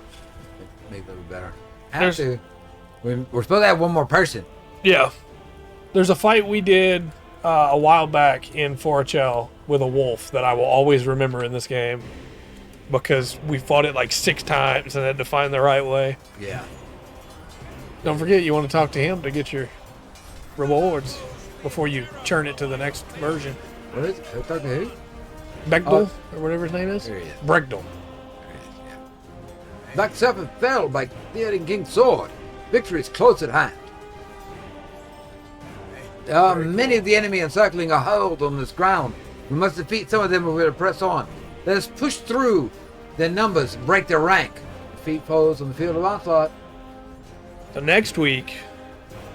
Make it better. There's- Have to. We're supposed to have one more person. Yeah. There's a fight we did a while back in 4HL with a wolf that I will always remember in this game because we fought it like 6 times and had to find the right way. Yeah. Don't forget, you want to talk to him to get your rewards before you churn it to the next version. What is it? Talk to who? Begdal, or whatever his name is? There he is. Bregdal. Black Serpent fell by Theoden King's sword. Victory is close at hand. Many of the enemy encircling are held on this ground. We must defeat some of them or we'll press on. Let us push through their numbers and break their rank. Defeat foes on the field of onslaught. So next week,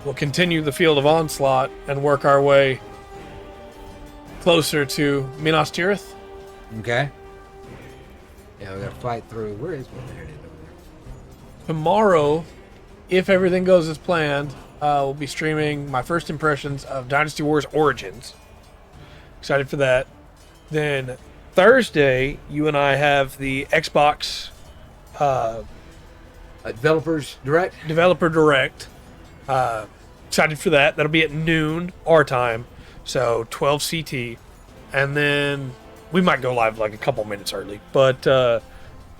we'll continue the field of onslaught and work our way closer to Minas Tirith. Okay. Yeah, we gotta fight through. Where is one? There it is over there. Tomorrow, if everything goes as planned, we'll be streaming my first impressions of Dynasty Wars Origins. Excited for that. Then Thursday, you and I have the Xbox Developers Direct. Developer Direct. Excited for that. That'll be at noon our time, so 12 CT. And then we might go live like a couple minutes early. But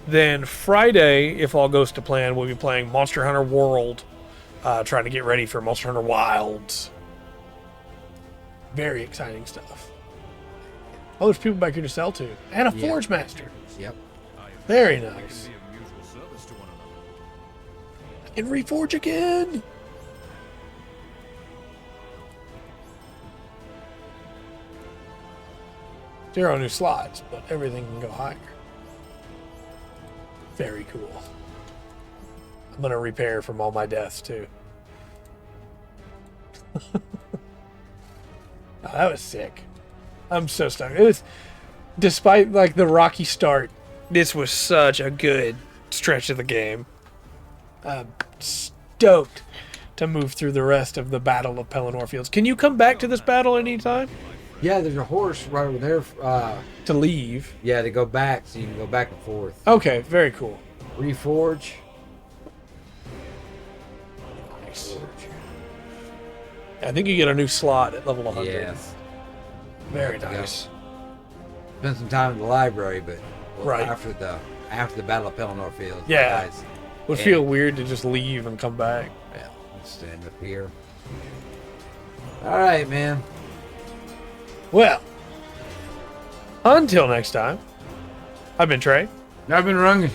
then Friday, if all goes to plan, we'll be playing Monster Hunter World, trying to get ready for Monster Hunter Wilds. Very exciting stuff. Oh, there's people back here to sell to. And a Yeah. Forge Master. Yep. Very nice. I can reforge again. Zero new slots, but everything can go higher. Very cool. I'm gonna repair from all my deaths too. Oh, that was sick. I'm so stoked. It was, despite like the rocky start, this was such a good stretch of the game. I'm stoked to move through the rest of the Battle of Pelennor Fields. Can you come back to this battle anytime? Yeah, there's a horse right over there. To leave. Yeah, to go back, so you can go back and forth. Okay, very cool. Reforge. Nice. I think you get a new slot at level 100. Yes. Very nice. Spend some time in the library, but Right. after the Battle of Pelennor Fields. Yeah. Guys, Would feel weird to just leave and come back. yeah, let's stand up here. All right, man. Well, until next time, I've been Trey. I've been Rungan.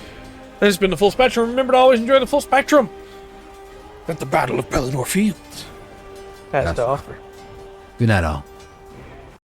This has been the Full Spectrum. Remember to always enjoy the full spectrum at the Battle of Pelennor Fields has to offer. Good night, all.